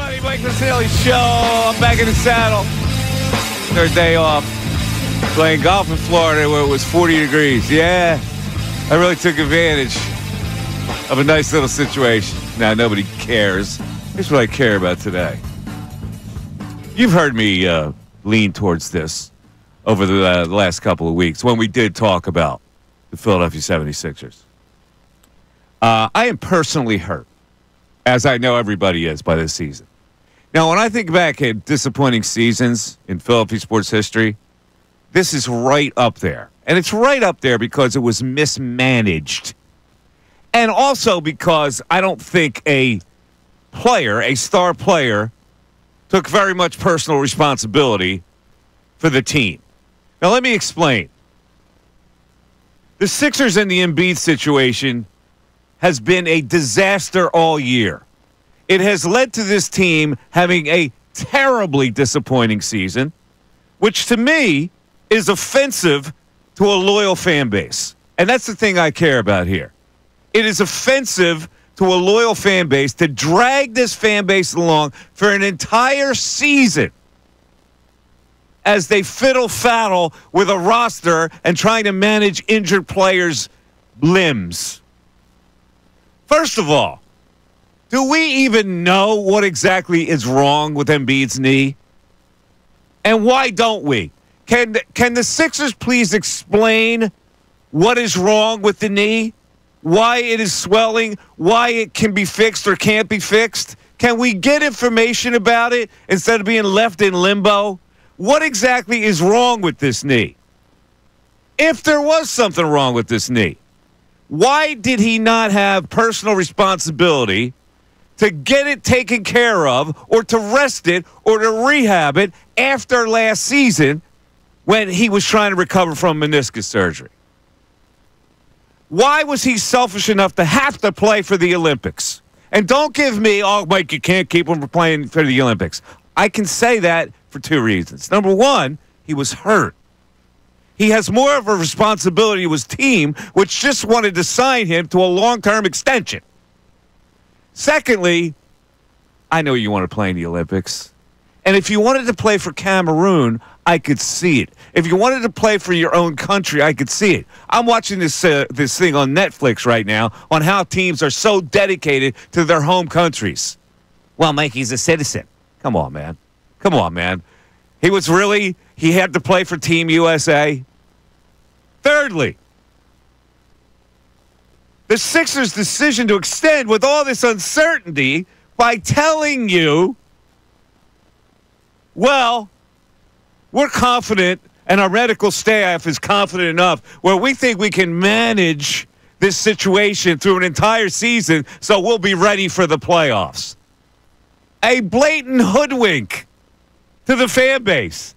everybody. Mike Vasili Show. I'm back in the saddle. Third day off. Playing golf in Florida where it was 40 degrees. Yeah, I really took advantage of a nice little situation. Now, nobody cares. Here's what I care about today. You've heard me lean towards this over the last couple of weeks when we did talk about the Philadelphia 76ers. I am personally hurt, as I know everybody is by this season. Now, when I think back at disappointing seasons in Philadelphia sports history, this is right up there. And it's right up there because it was mismanaged. And also because I don't think a player, a star player, took very much personal responsibility for the team. Now, let me explain. The Sixers and the Embiid situation has been a disaster all year. It has led to this team having a terribly disappointing season, which to me is offensive to a loyal fan base. And that's the thing I care about here. It is offensive to a loyal fan base to drag this fan base along for an entire season as they fiddle-faddle with a roster and trying to manage injured players' limbs. First of all, do we even know what exactly is wrong with Embiid's knee? And why don't we? Can the Sixers please explain what is wrong with the knee? Why it is swelling? Why it can be fixed or can't be fixed? Can we get information about it instead of being left in limbo? What exactly is wrong with this knee? If there was something wrong with this knee, why did he not have personal responsibility to get it taken care of or to rest it or to rehab it after last season when he was trying to recover from meniscus surgery? Why was he selfish enough to have to play for the Olympics? And don't give me, oh, Mike, you can't keep him from playing for the Olympics. I can say that for two reasons. Number one, he was hurt. He has more of a responsibility to his team, which just wanted to sign him to a long-term extension. Secondly, I know you want to play in the Olympics. And if you wanted to play for Cameroon, I could see it. If you wanted to play for your own country, I could see it. I'm watching this thing on Netflix right now on how teams are so dedicated to their home countries. Well, Mike, he's a citizen. Come on, man. Come on, man. He had to play for Team USA. Thirdly, the Sixers' decision to extend with all this uncertainty by telling you, well, we're confident and our medical staff is confident enough where we think we can manage this situation through an entire season so we'll be ready for the playoffs. A blatant hoodwink to the fan base.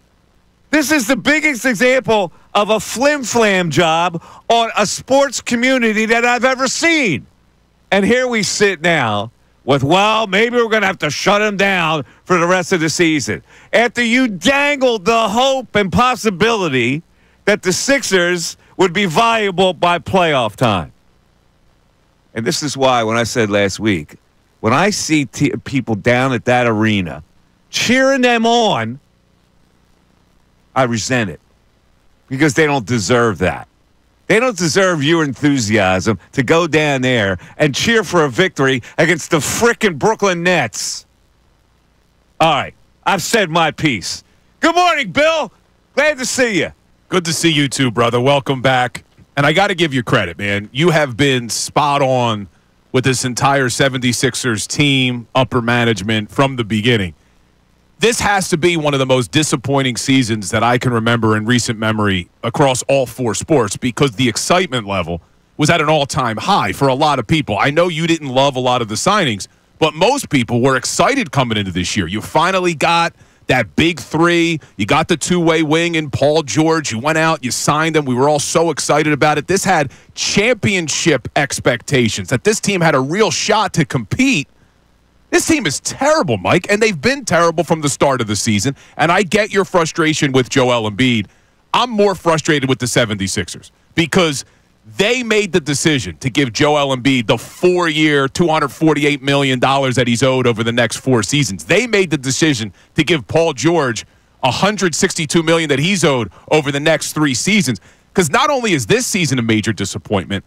This is the biggest example of a flim-flam job on a sports community that I've ever seen. And here we sit now with, well, maybe we're going to have to shut him down for the rest of the season. After you dangled the hope and possibility that the Sixers would be viable by playoff time. And this is why, when I said last week, when I see people down at that arena cheering them on, I resent it because they don't deserve that. They don't deserve your enthusiasm to go down there and cheer for a victory against the frickin' Brooklyn Nets. All right, I've said my piece. Good morning, Bill. Glad to see you. Good to see you too, brother. Welcome back. And I got to give you credit, man. You have been spot on with this entire 76ers team, upper management from the beginning. This has to be one of the most disappointing seasons that I can remember in recent memory across all four sports because the excitement level was at an all-time high for a lot of people. I know you didn't love a lot of the signings, but most people were excited coming into this year. You finally got that big three. You got the two-way wing in Paul George. You went out, you signed them. We were all so excited about it. This had championship expectations, that this team had a real shot to compete. This team is terrible, Mike, and they've been terrible from the start of the season. And I get your frustration with Joel Embiid. I'm more frustrated with the 76ers because They made the decision to give Joel Embiid the 4-year, $248 million that he's owed over the next 4 seasons. They made the decision to give Paul George $162 million that he's owed over the next 3 seasons. Because not only is this season a major disappointment,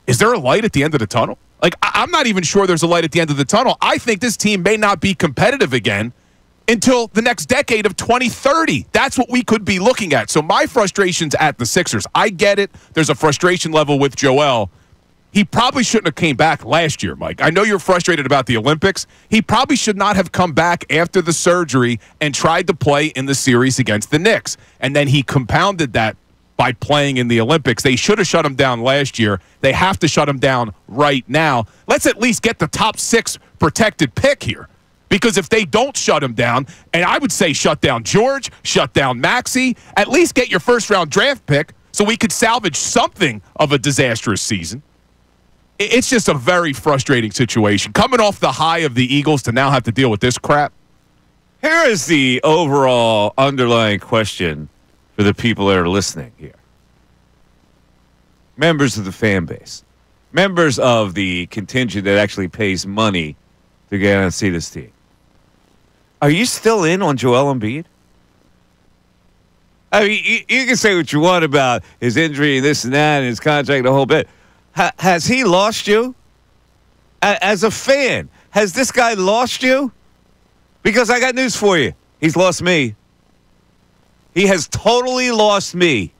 is there a light at the end of the tunnel? Like, I'm not even sure there's a light at the end of the tunnel. I think this team may not be competitive again until the next decade of 2030. That's what we could be looking at. So my frustration's at the Sixers. I get it. There's a frustration level with Joel. He probably shouldn't have came back last year, Mike. I know you're frustrated about the Olympics. He probably should not have come back after the surgery and tried to play in the series against the Knicks. And then he compounded that by playing in the Olympics. They should have shut him down last year. They have to shut him down right now. Let's at least get the top 6 protected pick here. Because if they don't shut him down, and I would say shut down George, shut down Maxey, at least get your first-round draft pick so we could salvage something of a disastrous season. It's just a very frustrating situation. Coming off the high of the Eagles to now have to deal with this crap. Here is the overall underlying question for the people that are listening here. Members of the fan base. Members of the contingent that actually pays money to get out and see this team. Are you still in on Joel Embiid? I mean, you can say what you want about his injury and this and that and his contract the whole bit. Has he lost you? As a fan, has this guy lost you? Because I got news for you. He's lost me. He has totally lost me.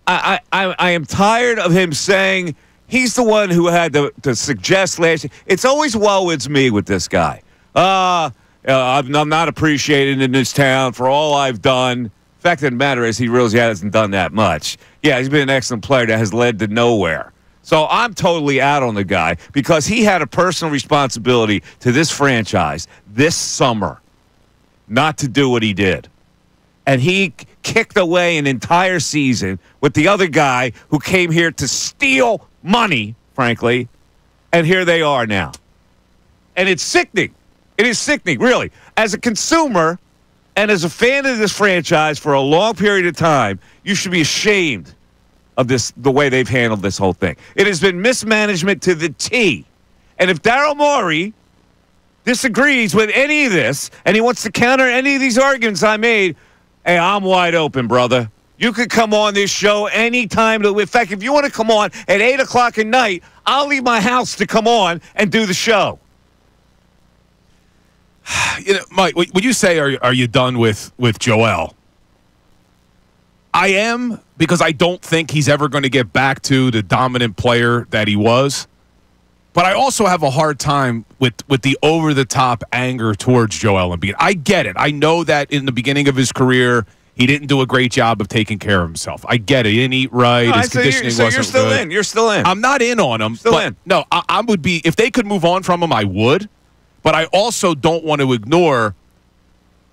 I am tired of him saying he's the one who had to suggest last year. It's always it's me with this guy. I'm not appreciated in this town for all I've done. Fact of the matter is he really hasn't done that much. Yeah, he's been an excellent player that has led to nowhere. So I'm totally out on the guy because he had a personal responsibility to this franchise this summer not to do what he did. And he kicked away an entire season with the other guy who came here to steal money, frankly, and here they are now. And it's sickening. It is sickening, really. As a consumer and as a fan of this franchise for a long period of time, you should be ashamed of the way they've handled this whole thing. It has been mismanagement to the T. And if Daryl Morey disagrees with any of this and he wants to counter any of these arguments I made, hey, I'm wide open, brother. You could come on this show anytime. In fact, if you want to come on at 8 o'clock at night, I'll leave my house to come on and do the show. You know, Mike, would you say are you done with Joel? I am, because I don't think he's ever going to get back to the dominant player that he was. But I also have a hard time with the over-the-top anger towards Joel Embiid. I get it. I know that in the beginning of his career, he didn't do a great job of taking care of himself. I get it. He didn't eat right. His conditioning wasn't you're still good. in. You're still in. I'm not in on him. Still in. No, I would be. If they could move on from him, I would. But I also don't want to ignore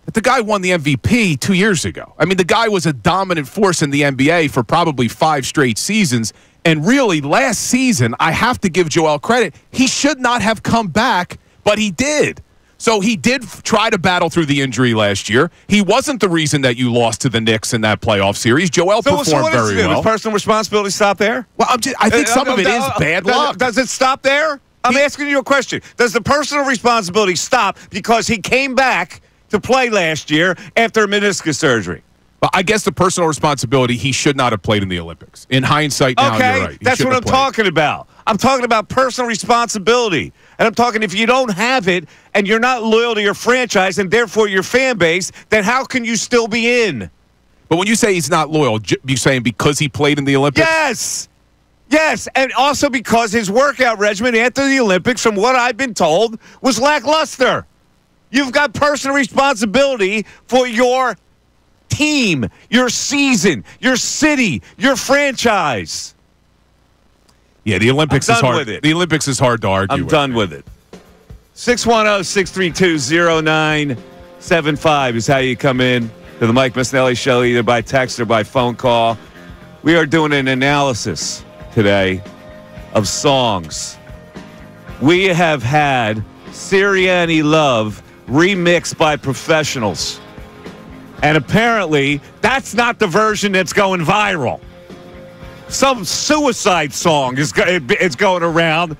that the guy won the MVP 2 years ago. I mean, the guy was a dominant force in the NBA for probably 5 straight seasons. And really, last season, I have to give Joel credit. He should not have come back, but he did. So he did try to battle through the injury last year. He wasn't the reason that you lost to the Knicks in that playoff series. Joel performed very well. Does personal responsibility stop there? Well, I think some of it is bad luck. Does it stop there? I'm asking you a question. Does the personal responsibility stop because he came back to play last year after a meniscus surgery? Well, I guess the personal responsibility, he should not have played in the Olympics. In hindsight, now you're right. That's what I'm talking about. I'm talking about personal responsibility. And I'm talking if you don't have it and you're not loyal to your franchise and therefore your fan base, then how can you still be in? But when you say he's not loyal, you're saying because he played in the Olympics? Yes. Yes, and also because his workout regimen after the Olympics, from what I've been told, was lackluster. You've got personal responsibility for your team, your season, your city, your franchise. Yeah, the Olympics is hard. The Olympics is hard to argue. I'm done with it. 610-632-0975 is how you come in to the Mike Missanelli Show, either by text or by phone call. We are doing an analysis today of songs. We have had Sirianni Love remixed by professionals. And apparently, that's not the version that's going viral. some suicide song is it's going around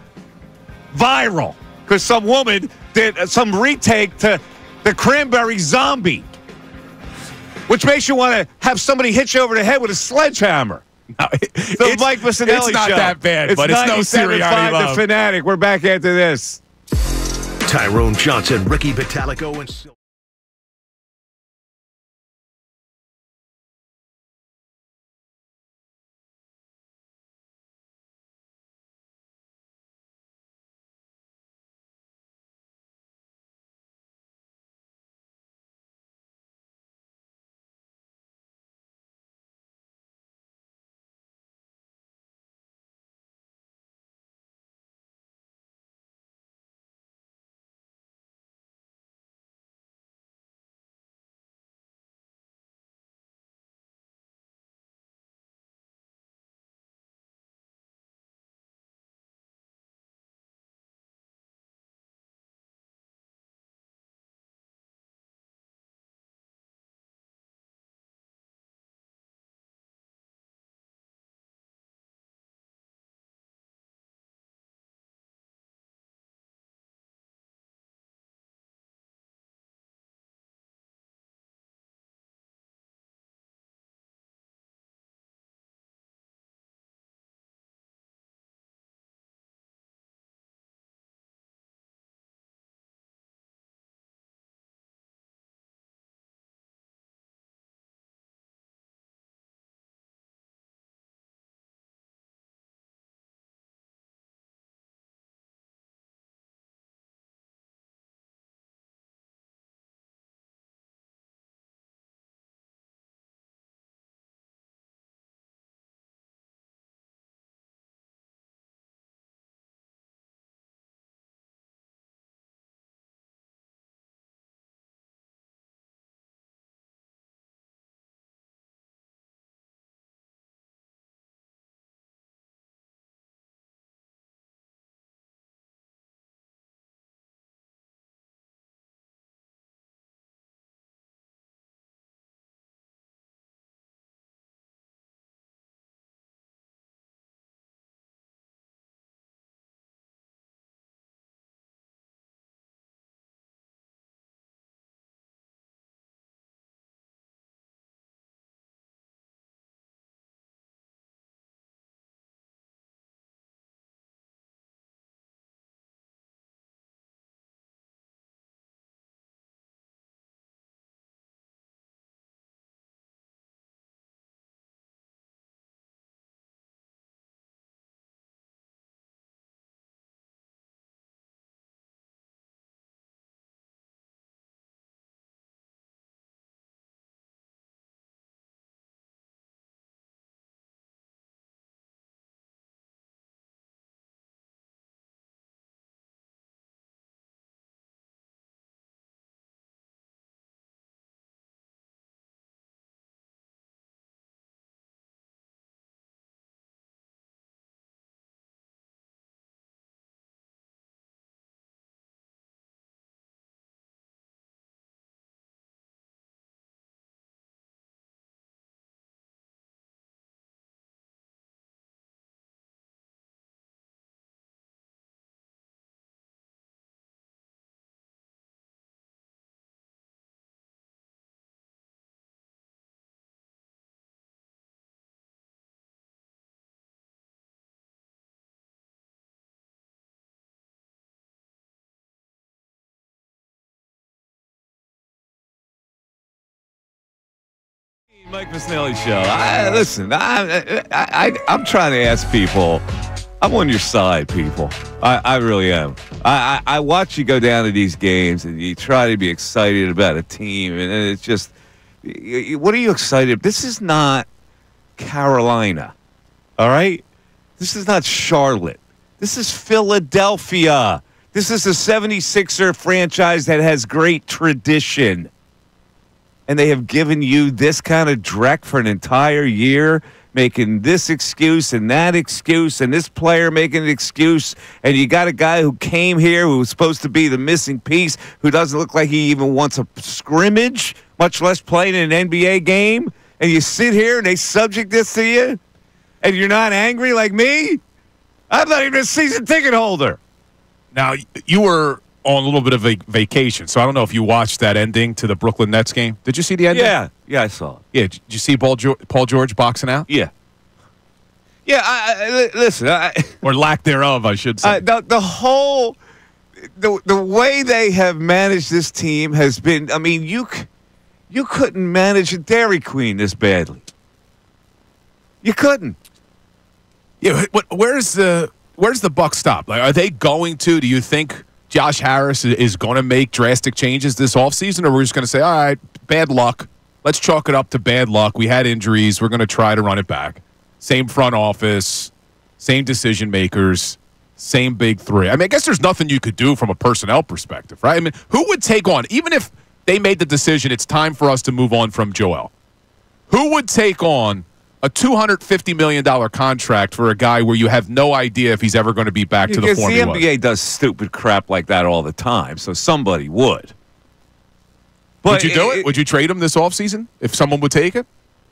viral because some woman did some retake to the Cranberry Zombie, which makes you want to have somebody hit you over the head with a sledgehammer. No, The Mike Missanelli It's not Show. that bad, but it's no Sirianni love. The Fanatic. We're back after this. Tyrone Johnson, Ricky Vitalico, and Mike Missanelli Show. Listen, I'm trying to ask people. I'm on your side, people. I really am. I watch you go down to these games and you try to be excited about a team, and it's just, what are you excited? This is not Carolina, all right? This is not Charlotte. This is Philadelphia. This is a 76er franchise that has great tradition. And they have given you this kind of dreck for an entire year, making this excuse and that excuse, and this player making an excuse, and you got a guy who came here who was supposed to be the missing piece, who doesn't look like he even wants a scrimmage, much less playing in an NBA game, and you sit here and they subject this to you, And you're not angry like me? I'm not even a season ticket holder. Now, you were on a little bit of a vacation, so I don't know if you watched that ending to the Brooklyn Nets game. Did you see the ending? Yeah, I saw it. Yeah, did you see Paul George boxing out? Yeah. Yeah, listen. Or lack thereof, I should say. The way they have managed this team has been, I mean, you couldn't manage a Dairy Queen this badly. You couldn't. Yeah, where's the buck stop? Like, are they going to? Do you think Josh Harris is going to make drastic changes this offseason, or we're just going to say, all right, bad luck. Let's chalk it up to bad luck. We had injuries. We're going to try to run it back. Same front office, same decision makers, same big three. I mean, I guess there's nothing you could do from a personnel perspective, right? I mean, who would take on, even if they made the decision, it's time for us to move on from Joel, who would take on a $250 million contract for a guy where you have no idea if he's ever going to be back to the Formula the NBA does stupid crap like that all the time, so somebody would. But would you do it? Would you trade him this offseason if someone would take it?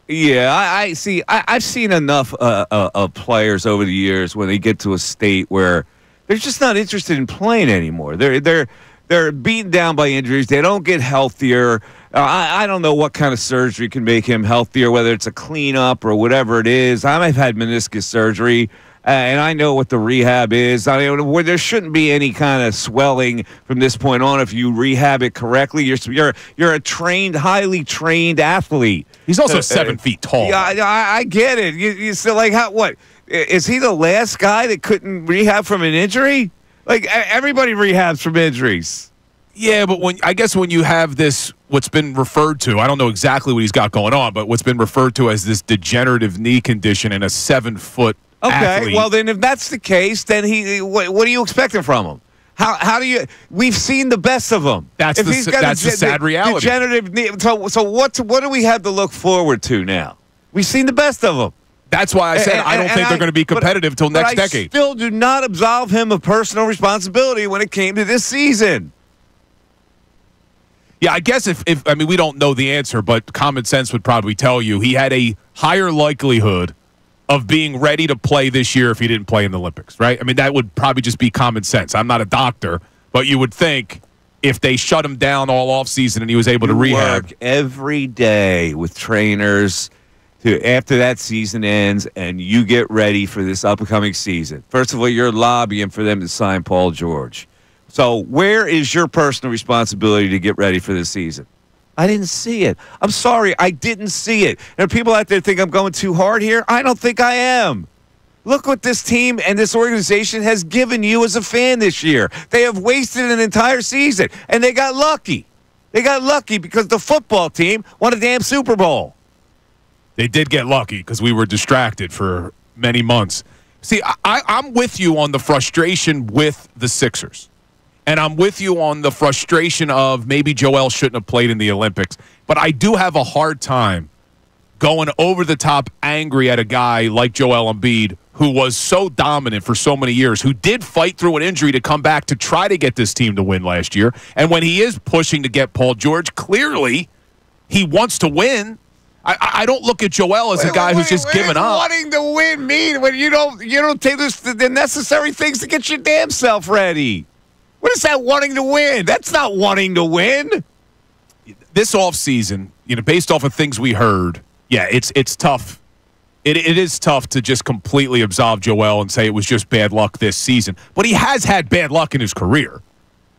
Yeah, I see. I've seen enough of players over the years when they get to a state where they're just not interested in playing anymore. They're beaten down by injuries. They don't get healthier. I don't know what kind of surgery can make him healthier, whether it's a cleanup or whatever it is. I've had meniscus surgery, and I know what the rehab is. I mean, where there shouldn't be any kind of swelling from this point on if you rehab it correctly. You're a trained, highly trained athlete. He's also 7 feet tall. Yeah, I get it. You still like how? What is he the last guy that couldn't rehab from an injury? Like everybody rehabs from injuries. Yeah, but when you have this, what's been referred to, I don't know exactly what he's got going on, but what's been referred to as this degenerative knee condition in a 7-foot athlete. Well, then if that's the case, then what are you expecting from him? How do you? We've seen the best of him. That's the sad reality. Degenerative knee. So what do we have to look forward to now? We've seen the best of him. That's why I said I don't think they're going to be competitive till next decade. I still do not absolve him of personal responsibility when it came to this season. Yeah, I guess if we don't know the answer, but common sense would probably tell you he had a higher likelihood of being ready to play this year if he didn't play in the Olympics, right? I mean, that would probably just be common sense. I'm not a doctor, but you would think if they shut him down all offseason and he was able to rehab. Work every day with trainers after that season ends and you get ready for this upcoming season. First of all, you're lobbying for them to sign Paul George. So where is your personal responsibility to get ready for this season? I didn't see it. I'm sorry, I didn't see it. And people out there think I'm going too hard here. I don't think I am. Look what this team and this organization has given you as a fan this year. They have wasted an entire season, and they got lucky. They got lucky because the football team won a damn Super Bowl. They did get lucky because we were distracted for many months. See, I'm with you on the frustration with the Sixers. And I'm with you on the frustration of maybe Joel shouldn't have played in the Olympics. But I do have a hard time going over the top angry at a guy like Joel Embiid who was so dominant for so many years, who did fight through an injury to come back to try to get this team to win last year. And when he is pushing to get Paul George, clearly he wants to win. I don't look at Joel as a guy who's just given up. Wanting to win mean when you don't take the necessary things to get your damn self ready? What is that wanting to win? That's not wanting to win. This offseason, based off of things we heard, yeah, it's tough. It is tough to just completely absolve Joel and say it was just bad luck this season. But he has had bad luck in his career.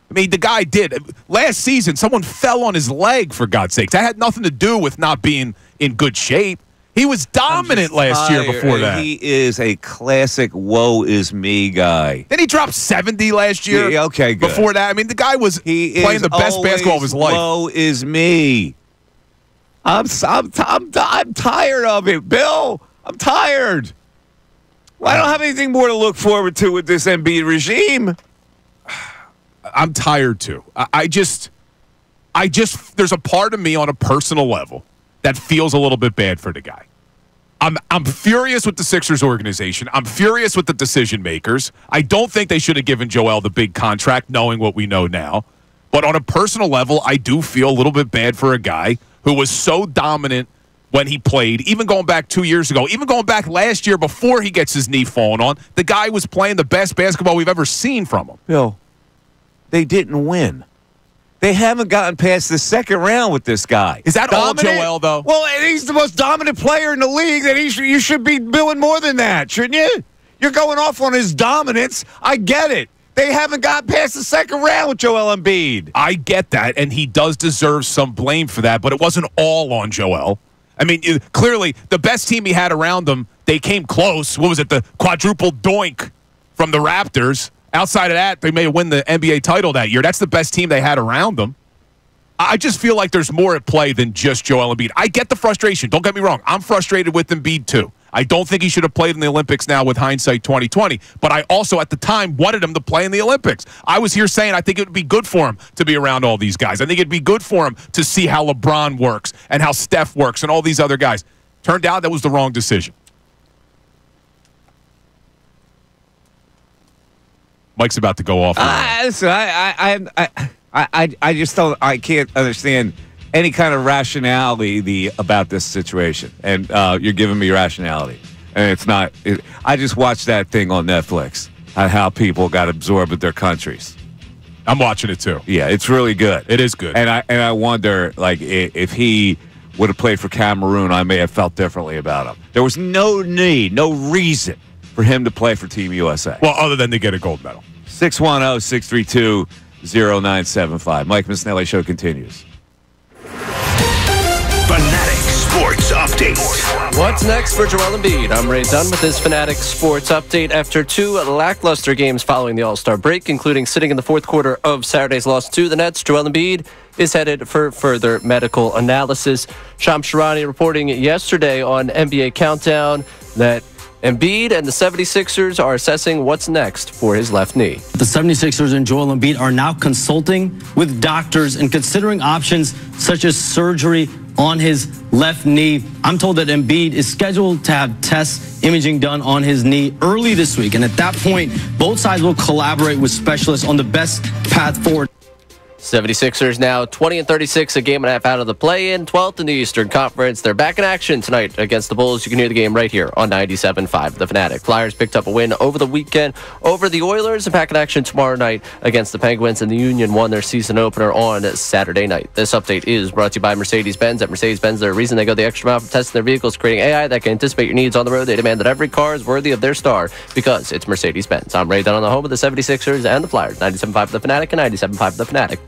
I mean, the guy did. Last season, someone fell on his leg, for God's sakes. That had nothing to do with not being in good shape. He was dominant last year before that. He is a classic woe is me guy. Then he dropped 70 last year. Yeah, okay, good. Before that, I mean, the guy was playing the best basketball of his life. Woe is me. I'm tired of it, Bill. I'm tired. Well, I don't have anything more to look forward to with this Embiid regime. I'm tired too. I just there's a part of me on a personal level that feels a little bit bad for the guy. I'm furious with the Sixers organization. I'm furious with the decision makers. I don't think they should have given Joel the big contract, knowing what we know now. But on a personal level, I do feel a little bit bad for a guy who was so dominant when he played, even going back 2 years ago, even going back last year before he gets his knee fallen on, the guy was playing the best basketball we've ever seen from him. Bill, they didn't win. They haven't gotten past the second round with this guy. Is that dominant? All Joel, though? Well, he's the most dominant player in the league. That you should be doing more than that, shouldn't you? You're going off on his dominance. I get it. They haven't got past the second round with Joel Embiid. I get that, and he does deserve some blame for that, but it wasn't all on Joel. I mean, clearly, the best team he had around him, they came close. What was it, the quadruple doink from the Raptors? Outside of that, they may win the NBA title that year. That's the best team they had around them. I just feel like there's more at play than just Joel Embiid. I get the frustration. Don't get me wrong. I'm frustrated with Embiid, too. I don't think he should have played in the Olympics now with hindsight 2020, but I also at the time wanted him to play in the Olympics. I was here saying I think it would be good for him to be around all these guys. I think it'd be good for him to see how LeBron works and how Steph works and all these other guys. Turned out that was the wrong decision. Mike's about to go off. Listen, I just don't. I can't understand any kind of rationality about this situation, and you're giving me rationality, and it's not. I just watched that thing on Netflix on how people got absorbed with their countries. I'm watching it too. Yeah, it's really good. It is good, and I wonder, like, if he would have played for Cameroon, I may have felt differently about him. There was no need, no reason for him to play for Team USA. Well, other than to get a gold medal. 610-632-0975. Mike Missanelli Show continues. Fanatic Sports Update. What's next for Joel Embiid? I'm Ray Dunn with this Fanatic Sports Update. After two lackluster games following the All-Star break, including sitting in the fourth quarter of Saturday's loss to the Nets, Joel Embiid is headed for further medical analysis. Shams Charania reporting yesterday on NBA Countdown that Embiid and the 76ers are assessing what's next for his left knee. The 76ers and Joel Embiid are now consulting with doctors and considering options such as surgery on his left knee. I'm told that Embiid is scheduled to have test imaging done on his knee early this week. And at that point, both sides will collaborate with specialists on the best path forward. 76ers now 20-36, a game and a half out of the play-in, 12th in the Eastern Conference. They're back in action tonight against the Bulls. You can hear the game right here on 97.5 The Fanatic. Flyers picked up a win over the weekend over the Oilers and back in action tomorrow night against the Penguins, and the Union won their season opener on Saturday night. This update is brought to you by Mercedes-Benz. At Mercedes-Benz, they're the reason they go the extra mile for testing their vehicles, creating AI that can anticipate your needs on the road. They demand that every car is worthy of their star because it's Mercedes-Benz. I'm Ray Dunn on the home of the 76ers and the Flyers. 97.5 The Fanatic and 97.5thefanatic.com.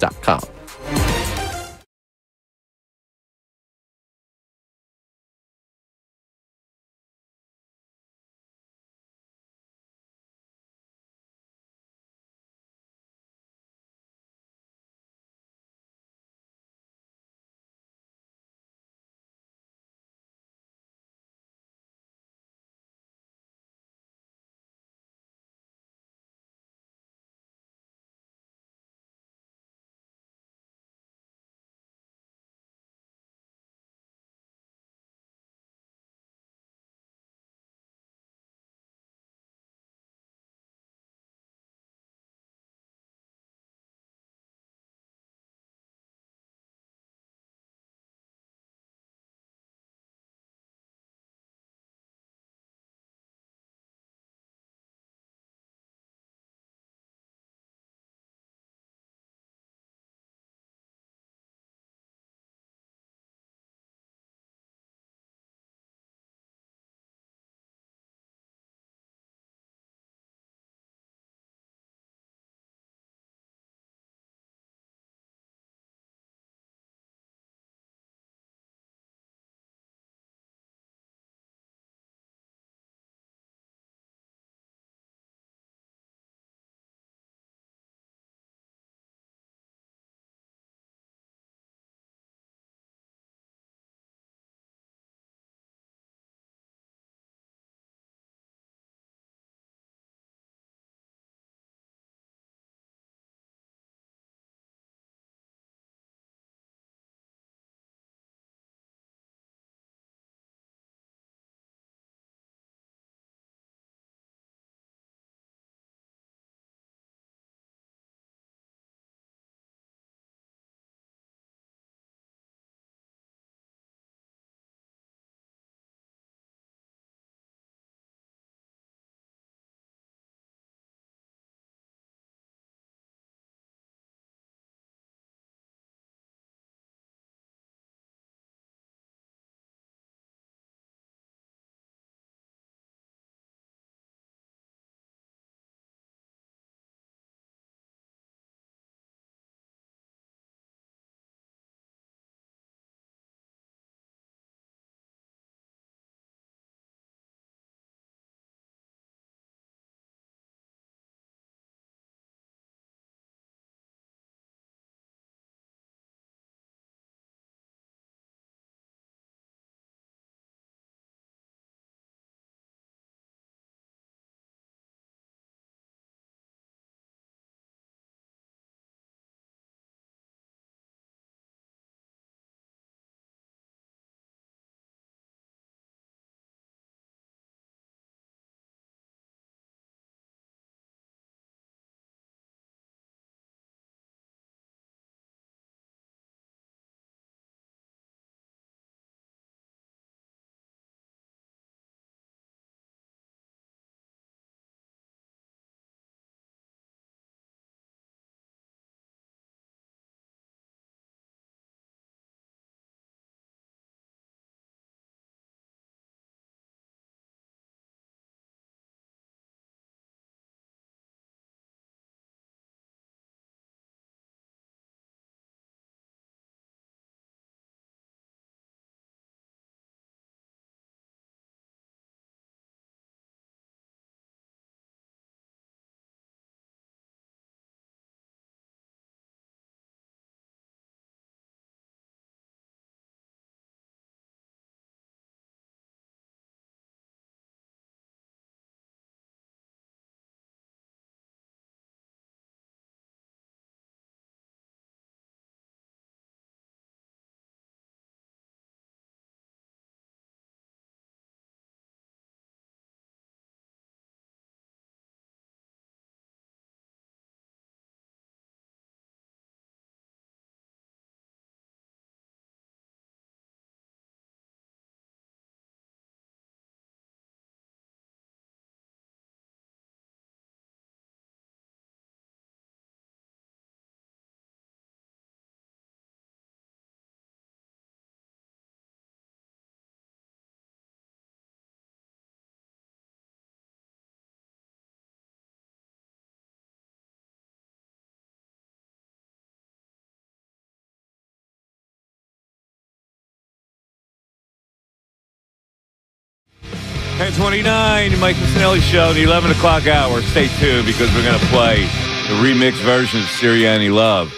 10:29, Mike Missinelli Show, the 11 o'clock hour. Stay tuned because we're going to play the remixed version of Sirianni Love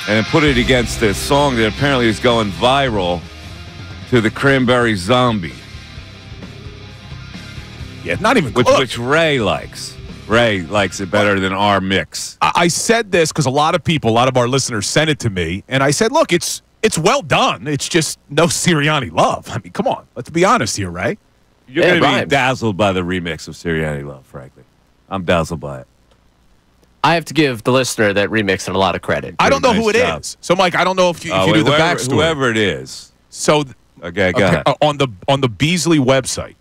and then put it against a song that apparently is going viral to the Cranberry Zombie. Yeah, not even which Ray likes. Ray likes it better than our mix. I said this because a lot of our listeners sent it to me, and I said, look, it's well done. It's just no Sirianni Love. I mean, come on. Let's be honest here, Ray. You're going to be dazzled by the remix of Sirianni Love, frankly. I'm dazzled by it. I have to give the listener that remix a lot of credit. I don't know who it is. So, Mike, I don't know if you do the backstory. Whoever it is. So, okay, go ahead. On the Beasley website,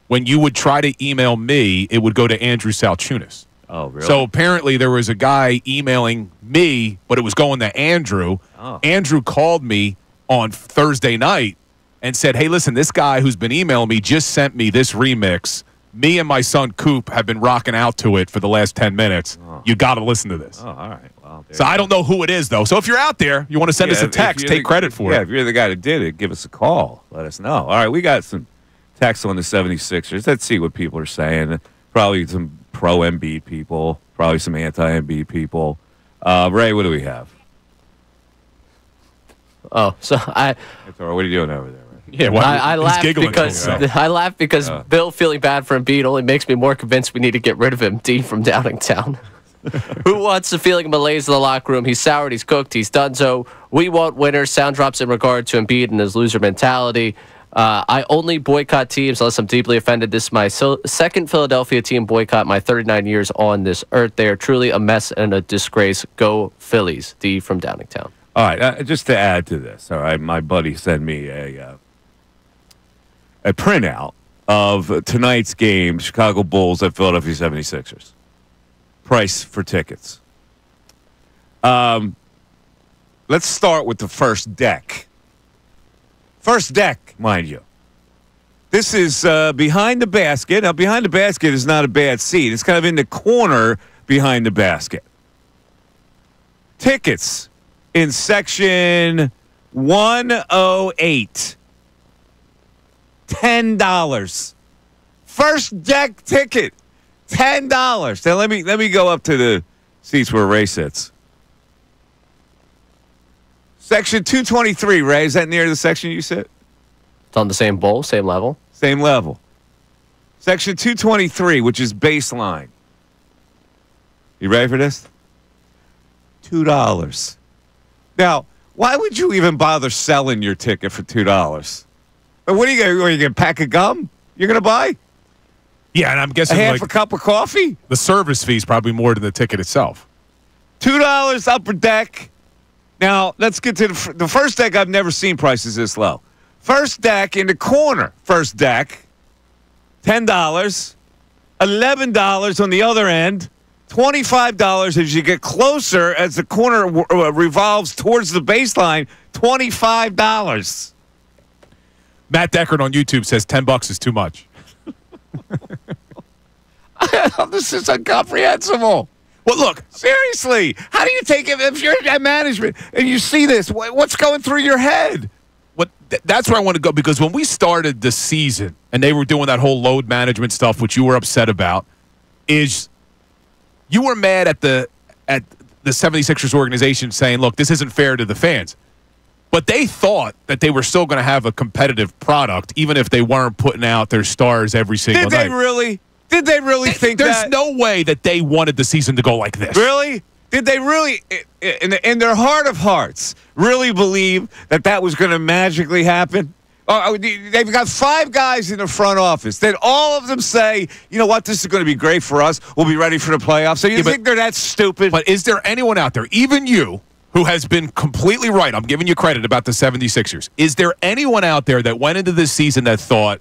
when you would try to email me, it would go to Andrew Salchunas. Oh, really? So apparently there was a guy emailing me, but it was going to Andrew. Oh. Andrew called me on Thursday night and said, hey, listen, this guy who's been emailing me just sent me this remix. Me and my son Coop have been rocking out to it for the last 10 minutes. Oh. You got to listen to this. Oh, all right. Well, so I don't know who it is, though. So if you're out there, you want to send us a text, take credit for it. Yeah, if you're the guy that did it, give us a call. Let us know. All right, we got some text on the 76ers. Let's see what people are saying. Probably some pro-Embiid people, probably some anti-Embiid people. Ray, what do we have? Oh, so what are you doing over there, Ray? Yeah, well, I laugh because Bill feeling bad for Embiid only makes me more convinced we need to get rid of him. D from Downingtown. Who wants the feeling of malaise in the locker room? He's soured, he's cooked, he's done so. We want winners. Sound drops in regard to Embiid and his loser mentality. I only boycott teams unless I'm deeply offended. This is my second Philadelphia team boycott, my 39 years on this earth. They are truly a mess and a disgrace. Go Phillies. D from Downingtown. All right, just to add to this, all right, my buddy sent me a printout of tonight's game, Chicago Bulls at Philadelphia 76ers. Price for tickets. Let's start with the first deck. First deck, mind you. This is behind the basket. Now, behind the basket is not a bad seat. It's kind of in the corner behind the basket. Tickets in section 108. $10. First deck ticket. $10. Now, let me go up to the seats where Ray sits. Section 223, Ray. Is that near the section you sit? It's on the same bowl, same level? Same level. Section 223, which is baseline. You ready for this? $2. Now, why would you even bother selling your ticket for $2? What are you going to pack a gum? You're going to buy? Yeah, and I'm guessing half a cup of coffee? The service fee is probably more than the ticket itself. $2 upper deck. Now, let's get to the first deck. I've never seen prices this low. First deck in the corner. First deck, $10. $11 on the other end. $25 as you get closer as the corner revolves towards the baseline. $25. Matt Deckard on YouTube says $10 is too much. This is incomprehensible. Well, look, seriously, how do you take it if you're at management and you see this? What's going through your head? That's where I want to go, because when we started the season and they were doing that whole load management stuff, which you were upset about, is you were mad at the 76ers organization saying, look, this isn't fair to the fans. But they thought that they were still going to have a competitive product, even if they weren't putting out their stars every single night. Did they really? Did they really think there's that? There's no way that they wanted the season to go like this. Really? Did they really, in their heart of hearts, really believe that that was going to magically happen? They've got 5 guys in the front office. Then all of them say, you know what, this is going to be great for us. We'll be ready for the playoffs. So you think they're that stupid? But is there anyone out there, even you, who has been completely right, I'm giving you credit about the 76ers, is there anyone out there that went into this season that thought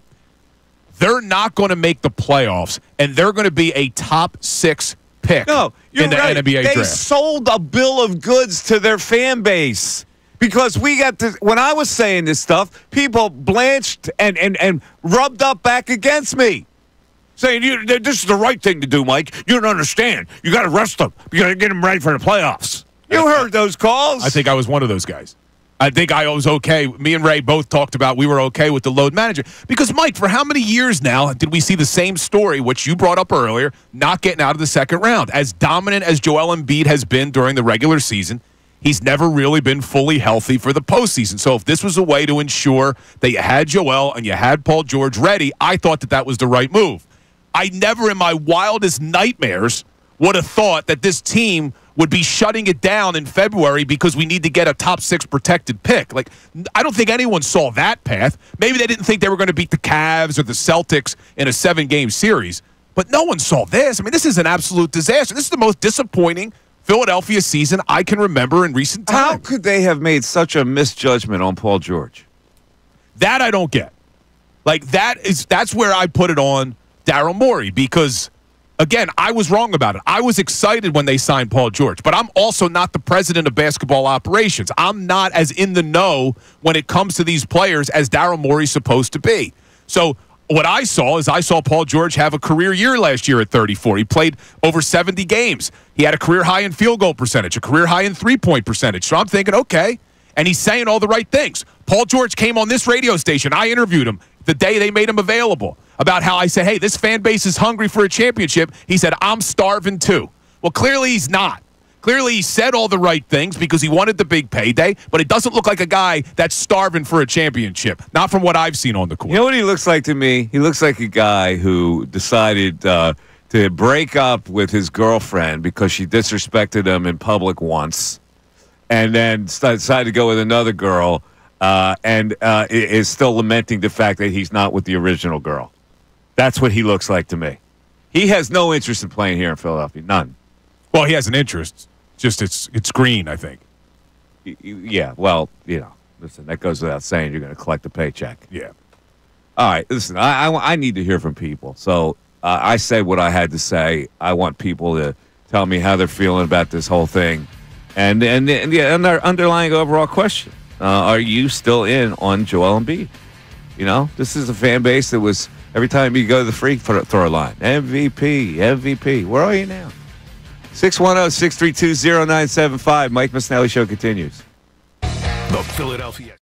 they're not going to make the playoffs and they're going to be a top 6 pick in the NBA draft? They sold a bill of goods to their fan base. Because we got this, when I was saying this stuff, people blanched and rubbed up back against me. Saying, this is the right thing to do, Mike. You don't understand. You got to rest them. You got to get them ready for the playoffs. You heard those calls. I think I was one of those guys. I think I was okay. Me and Ray both talked about we were okay with the load management. Because, Mike, for how many years now did we see the same story, which you brought up earlier, not getting out of the second round? As dominant as Joel Embiid has been during the regular season, he's never really been fully healthy for the postseason. So if this was a way to ensure that you had Joel and you had Paul George ready, I thought that was the right move. I never in my wildest nightmares would have thought that this team would be shutting it down in February because we need to get a top 6 protected pick. Like, I don't think anyone saw that path. Maybe they didn't think they were going to beat the Cavs or the Celtics in a 7-game series, but no one saw this. I mean, this is an absolute disaster. This is the most disappointing Philadelphia season I can remember in recent times. How could they have made such a misjudgment on Paul George? That I don't get. Like, that's where I put it on Daryl Morey because, again, I was wrong about it. I was excited when they signed Paul George, but I'm also not the president of basketball operations. I'm not as in the know when it comes to these players as Daryl Morey's supposed to be. So what I saw Paul George have a career year last year at 34. He played over 70 games. He had a career high in field goal percentage, a career high in three-point percentage. So I'm thinking, okay, and he's saying all the right things. Paul George came on this radio station. I interviewed him the day they made him available about how I said, hey, this fan base is hungry for a championship. He said, I'm starving too. Well, clearly he's not. Clearly he said all the right things because he wanted the big payday, but it doesn't look like a guy that's starving for a championship. Not from what I've seen on the court. You know what he looks like to me? He looks like a guy who decided to break up with his girlfriend because she disrespected him in public once, and then decided to go with another girl, and is still lamenting the fact that he's not with the original girl. That's what he looks like to me. He has no interest in playing here in Philadelphia. None. Well, he has an interest. Just it's green, I think. Yeah, well, listen, that goes without saying. You're going to collect a paycheck. Yeah. All right, listen, I need to hear from people. So I said what I had to say. I want people to tell me how they're feeling about this whole thing. And the underlying overall question, are you still in on Joel Embiid? This is a fan base that was, every time you go to the free throw line, MVP. Where are you now? 610-632-0975. Mike Missanelli Show continues. The Philadelphia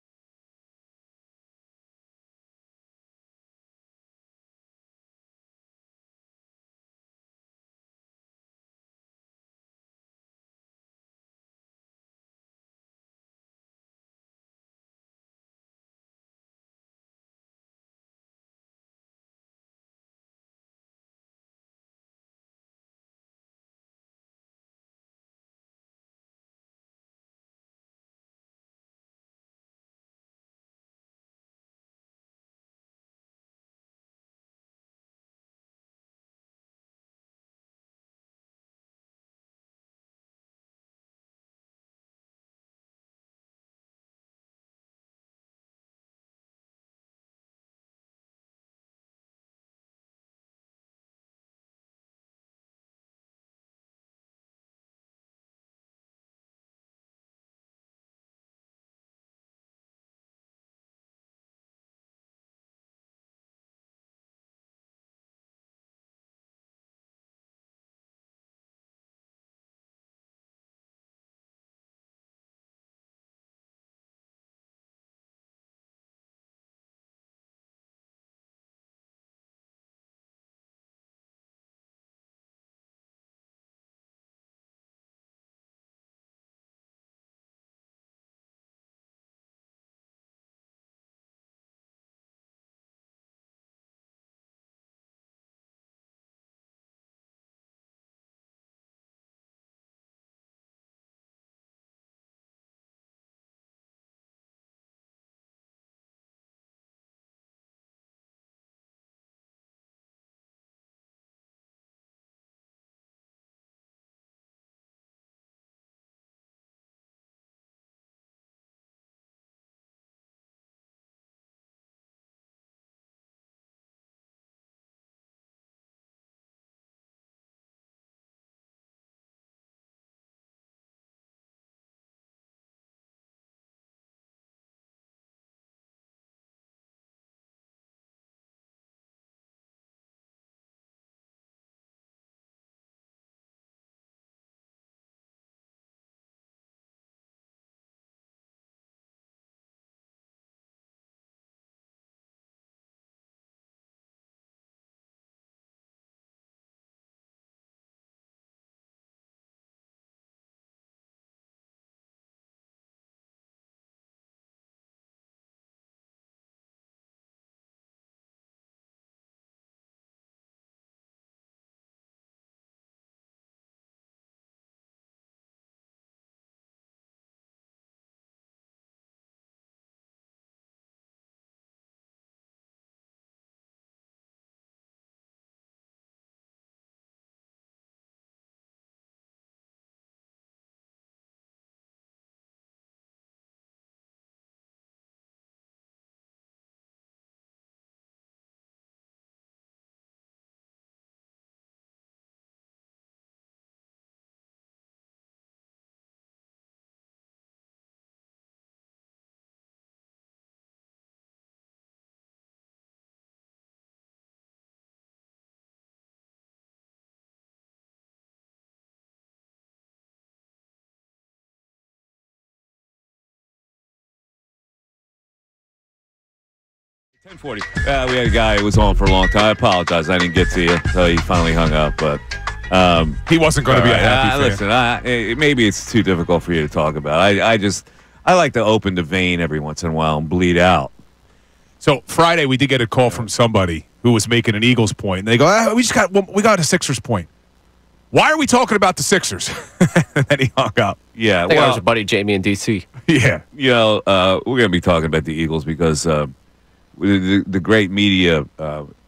10:40. We had a guy who was on for a long time. I apologize. I didn't get to you until he finally hung up, but he wasn't going to be a happy fan. Listen, maybe it's too difficult for you to talk about. I like to open the vein every once in a while and bleed out. So Friday we did get a call from somebody who was making an Eagles point, and they go, we got a Sixers point. Why are we talking about the Sixers? And then he hung up. Yeah, I think that was your buddy Jamie in D.C. Yeah. You know, we're going to be talking about the Eagles because the great media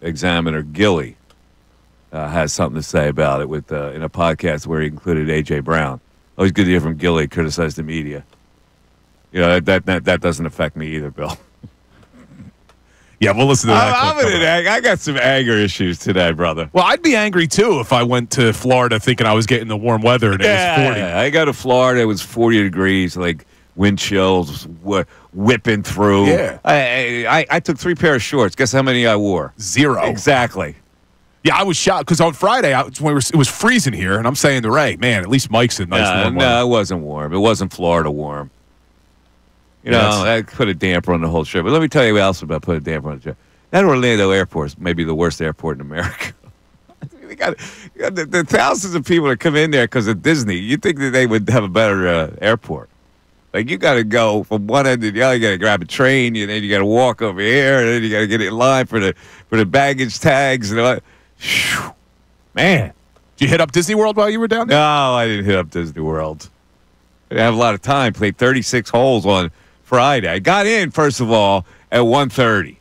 examiner Gilly has something to say about it with in a podcast where he included A.J. Brown. Always good to hear from Gilly criticize the media. You know, that doesn't affect me either, Bill. Yeah, we'll listen to that. I got some anger issues today, brother. Well, I'd be angry, too, if I went to Florida thinking I was getting the warm weather and it was 40. I go to Florida, it was 40 degrees, like wind chills whipping through. Yeah. I took 3 pairs of shorts. Guess how many I wore? 0. Exactly. Yeah, I was shocked because on Friday it was freezing here, and I'm saying to Ray, man, at least Mike's in nice warm weather. No, it wasn't warm. It wasn't Florida warm. You know, that put a damper on the whole trip. But let me tell you what else about put a damper on the trip. That Orlando airport is maybe the worst airport in America. You got the thousands of people that come in there because of Disney. You think that they would have a better airport. Like, you got to go from one end to the other. You got to grab a train, and then you got to walk over here, and then you got to get in line for the baggage tags. And all that. Whew. Man. Did you hit up Disney World while you were down there? No, I didn't hit up Disney World. I didn't have a lot of time. Played 36 holes on Friday. I got in, first of all, at 1:30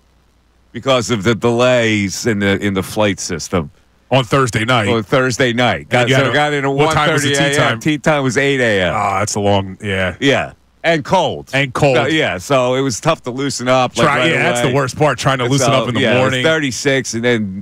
because of the delays in the flight system. On Thursday night. On Thursday night. Got in at 1:30 a.m. Tea time was 8 a.m. Oh, that's a long, yeah. Yeah. And cold. So it was tough to loosen up. That's the worst part, trying to loosen up in the morning. It was 36, and then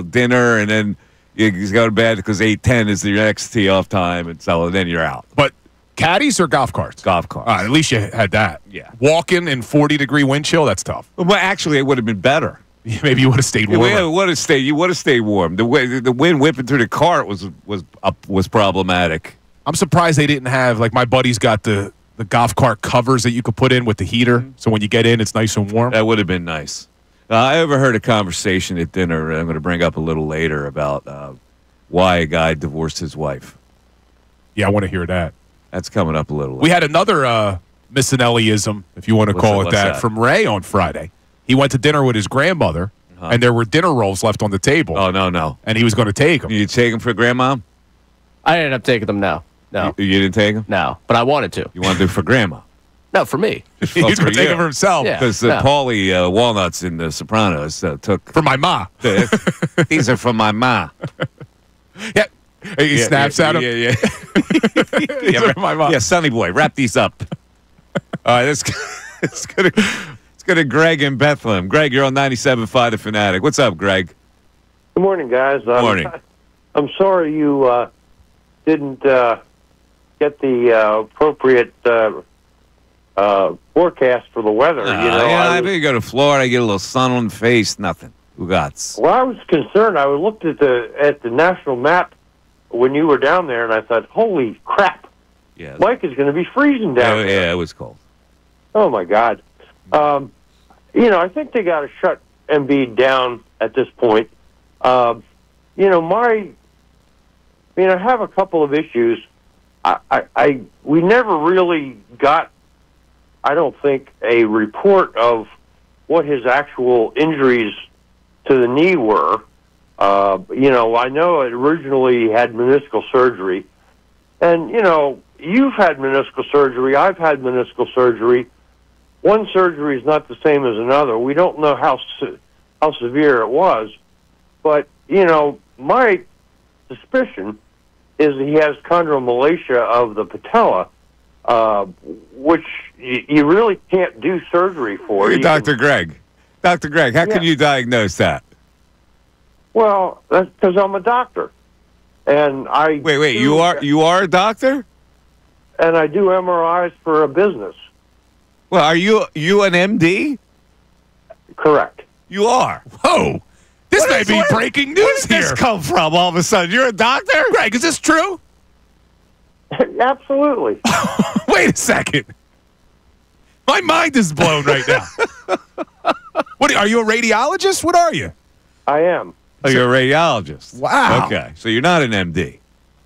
dinner, and then you go to bed because 8:10 is your next tee off time, and then you're out. But caddies or golf carts? Golf carts. At least you had that. Yeah. Walking in 40-degree wind chill, that's tough. Well, actually, it would have been better. Maybe you would have stayed warm. You would have stayed warm. The wind whipping through the cart was problematic. I'm surprised they didn't have, like, my buddy's got the golf cart covers that you could put in with the heater, so when you get in, it's nice and warm. That would have been nice. I overheard a conversation at dinner I'm going to bring up a little later about why a guy divorced his wife. Yeah, I want to hear that. That's coming up a little later. We had another Missinelli-ism, if you want to call it that, from Ray on Friday. He went to dinner with his grandmother, and there were dinner rolls left on the table. Oh, no. And he was going to take them. You take them for grandma? I ended up taking them now. No. You didn't take them? No, but I wanted to. You wanted to for grandma? No, for me. He was going to take them for himself. Because Paulie Walnuts in The Sopranos took... For my ma. These are from my ma. Yeah. He snaps at him. Yeah. My mom. Yeah, Sonny boy, wrap these up. All right, let's go to Greg in Bethlehem. Greg, you're on 97.5 The Fanatic. What's up, Greg? Good morning, guys. Good morning. I'm sorry you didn't get the appropriate forecast for the weather. I think you go to Florida, I get a little sun on the face, nothing. Ugats. Well, I was concerned. I looked at the national map when you were down there, and I thought, holy crap, Mike is going to be freezing down there. Yeah, it was cold. Oh, my God. I think they got to shut Embiid down at this point. I have a couple of issues. We never really got, I don't think, a report of what his actual injuries to the knee were. I know it originally had meniscal surgery. And, you've had meniscal surgery. I've had meniscal surgery. One surgery is not the same as another. We don't know how severe it was. But, my suspicion is that he has chondromalacia of the patella, which you really can't do surgery for. Hey, Dr. Greg, how can you diagnose that? Well, that's because I'm a doctor, and I wait. You are a doctor, and I do MRIs for a business. Well, are you an MD? Correct. You are. Whoa! This may be breaking news Where did here. this come from? All of a sudden, you're a doctor, Greg. Is this true? Absolutely. Wait a second. My mind is blown right now. What are you, a radiologist? What are you? I am. Oh, you're a radiologist. Wow. Okay, so you're not an MD.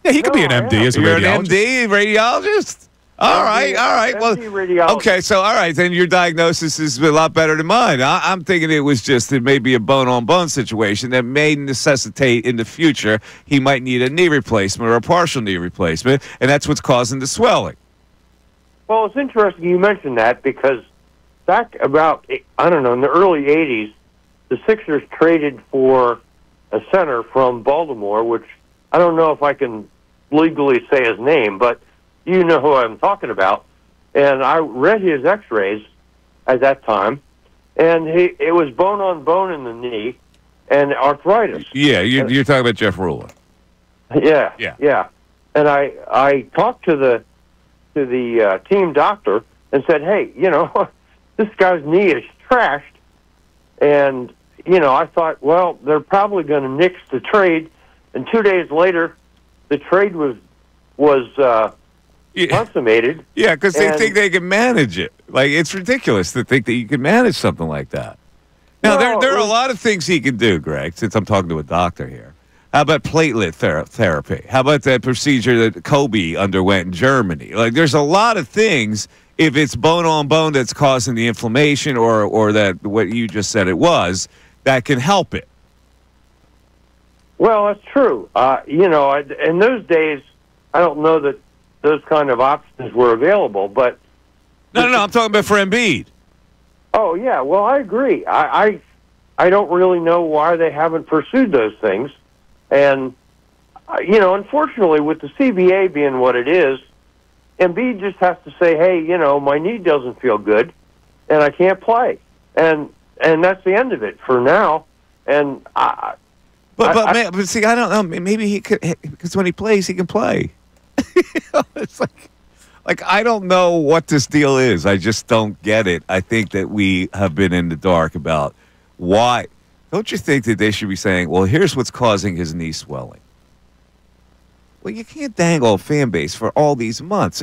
Yeah, he could be an No, I MD am. as a You're radiologist. an MD radiologist? All right. Well, MD radiologist. okay, so all right, then your diagnosis is a lot better than mine. I'm thinking it was just it may be a bone-on-bone situation that may necessitate in the future he might need a knee replacement or a partial knee replacement, and that's what's causing the swelling. Well, it's interesting you mentioned that because back about, I don't know, in the early 80s, the Sixers traded for a center from Baltimore, which I don't know if I can legally say his name, but you know who I'm talking about. And I read his x-rays at that time, and it was bone-on-bone in the knee and arthritis. Yeah, you're talking about Jeff Rula. Yeah. And I talked to the team doctor and said, hey, this guy's knee is trashed. And, I thought, well, they're probably going to nix the trade. And 2 days later, the trade was consummated. Yeah, because they think they can manage it. Like, it's ridiculous to think that you can manage something like that. Now, No, there are a lot of things he can do, Greg, since I'm talking to a doctor here. How about platelet therapy? How about that procedure that Kobe underwent in Germany? Like, there's a lot of things, if it's bone-on-bone that's causing the inflammation or that what you just said it was, that can help it. Well, that's true. In those days, I don't know that those kind of options were available, but... No, I'm talking about for Embiid. Oh, yeah, well, I agree. I don't really know why they haven't pursued those things. And, unfortunately, with the CBA being what it is, Embiid just has to say, hey, my knee doesn't feel good, and I can't play. And that's the end of it for now. And But see, I don't know. Maybe he could, because when he plays, he can play. It's like I don't know what this deal is. I just don't get it. I think that we have been in the dark about why. Don't you think that they should be saying, well, here's what's causing his knee swelling? Well, you can't dangle a fan base for all these months.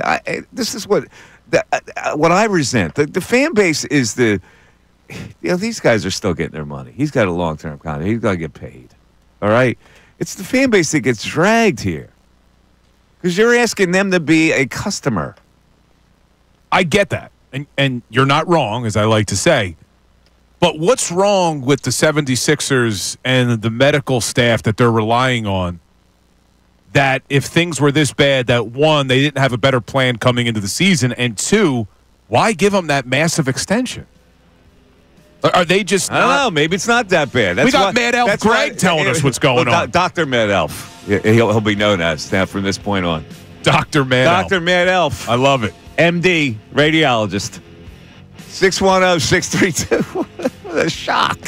This is what I resent. The fan base is these guys are still getting their money. He's got a long-term contract. He's got to get paid. All right? It's the fan base that gets dragged here because you're asking them to be a customer. I get that. And you're not wrong, as I like to say. But what's wrong with the 76ers and the medical staff that they're relying on that if things were this bad, that one, they didn't have a better plan coming into the season, and two, why give them that massive extension? Are they just I don't know. Maybe it's not that bad. We got Mad Elf Greg telling us what's going on. Dr. Mad Elf. He'll be known as now from this point on. Dr. Mad Elf. Dr. Mad Elf. I love it. MD, radiologist. 610-632. What a shock.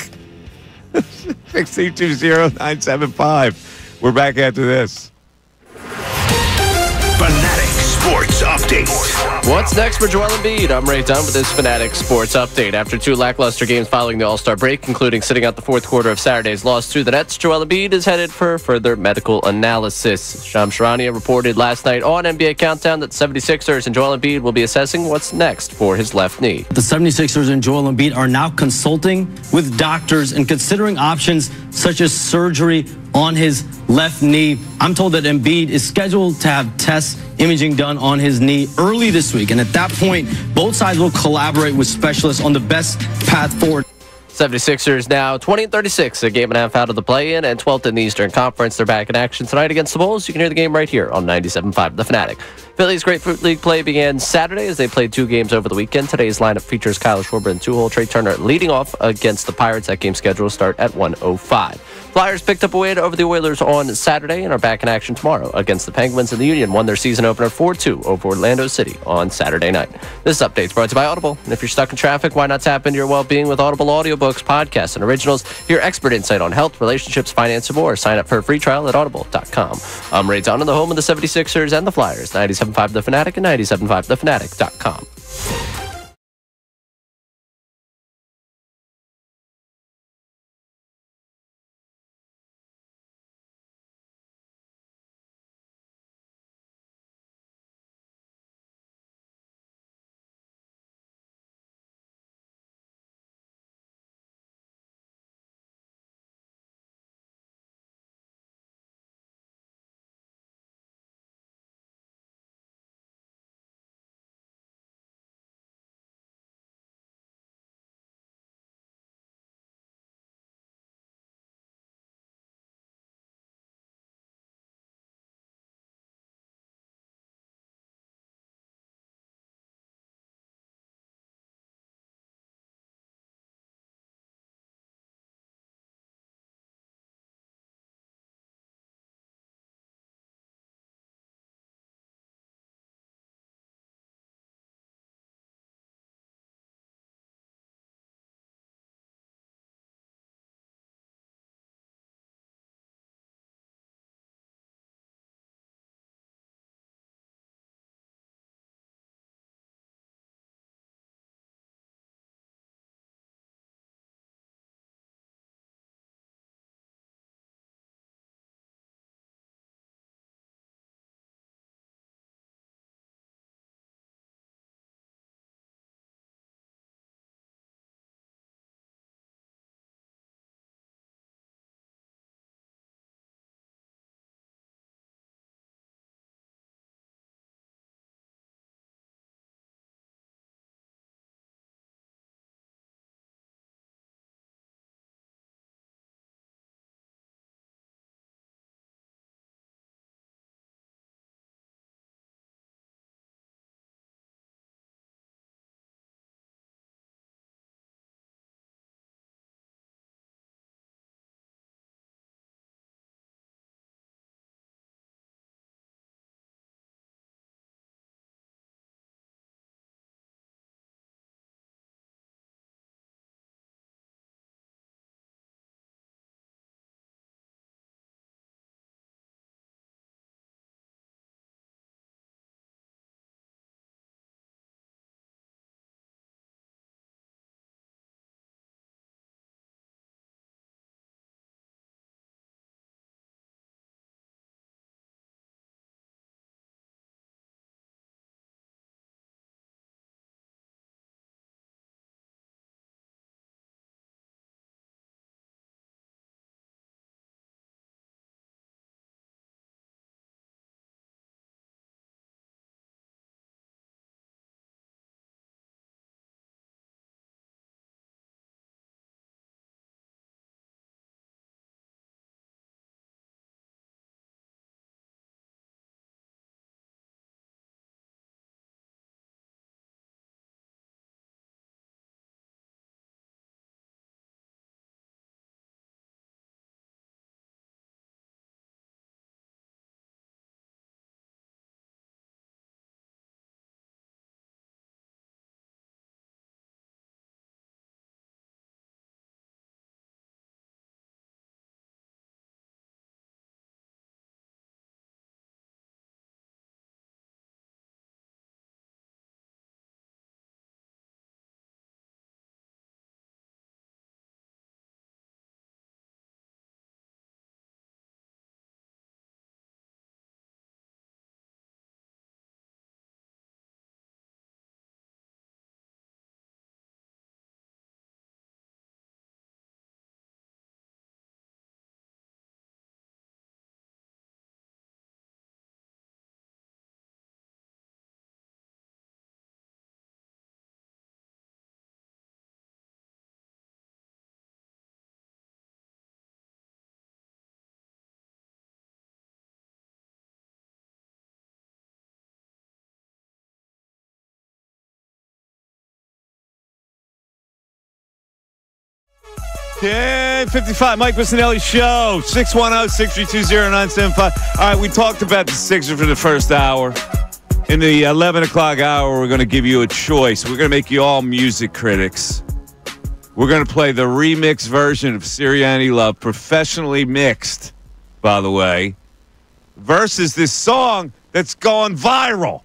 6320975. We're back after this. Fanatic Sports Update. What's next for Joel Embiid? I'm Ray Dunn with this Fanatic Sports Update. After two lackluster games following the All-Star break, including sitting out the fourth quarter of Saturday's loss to the Nets, Joel Embiid is headed for further medical analysis. Shams Charania reported last night on NBA Countdown that the 76ers and Joel Embiid will be assessing what's next for his left knee. The 76ers and Joel Embiid are now consulting with doctors and considering options such as surgery on his left knee. I'm told that Embiid is scheduled to have tests, imaging done on his knee early this week. And at that point, both sides will collaborate with specialists on the best path forward. 76ers now 20-36, a game and a half out of the play-in and 12th in the Eastern Conference. They're back in action tonight against the Bulls. You can hear the game right here on 97.5 The Fanatic. Philly's Grapefruit League play began Saturday as they played two games over the weekend. Today's lineup features Kyle Schwarber and two-hole Trey Turner leading off against the Pirates. That game scheduled to start at 1:05. Flyers picked up a win over the Oilers on Saturday and are back in action tomorrow against the Penguins, and the Union won their season opener 4-2 over Orlando City on Saturday night. This update's brought to you by Audible. And if you're stuck in traffic, why not tap into your well-being with Audible audiobooks, podcasts, and originals? Hear expert insight on health, relationships, finance, and more. Sign up for a free trial at audible.com. I'm Ray Dunn, the home of the 76ers and the Flyers. 97.5 The Fanatic and 97.5thefanatic.com. 10:55, Mike Missinelli Show, 610-632-0975. All right, we talked about the Sixers for the first hour. In the 11 o'clock hour, we're going to give you a choice. We're going to make you all music critics. We're going to play the remix version of Sirianni Love, professionally mixed, by the way, versus this song that's gone viral.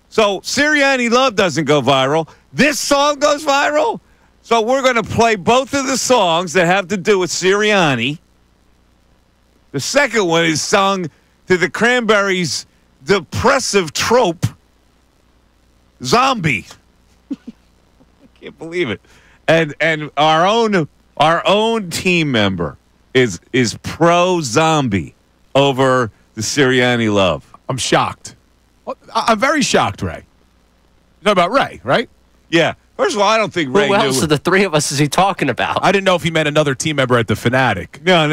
So Sirianni Love doesn't go viral. This song goes viral. So we're going to play both of the songs that have to do with Sirianni. The second one is sung to the Cranberries' depressive trope, Zombie. I can't believe it. And our own team member is pro Zombie over the Sirianni Love. I'm shocked. I'm very shocked, Ray. You know about Ray, right? Yeah. First of all, I don't think Ray Who knew. else of the three of us is he talking about? I didn't know if he meant another team member at the Fanatic. No.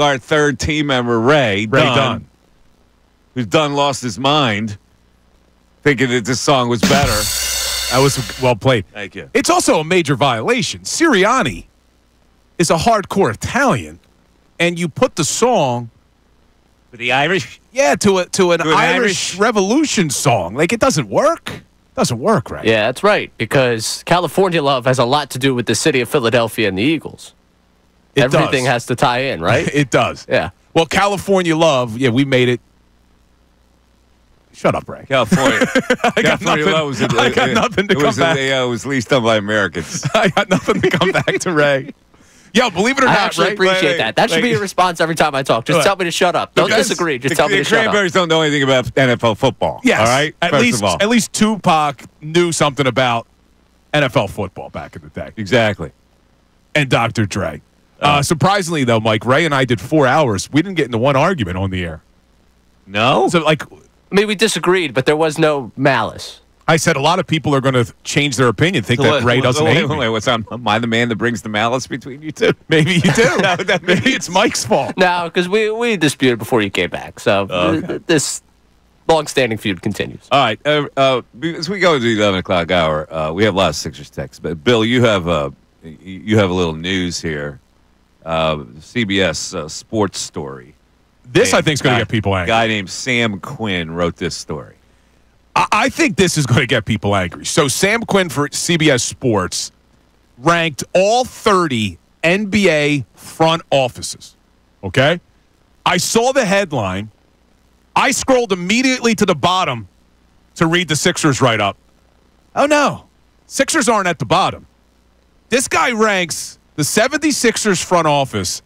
Our third team member, Ray Dunn, who's Dunn lost his mind, thinking that this song was better. That was well played. Thank you. It's also a major violation. Sirianni is a hardcore Italian, and you put the song, For the Irish? yeah, to an Irish Irish- Revolution song. Like, it doesn't work. Doesn't work, right? Yeah, that's right, because California Love has a lot to do with the city of Philadelphia and the Eagles. Everything has to tie in, right? It does. Yeah. Well, California Love, yeah, we made it. Shut up, Ray. California. I got California nothing, Love was I got nothing to come back. It was leased done by Americans. I got nothing to come back to Ray. Yo, believe it or I not, actually Ray, appreciate that. That should be your response every time I talk. Just What? tell me to shut up. Don't Because disagree. Just tell me to The shut up. Cranberries don't know anything about NFL football. Yes. All right? At least Tupac knew something about NFL football back in the day. Exactly. And Dr. Dre. Surprisingly, though, Mike, Ray and I did 4 hours. We didn't get into one argument on the air. No? So, like, I mean, we disagreed, but there was no malice. I said a lot of people are going to change their opinion, think that Ray doesn't hate me. What's on? Am I the man that brings the malice between you two? Maybe you do. That Maybe it's Mike's fault. No, because we disputed before you came back. So this long-standing feud continues. All right. As we go to the 11 o'clock hour, we have a lot of Sixers texts. But, Bill, you have a little news here. CBS sports story. This, I think, is going to get people A angry. guy named Sam Quinn wrote this story. I think this is going to get people angry. So Sam Quinn for CBS Sports ranked all 30 NBA front offices. Okay? I saw the headline. I scrolled immediately to the bottom to read the Sixers write-up. Oh, no. Sixers aren't at the bottom. This guy ranks the 76ers front office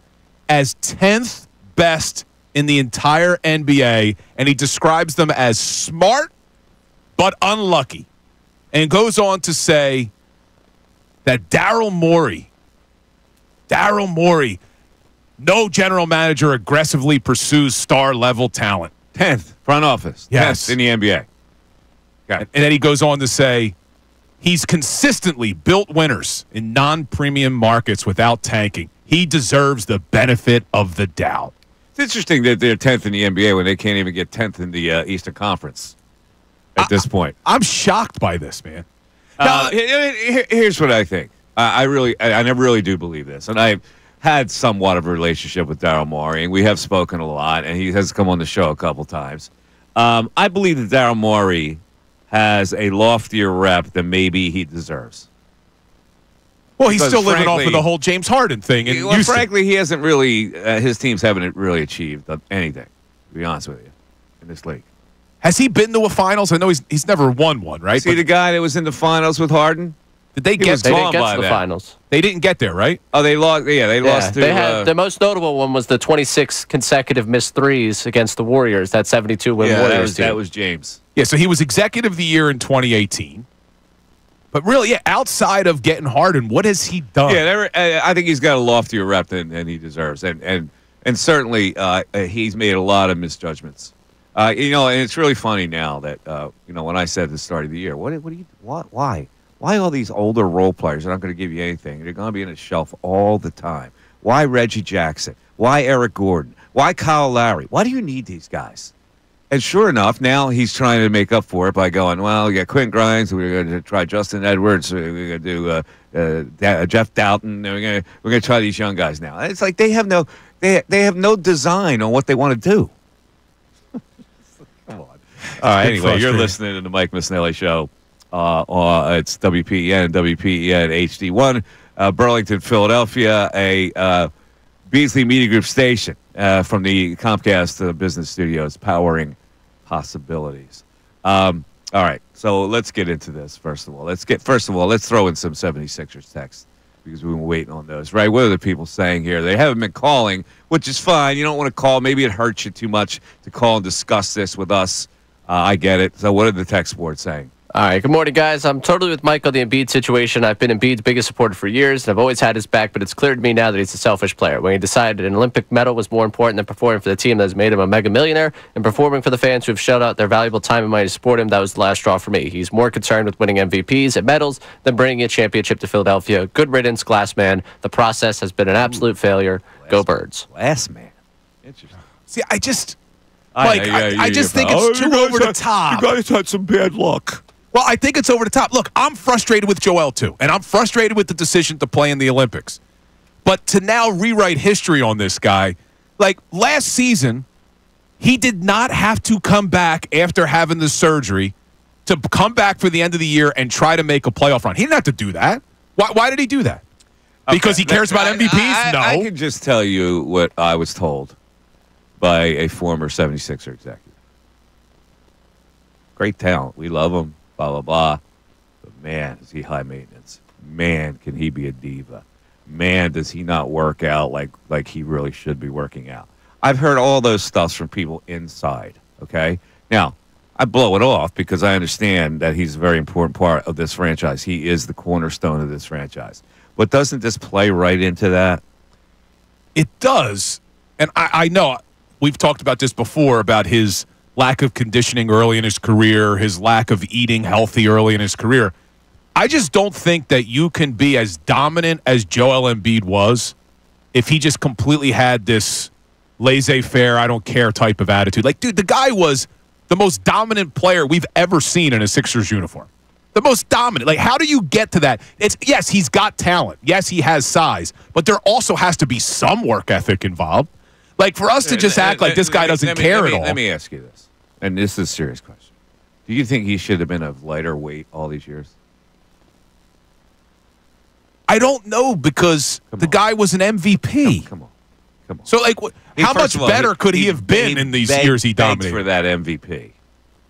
as 10th best in the entire NBA, and he describes them as smart but unlucky, and goes on to say that Daryl Morey, no general manager aggressively pursues star-level talent. 10th front office. Yes. 10th in the NBA. Okay. And then he goes on to say he's consistently built winners in non-premium markets without tanking. He deserves the benefit of the doubt. It's interesting that they're 10th in the NBA when they can't even get 10th in the Eastern Conference at this point. I'm shocked by this, man. Here's what I think. I never really do believe this, and I've had somewhat of a relationship with Daryl Morey, and we have spoken a lot, and he has come on the show a couple times. I believe that Daryl Morey has a loftier rep than maybe he deserves. Well, he's Because still living off of frankly- the whole James Harden thing in Well, Houston. frankly, he hasn't really. His teams haven't really achieved anything. To be honest with you, in this league. Has he been to a finals? I know he's never won one, right? See But the guy that was in the finals with Harden? did they get? was They gone didn't get by to the then. finals. They didn't get there, right? Oh, they lost. Yeah, they lost to. They had the most notable one was the 26 consecutive missed threes against the Warriors. That 72-win yeah, Warriors team. that was James. Yeah. So he was executive of the year in 2018. But really, yeah, outside of getting Harden, what has he done? Yeah, I think he's got a loftier rep than he deserves, and certainly he's made a lot of misjudgments. And it's really funny now that when I said at the start of the year, why all these older role players are not going to give you anything? They're going to be on a shelf all the time. Why Reggie Jackson? Why Eric Gordon? Why Kyle Lowry? Why do you need these guys? And sure enough, now he's trying to make up for it by going, well, we got Quentin Grimes, we're going to try Justin Edwards, we're going to do Jeff Doughton, we're going to try these young guys now. It's like they have no design on what they want to do. Come on. All right, anyway, you're listening to the Mike Missanelli Show. It's WPEN and WPEN HD1, Burlington, Philadelphia, a Beasley Media Group station. From the Comcast Business Studios, powering possibilities. All right, so let's get into this. First of all, let's throw in some 76ers text because we've been waiting on those. Right? What are the people saying here? They haven't been calling, which is fine. You don't want to call. Maybe it hurts you too much to call and discuss this with us. I get it. So, what are the text boards saying? All right, good morning, guys. I'm totally with Mike on the Embiid situation. I've been Embiid's biggest supporter for years, and I've always had his back, but it's clear to me now that he's a selfish player. When he decided an Olympic medal was more important than performing for the team that has made him a mega millionaire and performing for the fans who have shelled out their valuable time and money to support him, that was the last straw for me. He's more concerned with winning MVPs and medals than bringing a championship to Philadelphia. Good riddance, Glassman. The process has been an absolute failure. Go Birds. Glassman. Interesting. See, I just think it's too over the top. You guys had some bad luck. Well, I think it's over the top. Look, I'm frustrated with Joel, too, and I'm frustrated with the decision to play in the Olympics. But to now rewrite history on this guy, like last season, he did not have to come back after having the surgery to come back for the end of the year and try to make a playoff run. He didn't have to do that. Why did he do that? Because he cares about MVPs? No. I can just tell you what I was told by a former 76er executive. Great talent. We love him. Blah, blah, blah. But man, is he high maintenance. Man, can he be a diva. Man, does he not work out like he really should be working out. I've heard all those stuffs from people inside, okay? Now, I blow it off because I understand that he's a very important part of this franchise. He is the cornerstone of this franchise. But doesn't this play right into that? It does. And I know we've talked about this before about his lack of conditioning early in his career, his lack of eating healthy early in his career. I just don't think that you can be as dominant as Joel Embiid was if he just completely had this laissez-faire, I don't care type of attitude. Like, dude, the guy was the most dominant player we've ever seen in a Sixers uniform. The most dominant. Like, how do you get to that? Yes, he's got talent. Yes, he has size. But there also has to be some work ethic involved. Like, for us to just act like this guy doesn't care at all. Let me ask you this. And this is a serious question. Do you think he should have been of lighter weight all these years? I don't know because the guy was an MVP. Come on. So, like, how much better could he have been in these years he dominated? For that MVP.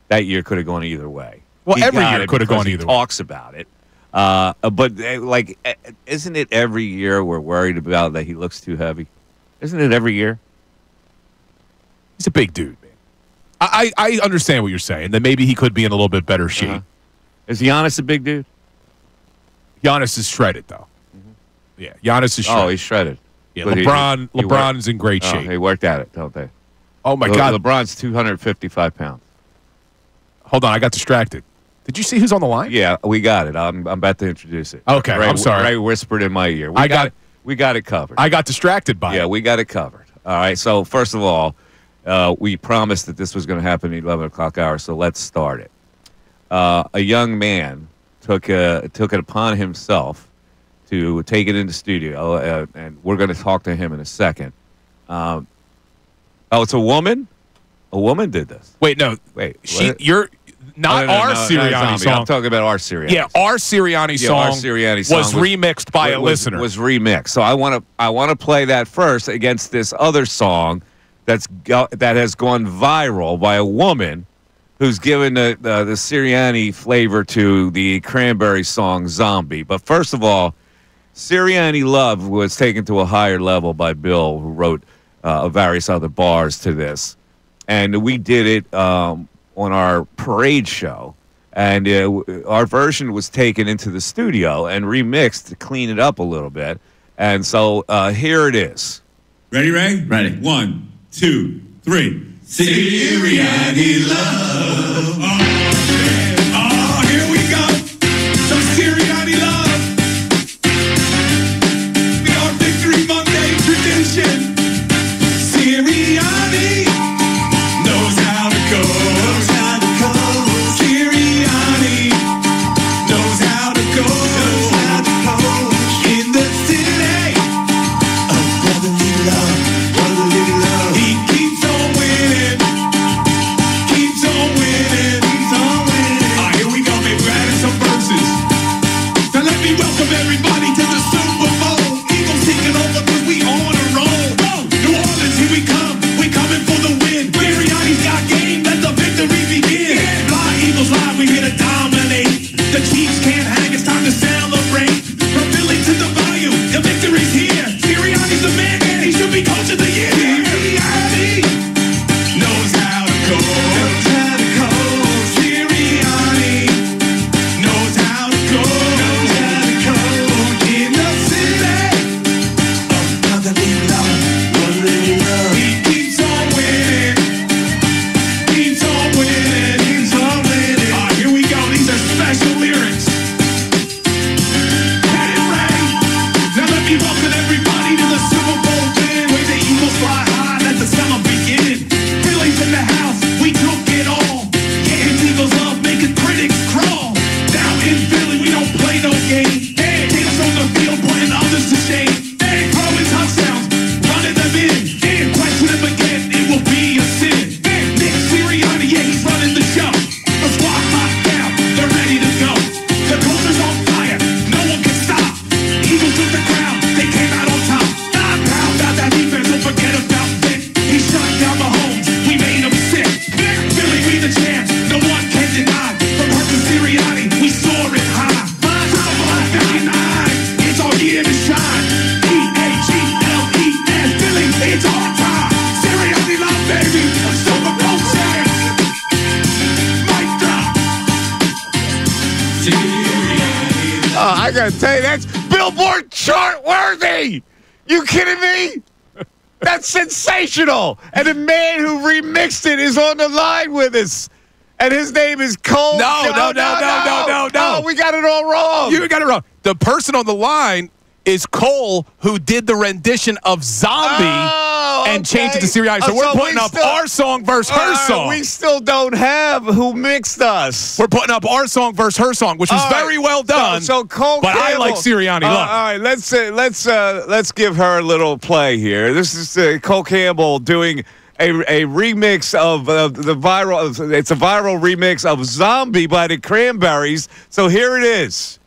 That year could have gone either way. Well, every year could have gone either way. He talks about it. But, like, isn't it every year we're worried about that he looks too heavy? Isn't it every year? He's a big dude, man. I understand what you're saying, that maybe he could be in a little bit better shape. Uh-huh. Is Giannis a big dude? Giannis is shredded, though. Mm-hmm. Yeah, Giannis is shredded. Oh, he's shredded. Yeah, LeBron's in great shape. He worked at it, don't they? Oh, my God. LeBron's 255 pounds. Hold on, I got distracted. Did you see who's on the line? Yeah, we got it. I'm about to introduce it. Okay, I'm sorry. Ray whispered in my ear. We got it covered. I got distracted by it. Yeah, we got it covered. All right, so first of all, we promised that this was going to happen at 11 o'clock hour, so let's start it. A young man took it upon himself to take it in the studio, and we're going to talk to him in a second. It's a woman? A woman did this. Wait, no. Wait. You're not our Sirianni song. I'm talking about our Sirianni. Yeah, our Sirianni song was remixed by a listener. Was remixed. So I want to play that first against this other song that has gone viral by a woman who's given the Sirianni flavor to the Cranberry song Zombie. But first of all, Sirianni Love was taken to a higher level by Bill, who wrote various other bars to this. And we did it on our parade show. And our version was taken into the studio and remixed to clean it up a little bit. And so here it is. Ready, Ray? Ready. 1, 2, 3. Sirianni Love. Oh, here we go. Some Sirianni Love. Our Victory Monday tradition. Sirianni knows how to go. Eagles live, we here to dominate. The Chiefs can't hang, it's time to celebrate. From Philly to the Bayou, the victory's here. Sirianni's the man, and he should be coach of the year. Sirianni knows how to coach. Sirianni knows how to coach in the city of brotherly love. He keeps on winning. Keeps on winning. Keeps on winning. Here we go. These are special lyrics. Get it right. Now let me welcome everybody to the Super Bowl win. Wave the Eagles fly high. Let the summer begin. Philly's in the house. We took it all. Getting Eagles love, making critics crawl. Down in Philly, we don't play no game. Take us on the field, putting others to shame. Throwing touchdowns, running them in. Question him again, it will be a sin. Nick Sirianni, yeah, he's running the show. The squad locked down, they're ready to go. The culture's on fire, no one can stop. Eagles took the crown, they came out on top. Not proud about that defense, don't forget about Vic. He shut down the homes, we made him sick. Philly, we the champs, no one can deny. From Hurt to Sirianni, we soar it high. Super Bowl 59, it's our year to shine. P-H-E-L-E-S, Philly, it's our time. Sirianni love, baby, a Super Bowl champs. Mic drop. Sirianni love. I gotta tell you, that's Billboard chart worthy. You kidding me? That's sensational. And the man who remixed it is on the line with us. And his name is Cole. No. We got it all wrong. You got it wrong. The person on the line is Cole, who did the rendition of Zombie and changed it to Sirianni. So we're putting up our song versus her song. We still don't have who mixed us. We're putting up our song versus her song, which was very well done. So Cole but Campbell, I like Sirianni love. All right, let's give her a little play here. This is Cole Campbell doing a remix of the viral. It's a viral remix of "Zombie" by the Cranberries. So here it is.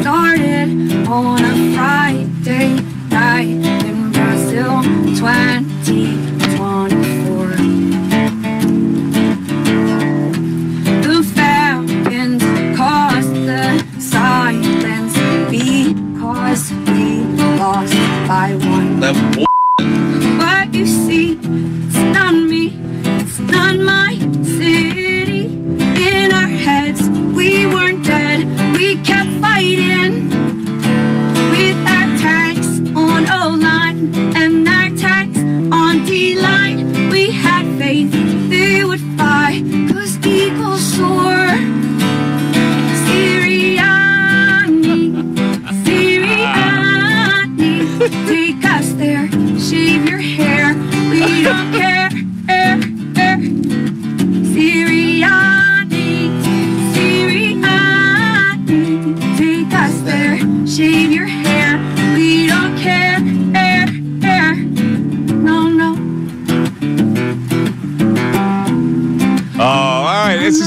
Started on a Friday night in Brazil, 2024. The Falcons caused the silence because we lost by one. But you see, it's not me, it's not my city. In our heads, we weren't dead, we kept fighting. With our tanks on O-line and our tanks on D-line, we had faith they would fly, 'cause eagles soar. Sirianni, Sirianni, take us there, shave your hair, we don't care. Sirianni, Sirianni, take us there, shave your hair, we don't care. No. Oh, all right. It's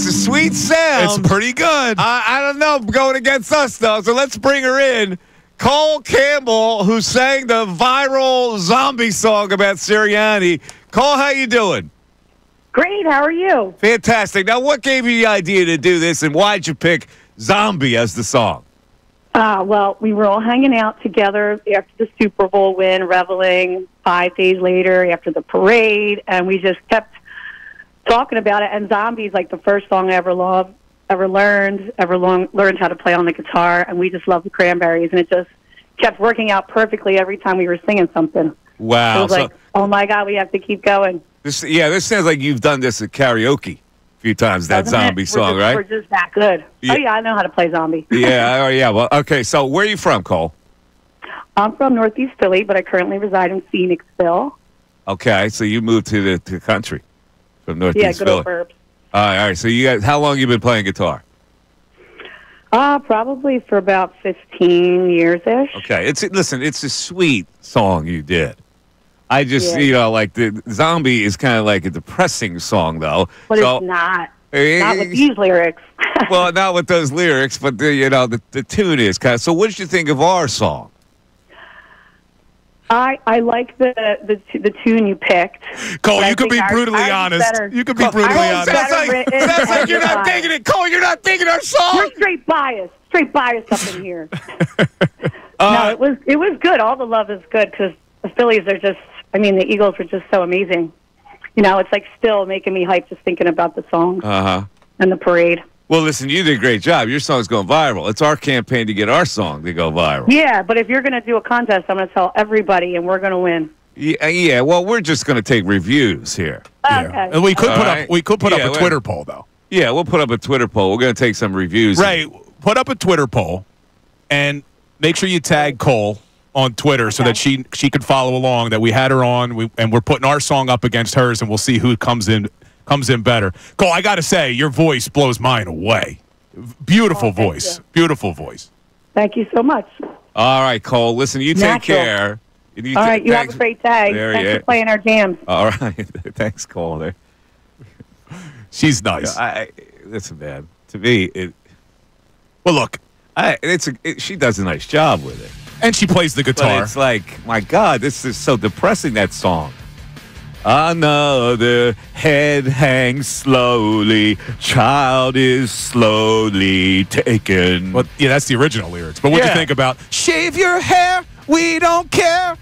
a sweet sound. It's pretty good. I don't know, going against us though. So let's bring her in. Cole Campbell, who sang the viral Zombie song about Sirianni. Cole, how you doing? Great. How are you? Fantastic. Now, what gave you the idea to do this, and why'd you pick Zombie as the song? Well, we were all hanging out together after the Super Bowl win, reveling 5 days later after the parade, and we just kept talking about it. And Zombie's like the first song I ever loved, learned how to play on the guitar, and we just love the Cranberries, and it just kept working out perfectly every time we were singing something. Wow. It was like, oh my God, we have to keep going. This sounds like you've done this at karaoke a few times, that Doesn't it? Zombie song, right? We're just that good. Yeah. Oh yeah, I know how to play Zombie. Yeah. Well, okay. So where are you from, Cole? I'm from Northeast Philly, but I currently reside in Phoenixville. Okay, so you moved to the country from Northeast Yeah, good Philly. old burbs. All right. So you guys, how long you been playing guitar? Probably for about 15 years-ish. Okay. It's a sweet song you did. I just, Yeah. like the Zombie is kind of like a depressing song, though. But so, it's not. Not with these lyrics. Well, not with those lyrics, but the tune is kind of. So, what did you think of our song? I like the tune you picked. Cole, but I you could think be brutally honest. You could be brutally honest. Sounds like you're not digging it, Cole. You're not digging our song. We're straight biased up in here. No, it was good. All the love is good because the Phillies are just. I mean, the Eagles are just so amazing. You know, it's like still making me hyped just thinking about the song and the parade. Well, listen, you did a great job. Your song's going viral. It's our campaign to get our song to go viral. Yeah, but if you're going to do a contest, I'm going to tell everybody, and we're going to win. Yeah. Well, we're just going to take reviews here. Okay. And we could put up a Twitter poll though. Yeah, we'll put up a Twitter poll. We're going to take some reviews. Right. Put up a Twitter poll, and make sure you tag Cole on Twitter so that she could follow along. That we had her on, and we're putting our song up against hers, and we'll see who comes in better. Cole, I got to say, your voice blows mine away. Beautiful voice. Beautiful voice. Thank you so much. All right, Cole. Listen, you take care. All right, you have a great day. Thanks for playing our jams. All right. Thanks, Cole. There. She's nice. Listen, man. To me, well, look, she does a nice job with it. And she plays the guitar. But it's like, my God, this is so depressing, that song. Another head hangs slowly, child is slowly taken. Well, yeah, that's the original lyrics. But what do you think about shave your hair, we don't care,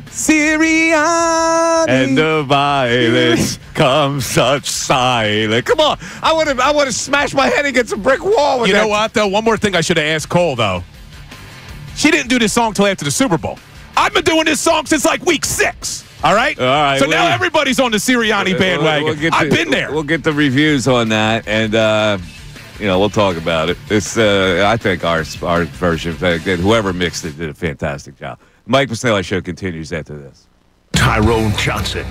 Sirianni. And the violence comes such silence. Come on, I want to smash my head against a brick wall with You that. know what, though? One more thing I should have asked Cole, though. She didn't do this song till after the Super Bowl. I've been doing this song since like week 6. All right? All right. So now everybody's on the Sirianni bandwagon. I've been there. We'll get the reviews on that, and we'll talk about it. This, I think our version, whoever mixed it, did a fantastic job. Mike Missanelli Show continues after this. Tyrone Johnson.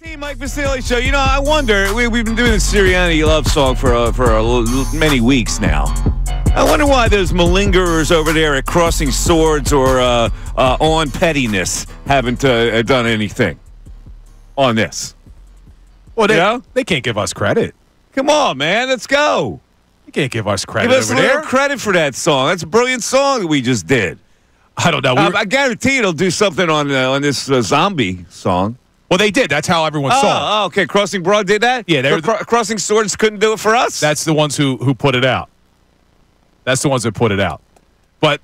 See, Mike Vasily Show. You know, I wonder. We've been doing the Sirianni love song for many weeks now. I wonder why those malingerers over there at Crossing Swords or on Pettiness haven't done anything on this. Well, You know? they can't give us credit. Come on, man. Let's go. You can't give us credit Give us a over little there. credit for that song. That's a brilliant song that we just did. I don't know. I guarantee it'll do something on this zombie song. Well, they did. That's how everyone saw it. Oh, okay. Crossing Broad did that? Yeah, they were Crossing Swords couldn't do it for us? That's the ones who put it out. That's the ones that put it out. But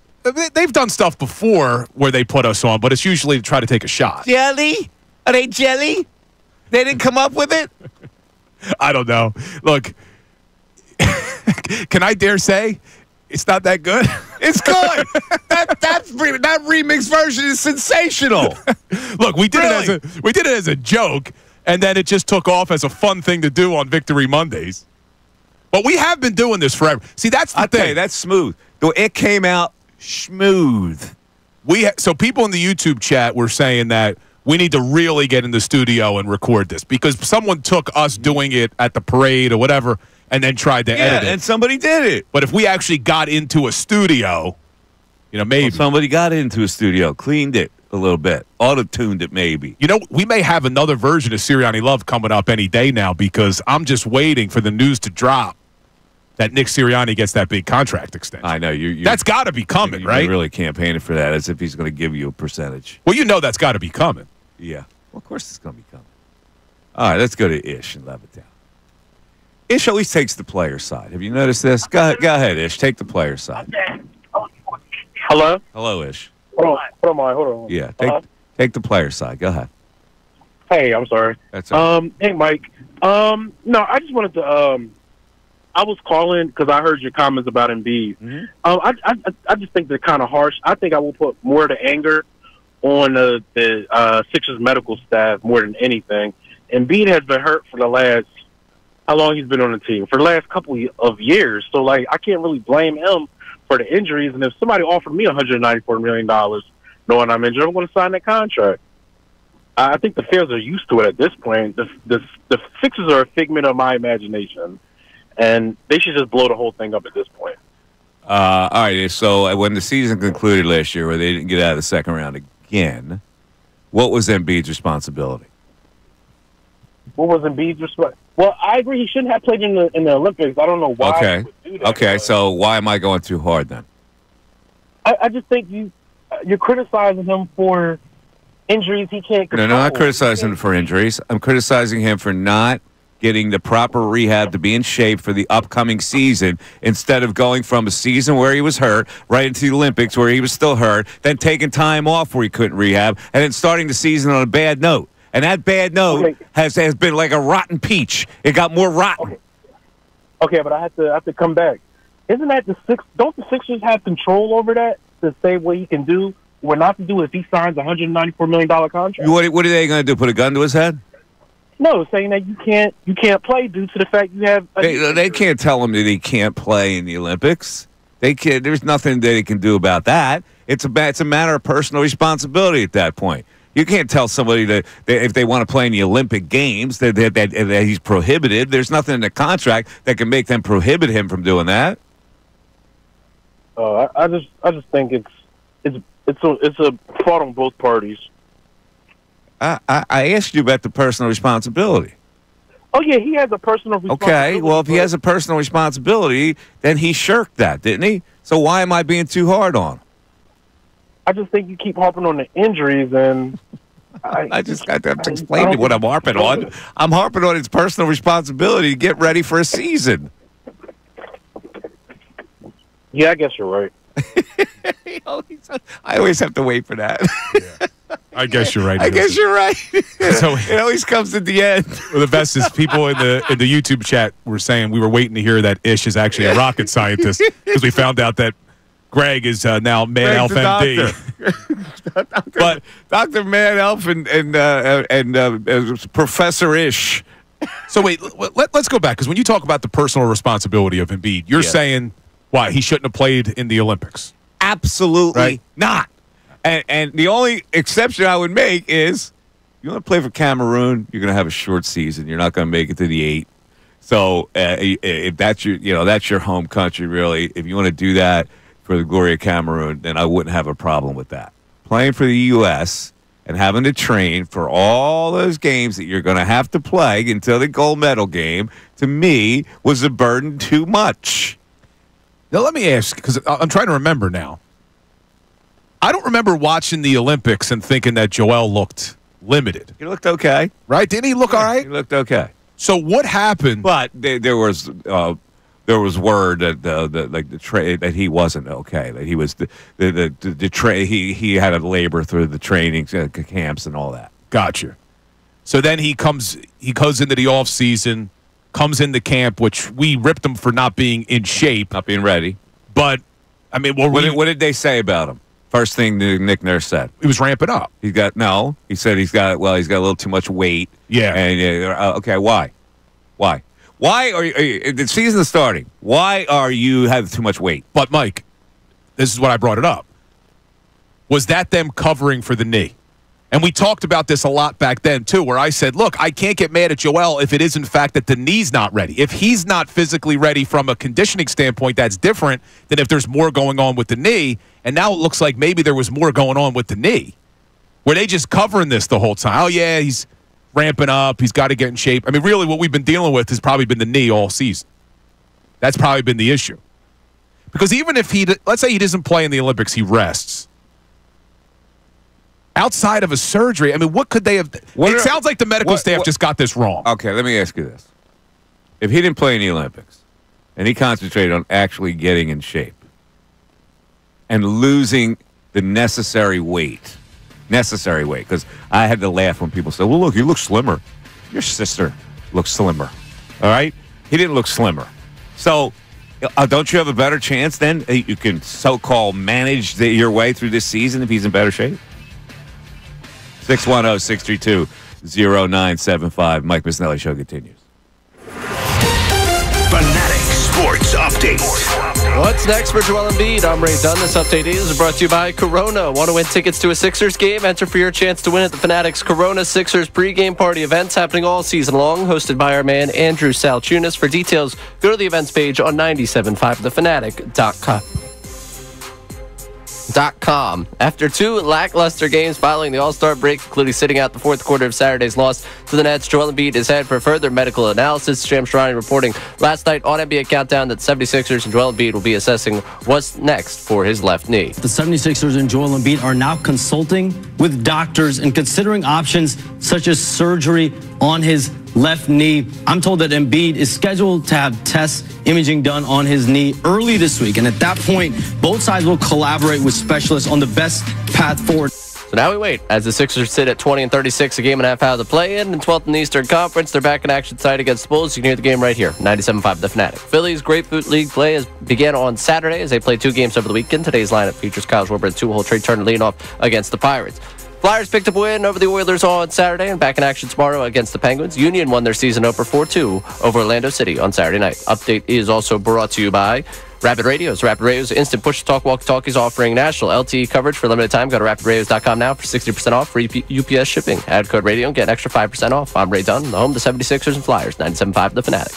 they've done stuff before where they put us on, but it's usually to try to take a shot. Jelly? Are they jelly? They didn't come up with it? I don't know. Look, can I dare say it's not that good? It's good. that remix version is sensational. Look, we did Really? it as a joke, and then it just took off as a fun thing to do on Victory Mondays. But we have been doing this forever. See, that's the I'll thing. tell you, that's smooth. It came out smooth. So people in the YouTube chat were saying that we need to really get in the studio and record this because someone took us doing it at the parade or whatever and then tried to edit it. And somebody did it. But if we actually got into a studio, maybe. Well, somebody got into a studio, cleaned it a little bit, auto-tuned it maybe. We may have another version of Sirianni Love coming up any day now because I'm just waiting for the news to drop that Nick Sirianni gets that big contract extension. I know. That's got to be coming, right? You're really campaigning for that as if he's going to give you a percentage. Well, that's got to be coming. Yeah. Well, of course it's going to be coming. All right, let's go to Ish in Levittown. Ish always takes the player side. Have you noticed this? Go ahead, Ish. Take the player side. Hello? Hello, Ish. Hold on. Yeah, take the player side. Go ahead. Hey, I'm sorry. That's all right. Hey, Mike. No, I just wanted to, I was calling because I heard your comments about Embiid. Mm-hmm. I just think they're kind of harsh. I think I will put more of the anger on the Sixers medical staff more than anything. Embiid has been hurt for the last, how long he's been on the team? For the last couple of years. So, I can't really blame him for the injuries. And if somebody offered me $194 million knowing I'm injured, I'm going to sign that contract. I think the fans are used to it at this point. The Sixers are a figment of my imagination. And they should just blow the whole thing up at this point. All right, so when the season concluded last year where they didn't get out of the second round again, what was Embiid's responsibility? What was Embiid's responsibility? Well, I agree he shouldn't have played in the Olympics. I don't know why he would do that. Okay, so why am I going too hard then? I just think you're criticizing him for injuries he can't control. No, I'm not criticizing him for injuries. I'm criticizing him for not getting the proper rehab to be in shape for the upcoming season instead of going from a season where he was hurt right into the Olympics where he was still hurt, then taking time off where he couldn't rehab, and then starting the season on a bad note. And that bad note has been like a rotten peach. It got more rotten. Okay, but I have to come back. Isn't that don't the Sixers have control over that to say what he can do, what not to do if he signs a $194 million contract? What are they going to do? Put a gun to his head? No, saying that you can't play due to the fact you have. They can't tell him that he can't play in the Olympics. They can't. There's nothing that they can do about that. It's a matter of personal responsibility at that point. You can't tell somebody that if they want to play in the Olympic Games that he's prohibited. There's nothing in the contract that can make them prohibit him from doing that. I just think it's a fault on both parties. I asked you about the personal responsibility. Oh, yeah, he has a personal responsibility. Okay, well, if he has a personal responsibility, then he shirked that, didn't he? So why am I being too hard on him? I just think you keep harping on the injuries, and I just got to explain what I'm harping on. I'm harping on his personal responsibility to get ready for a season. Yeah, I guess you're right. I always have to wait for that. Yeah. I guess you're right. I guess you're right. So, it always comes at the end. Well, the best is people in the YouTube chat were saying we were waiting to hear that Ish is actually a rocket scientist because we found out that Greg is now Man Elf MD. But Dr. Man Elf and Professor Ish. So wait, let's go back because when you talk about the personal responsibility of Embiid, you're saying why he shouldn't have played in the Olympics. Absolutely not. And the only exception I would make is you want to play for Cameroon, you're going to have a short season. You're not going to make it to the 8. So if that's that's your home country, really. If you want to do that for the glory of Cameroon, then I wouldn't have a problem with that. Playing for the U.S. and having to train for all those games that you're going to have to play until the gold medal game, to me, was a burden too much. Now, let me ask, because I'm trying to remember now. I don't remember watching the Olympics and thinking that Joel looked limited. He looked okay. Right? Didn't he look all right? He looked okay. So what happened? But there was word that that he wasn't okay. That he was he had to labor through the training camps and all that. Gotcha. So then he goes into the off season, comes into camp, which we ripped him for not being in shape, not being ready. But I mean, what did they say about him? First thing Nick Nurse said, he was ramping up. He said he's got a little too much weight. Yeah. And okay, why? Why are you, the season's starting? Why are you have too much weight? But Mike, this is what I brought it up. Was that them covering for the knee? And we talked about this a lot back then, too, where I said, look, I can't get mad at Joel if it is, in fact, that the knee's not ready. If he's not physically ready from a conditioning standpoint, that's different than if there's more going on with the knee. And now it looks like maybe there was more going on with the knee. Were they just covering this the whole time? Oh, yeah, he's ramping up. He's got to get in shape. I mean, really, what we've been dealing with has probably been the knee all season. That's probably been the issue. Because even if let's say he doesn't play in the Olympics, he rests. Outside of a surgery, I mean, what could they have? It sounds like the medical staff just got this wrong. Okay, let me ask you this. If he didn't play in the Olympics and he concentrated on actually getting in shape and losing the necessary weight, because I had to laugh when people said, well, look, you look slimmer. Your sister looks slimmer. All right? He didn't look slimmer. So don't you have a better chance then? You can so-called manage your way through this season if he's in better shape? 610-632-0975. Mike Misnelli Show continues. Fanatic Sports Update. What's next for Joel Embiid? I'm Ray Dunn. This update is brought to you by Corona. Want to win tickets to a Sixers game? Enter for your chance to win at the Fanatics Corona Sixers pregame party events happening all season long, hosted by our man Andrew Salchunas. For details, go to the events page on 975thefanatic.com. After 2 lackluster games following the All-Star break, including sitting out the fourth quarter of Saturday's loss to the Nets, Joel Embiid is head for further medical analysis. Shams Charania reporting last night on NBA Countdown that the 76ers and Joel Embiid will be assessing what's next for his left knee. The 76ers and Joel Embiid are now consulting with doctors and considering options such as surgery on his left knee. I'm told that Embiid is scheduled to have test imaging done on his knee early this week. And at that point, both sides will collaborate with specialists on the best path forward. So now we wait as the Sixers sit at 20-36, a game and a half out of the play-in, and 12th in the Eastern Conference. They're back in action tonight against the Bulls. You can hear the game right here, 97.5 The Fanatic. Phillies Grapefruit League play began on Saturday as they play 2 games over the weekend. Today's lineup features Kyle Schwarber and 2-hole Trey Turner leading off against the Pirates. Flyers picked up a win over the Oilers on Saturday and back in action tomorrow against the Penguins. Union won their season opener 4-2 over Orlando City on Saturday night. Update is also brought to you by Rapid Radios. Rapid Radios instant push-to-talk walkie-talkies offering national LTE coverage for limited time. Go to rapidradios.com now for 60% off free UPS shipping. Add code radio and get an extra 5% off. I'm Ray Dunn, the home of the 76ers and Flyers, 97.5 The Fanatic.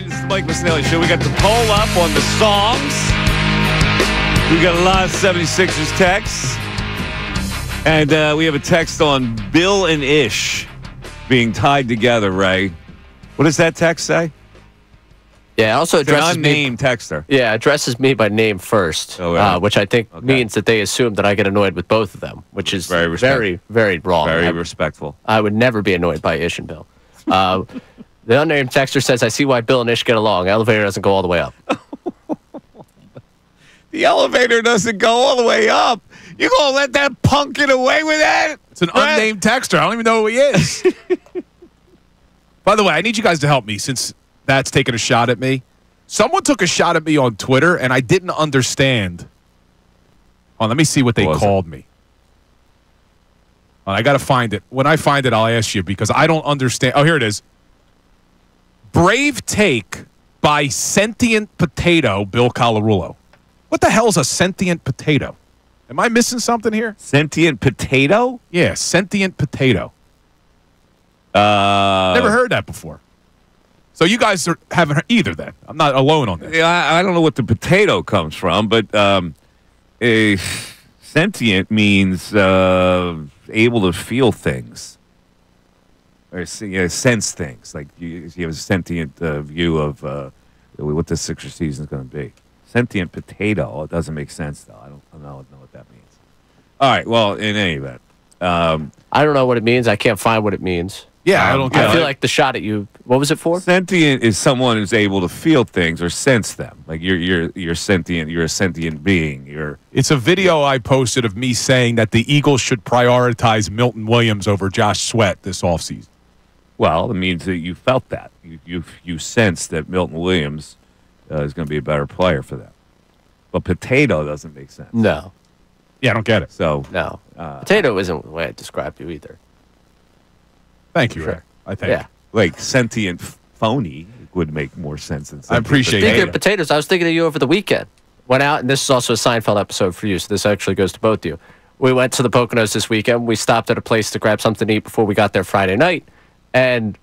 It's the Mike Missanelli Show. We got the poll up on the songs. We got a lot of 76ers texts. And we have a text on Bill and Ish being tied together, Ray. What does that text say? Yeah, also It's an addresses unnamed texter. Yeah, addresses me by name first, Oh, yeah. which I think means that they assume that I get annoyed with both of them, which is Very respectful. very, very wrong. Very respectful. I would never be annoyed by Ish and Bill. The unnamed texter says, I see why Bill and Ish get along. Elevator doesn't go all the way up. The elevator doesn't go all the way up. You gonna let that punk get away with that? It's an unnamed texter. I don't even know who he is. By the way, I need you guys to help me since that's taking a shot at me. Someone took a shot at me on Twitter, and I didn't understand. Oh, let me see what they called me. I got to find it. When I find it, I'll ask you because I don't understand. Oh, here it is. Brave take by Sentient Potato, Bill Colarulo. What the hell is a sentient potato? Am I missing something here? Sentient potato? Yeah, sentient potato. Never Never heard that before. So you guys haven't heard either then. I'm not alone on this. Yeah, I don't know what the potato comes from, but a sentient means able to feel things or sense things. Like you have a sentient view of what the Sixer season is going to be. Sentient potato. It doesn't make sense, though. I don't know what that means. All right. Well, in any event. I don't know what it means. I can't find what it means. Yeah, I don't get I feel it. like the shot at you. What was it for? Sentient is someone who's able to feel things or sense them. Like you're sentient. You're a sentient being. It's a video I posted of me saying that the Eagles should prioritize Milton Williams over Josh Sweat this offseason. Well, it means that you felt that. You sense that Milton Williams is going to be a better player for them. But potato doesn't make sense. No. Yeah, I don't get it. So No. Potato isn't the way I described you either. Thank you, Sure. Rick. I think. Yeah. like sentient phony would make more sense than sentient appreciate potato. Speaking of potatoes, I was thinking of you over the weekend. Went out, and this is also a Seinfeld episode for you, so this actually goes to both of you. We went to the Poconos this weekend. We stopped at a place to grab something to eat before we got there Friday night. And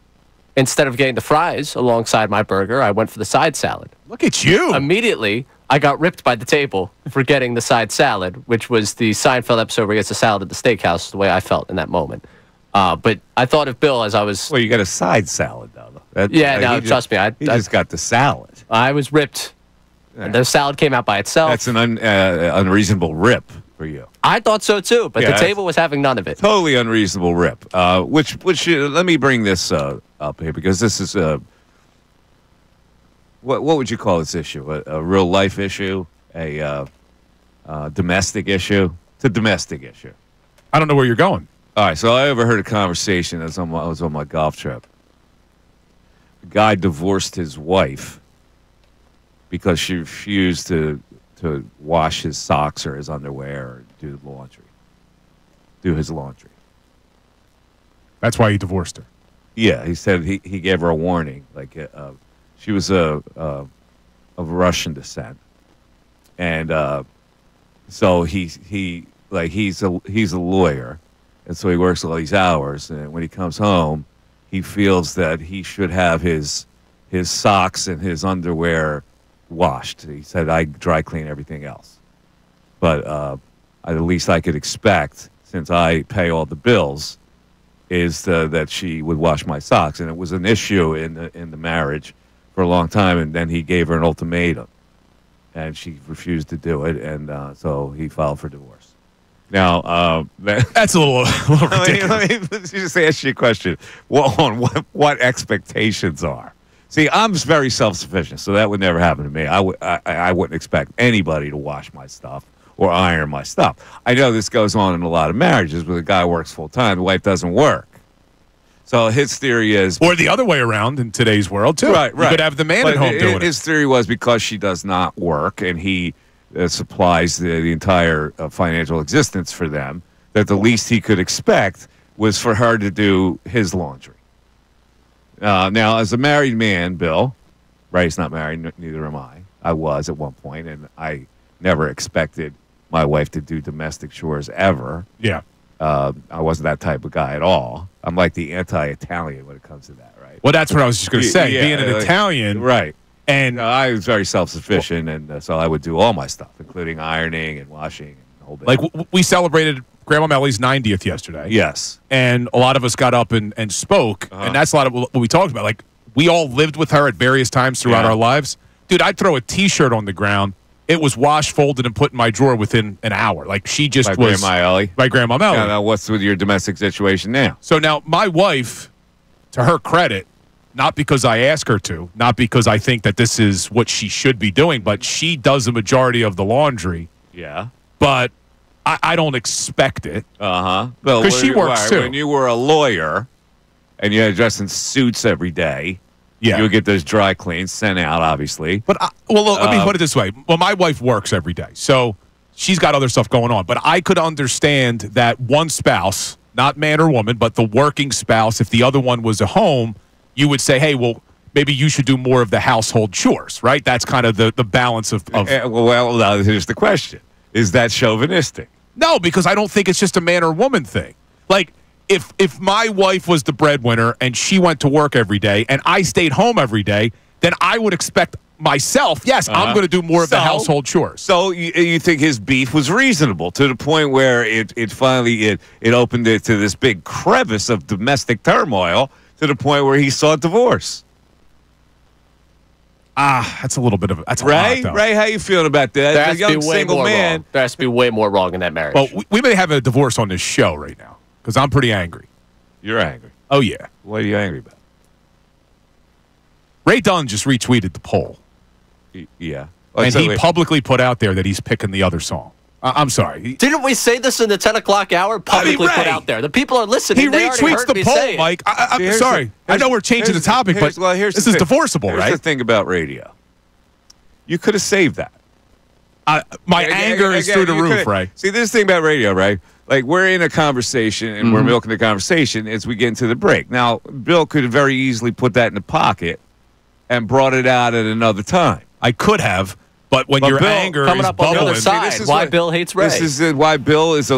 instead of getting the fries alongside my burger, I went for the side salad. Look at you. Immediately, I got ripped by the table for getting the side salad, which was the Seinfeld episode where he gets a salad at the steakhouse, the way I felt in that moment. But I thought of Bill as I was... Well, you got a side salad, though. Trust me. He just got the salad. I was ripped. And the salad came out by itself. That's an unreasonable rip for you. I thought so, too, but Yeah, the table was having none of it. Totally unreasonable rip. Which let me bring this up here because this is what would you call this issue? A real life issue? A domestic issue? It's a domestic issue. I don't know where you're going. All right, so I overheard a conversation as I was on my golf trip. A guy divorced his wife because she refused to wash his socks or his underwear or do his laundry. That's why he divorced her. Yeah, he said he gave her a warning. Like she was of Russian descent, and so he's a lawyer. And so he works all these hours, and when he comes home, he feels that he should have his socks and his underwear washed. He said, I dry clean everything else. But at least I could expect, since I pay all the bills, is that she would wash my socks. And it was an issue in the marriage for a long time, and then he gave her an ultimatum. And she refused to do it, and so he filed for divorce. Now, that's a little ridiculous. Let me just ask you a question. What expectations are? See, I'm very self-sufficient, so that would never happen to me. I wouldn't expect anybody to wash my stuff or iron my stuff. I know this goes on in a lot of marriages where the guy works full-time, the wife doesn't work. So his theory is... Or the other way around in today's world, too. Right. You could have the man at home doing it. His theory was because she does not work and he supplies the entire financial existence for them, that the least he could expect was for her to do his laundry. Now, as a married man, Bill, Ray's not married, neither am I. I was at one point, and I never expected my wife to do domestic chores ever. Yeah. I wasn't that type of guy at all. I'm like the anti-Italian when it comes to that, right? Well, that's what I was just going to say. Yeah, Being an like- Italian, right? and I was very self-sufficient, and so I would do all my stuff, including ironing and washing and the whole bit. like we celebrated Grandma Mellie's 90th yesterday. yes, And a lot of us got up and spoke, and that's a lot of what we talked about. Like, we all lived with her at various times throughout Yeah. our lives. Dude, I'd throw a T-shirt on the ground. It was washed, folded, and put in my drawer within an hour. Like, she just by was Grandma Ellie. by Grandma Mellie. Now, what's with your domestic situation now? So now my wife, to her credit, not because I ask her to, not because I think that this is what she should be doing, but she does the majority of the laundry. Yeah. But I don't expect it. Well, 'Cause she works, too. When you were a lawyer and you had to dress in suits every day, Yeah. you would get those dry cleans sent out, obviously. But let me put it this way. Well, my wife works every day, so she's got other stuff going on. But I could understand that one spouse, not man or woman, but the working spouse, if the other one was at home, you would say, hey, well, maybe you should do more of the household chores, right? That's kind of the balance of Well, now here's the question. Is that chauvinistic? No, because I don't think it's just a man or woman thing. Like, if my wife was the breadwinner and she went to work every day and I stayed home every day, then I would expect myself, yes, I'm going to do more of the household chores. So you think his beef was reasonable to the point where it finally opened it to this big crevice of domestic turmoil to the point where he sought divorce? That's a little bit of that's a Ray, lot, though. Ray, how you feeling about that? There As has a to be young way single more man. wrong. There has to be way more wrong in that marriage. Well, we may have a divorce on this show right now because I'm pretty angry. You're angry. Oh, yeah. What are you angry about? Ray Dunn just retweeted the poll, Yeah. and he publicly put out there that he's picking the other song. I'm sorry. Didn't we say this in the 10 o'clock hour? Publicly put Ray, out there. The people are listening. He They already retweets heard the me poll, say it. Mike. I'm See, here's sorry. the- I know we're changing the topic, but here's this the is thing. divorceable, Here's right? the thing about radio. You could have saved that. My anger is through the you roof, could've- Ray. See, this thing about radio, right? Like, we're in a conversation, and we're milking the conversation as we get into the break. Now, Bill could have very easily put that in the pocket and brought it out at another time. I could have, but when your Bill, anger coming is up on the bubbling, other side. this is Why Bill hates Ray. This is why Bill is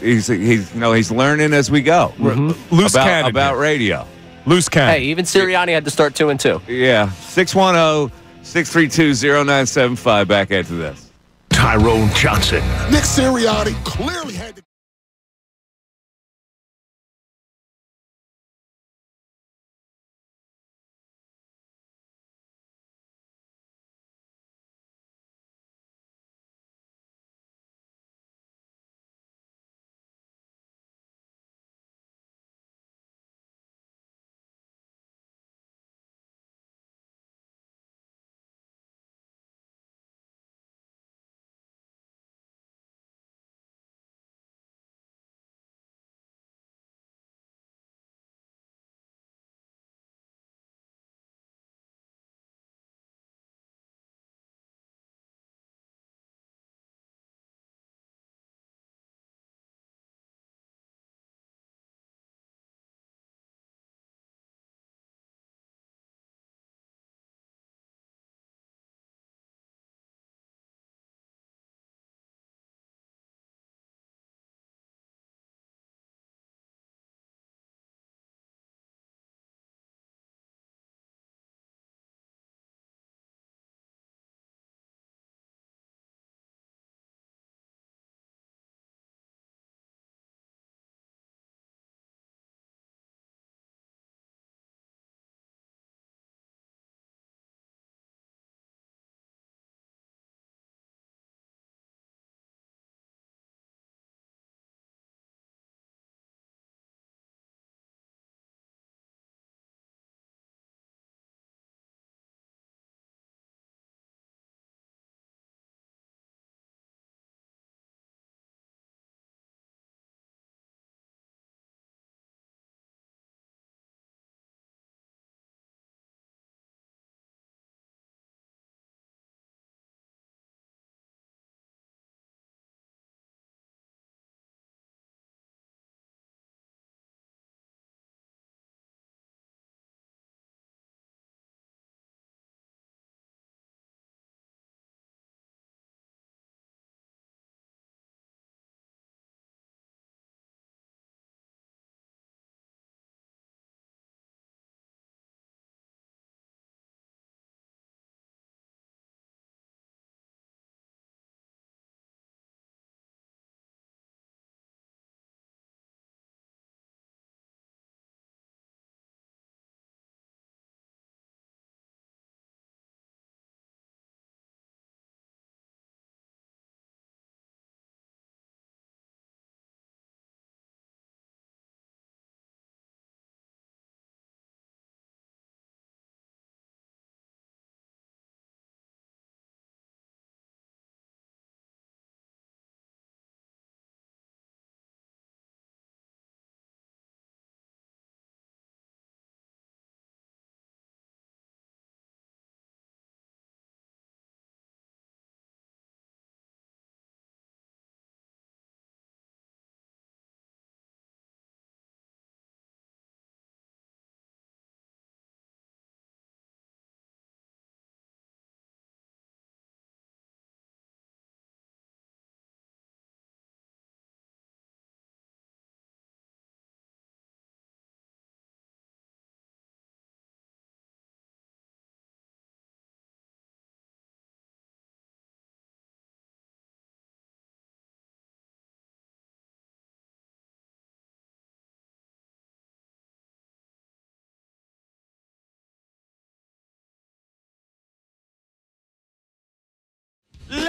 he's learning as we go. loose about, cannon about here. radio. Loose cannon. Hey, even Sirianni had to start 2-2. Yeah, 610-632-0975. Back after this. Tyrone Johnson. Nick Sirianni clearly had to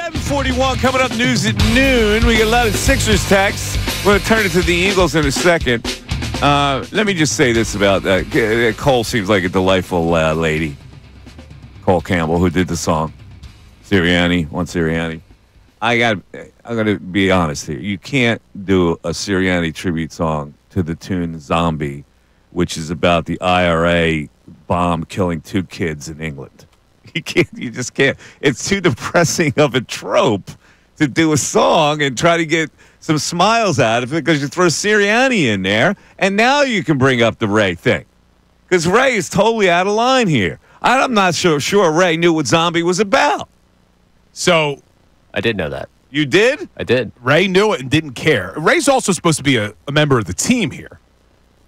11:41 coming up, news at noon. We get a lot of Sixers texts. We're going to turn it to the Eagles in a second. Let me just say this about Cole seems like a delightful lady. Cole Campbell, who did the song. Sirianni. I'm going to be honest here. You can't do a Sirianni tribute song to the tune Zombie, which is about the IRA bomb killing 2 kids in England. You just can't. It's too depressing of a trope to do a song and try to get some smiles out of it because you throw Sirianni in there, and now you can bring up the Ray thing. Because Ray is totally out of line here. I'm not sure Ray knew what Zombie was about. So I did know that. You did? I did. Ray knew it and didn't care. Ray's also supposed to be a member of the team here.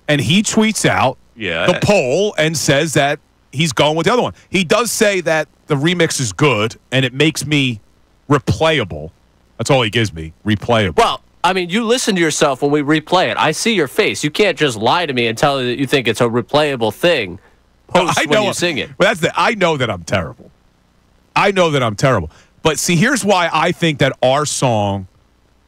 And he tweets out the poll and says that he's going with the other one. He does say that the remix is good and it makes me replayable. That's all he gives me, replayable. Well, I mean, you listen to yourself when we replay it. I see your face. You can't just lie to me and tell me that you think it's a replayable thing when you sing it. Well, I know that I'm terrible. But see, here's why I think that our song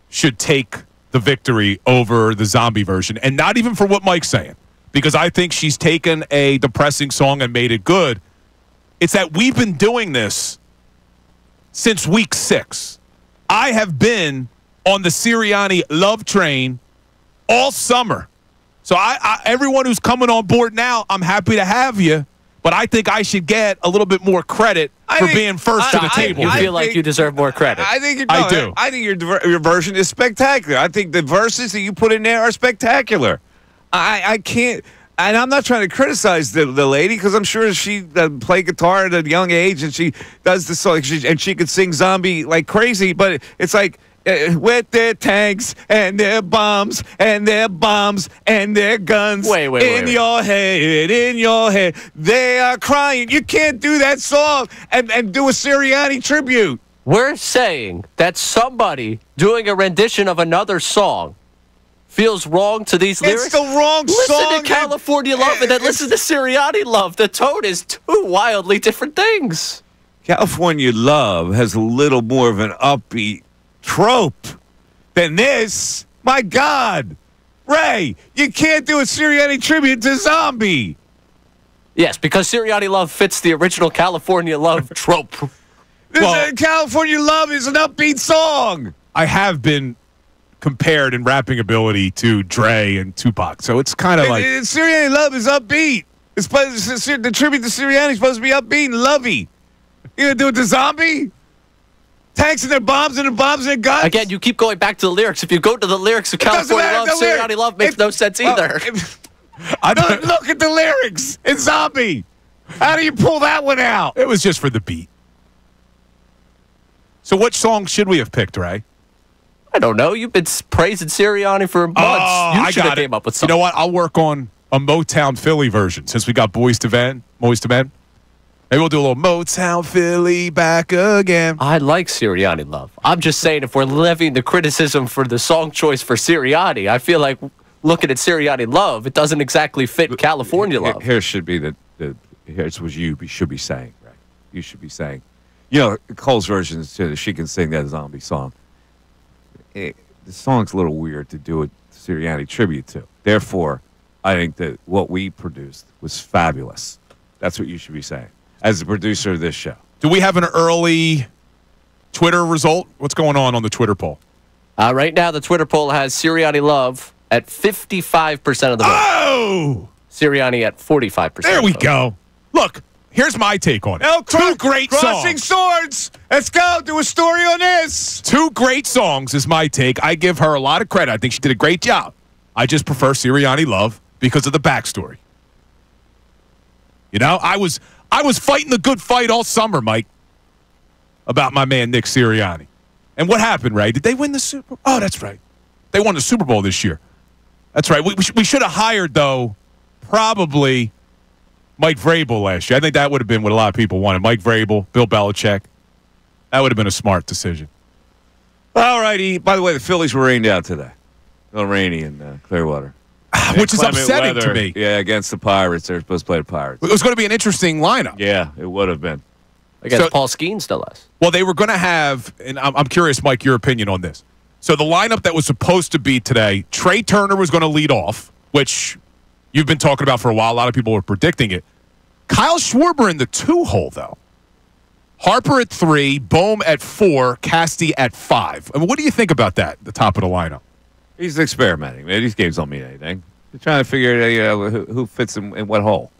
should take the victory over the Zombie version, and not even for what Mike's saying, because I think she's taken a depressing song and made it good. It's that we've been doing this since week 6. I have been on the Sirianni love train all summer. So everyone who's coming on board now, I'm happy to have you. But I think I should get a little bit more credit for being first to the table. You feel like you deserve more credit. I think I do. I think your version is spectacular. I think the verses that you put in there are spectacular. I can't, and I'm not trying to criticize the lady because I'm sure she played guitar at a young age and she does the song and she could sing Zombie like crazy. But it's like, with their tanks and their bombs and their bombs and their guns in your head, they are crying. You can't do that song and do a Sirianni tribute. We're saying that somebody doing a rendition of another song feels wrong to these lyrics. It's the wrong song. Listen to California Love and then listen to Sirianni Love. The tone is 2 wildly different things. California Love has a little more of an upbeat trope than this. My God. Ray, you can't do a Sirianni tribute to Zombie. Yes, because Sirianni Love fits the original California Love trope. California Love is an upbeat song. I have been compared in rapping ability to Dre and Tupac, so it's kind of like Sirianni Love is upbeat. It's supposed the tribute to Sirianni is supposed to be upbeat and lovey. You gonna do it to Zombie? Tanks and their bombs and their guns. Again, you keep going back to the lyrics. If you go to the lyrics of California Love, Sirianni Love makes no sense either. Look at the lyrics. It's Zombie. How do you pull that one out? It was just for the beat. So which song should we have picked, Ray? I don't know. You've been praising Sirianni for months. You should have came up with something. You know what? I'll work on a Motown Philly version since we got Boys to Men. Maybe we'll do a little Motown Philly back again. I like Sirianni Love. I'm just saying if we're levying the criticism for the song choice for Sirianni, I feel like looking at Sirianni Love, it doesn't exactly fit California Love. Here should be here's what you should be saying, right? You should be saying, Cole's version is she can sing that Zombie song. The song's a little weird to do a Sirianni tribute to. Therefore, I think that what we produced was fabulous. That's what you should be saying as the producer of this show. Do we have an early Twitter result? What's going on the Twitter poll? Right now, the Twitter poll has Sirianni Love at 55% of the vote. Oh! Sirianni at 45%. There we go. Look, here's my take on it. Two great crossing swords. Let's go. Do a story on this. 2 great songs is my take. I give her a lot of credit. I think she did a great job. I just prefer Sirianni Love because of the backstory. I was fighting the good fight all summer, Mike, about my man Nick Sirianni. And what happened, Ray? Did they win the Super Bowl? Oh, that's right. They won the Super Bowl this year. That's right. We should have hired, though, probably Mike Vrabel last year. I think that would have been what a lot of people wanted. Mike Vrabel, Bill Belichick. That would have been a smart decision. All righty. By the way, the Phillies were rained out today. A little rainy in Clearwater. Which is upsetting to me. Yeah, against the Pirates. They're supposed to play the Pirates. It was going to be an interesting lineup. Yeah, it would have been. Against So- Paul Skeens, no less. Well, they were going to have, and I'm curious, Mike, your opinion on this. So the lineup that was supposed to be today, Trey Turner was going to lead off, which you've been talking about for a while. A lot of people were predicting it. Kyle Schwarber in the 2-hole, though. Harper at 3, Bohm at 4, Casty at 5. I mean, what do you think about that, the top of the lineup? He's experimenting, man. These games don't mean anything. They're trying to figure out who fits in what hole.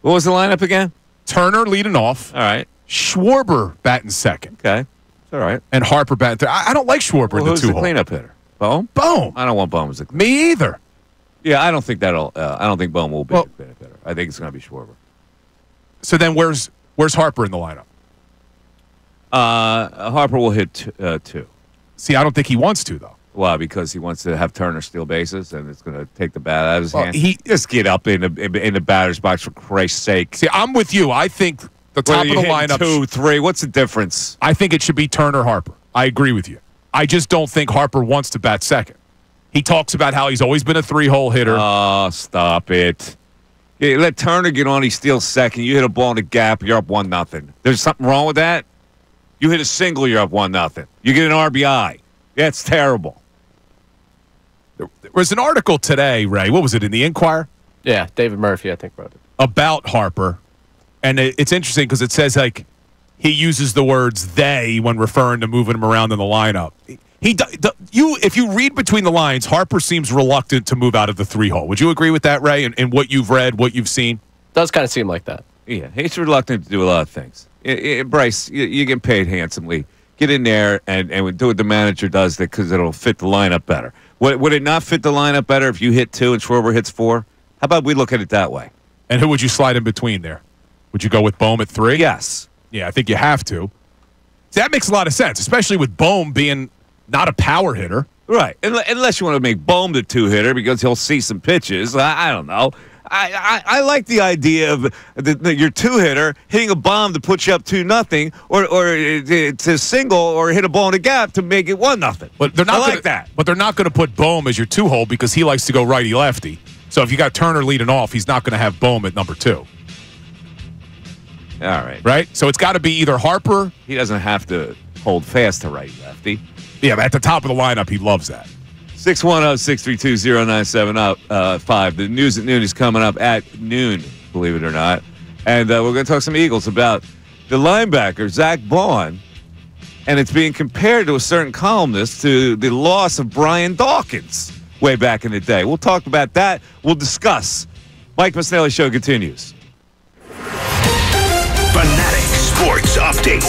What was the lineup again? Turner leading off. All right. Schwarber batting second. Okay. It's all right. And Harper batting third. I don't like Schwarber in the Who's 2-hole. the cleanup hitter? Bohm? Bohm. I don't want Bohm as a cleanup. Me either. Yeah, I don't think that'll. I don't think Bohm will be Well- the cleanup hitter. I think it's going to be Schwarber. So then where's Harper in the lineup? Harper will hit 2. See, I don't think he wants to, though. Why? Because he wants to have Turner steal bases, and it's going to take the bat out of his Well, hand. he- just get up in the batter's box for Christ's sake. See, I'm with you. I think the top Whether of you the hit lineup. 2, 3. What's the difference? I think it should be Turner Harper. I agree with you. I just don't think Harper wants to bat second. He talks about how he's always been a 3-hole hitter. Oh, stop it! Yeah, let Turner get on. He steals second. You hit a ball in the gap. You're up 1-0. There's something wrong with that. You hit a single. You're up 1-0. You get an RBI. That's terrible. There was an article today, Ray. What was it, in the Inquirer? Yeah, David Murphy, I think, wrote it. About Harper. And it's interesting because it says, like, he uses the words they when referring to moving him around in the lineup. If you read between the lines, Harper seems reluctant to move out of the 3-hole. Would you agree with that, Ray, in what you've read, what you've seen? Does kind of seem like that. Yeah, he's reluctant to do a lot of things. Bryce, you get paid handsomely. Get in there and do what the manager does because it'll fit the lineup better. Would it not fit the lineup better if you hit 2 and Schwarber hits 4? How about we look at it that way? And who would you slide in between there? Would you go with Bohm at 3? Yes. Yeah, I think you have to. See, that makes a lot of sense, especially with Bohm being not a power hitter. Right. Unless you want to make Bohm the 2-hitter because he'll see some pitches. I don't know. I like the idea of your 2-hitter hitting a bomb to put you up 2-0 or to single or hit a ball in the gap to make it 1-0. But they're not I gonna, like that. But they're not going to put Bohm as your 2-hole because he likes to go righty-lefty. So if you got Turner leading off, he's not going to have Bohm at number 2. All right. Right? So it's got to be either Harper. He doesn't have to hold fast to righty-lefty. Yeah, but at the top of the lineup, he loves that. 610-632-0975. The news at noon is coming up at noon, believe it or not. And we're going to talk some Eagles about the linebacker, Zach Baun. And it's being compared to a certain columnist to the loss of Brian Dawkins way back in the day. We'll talk about that. We'll discuss. Mike Misnelli Show continues. Fanatic Sports Update.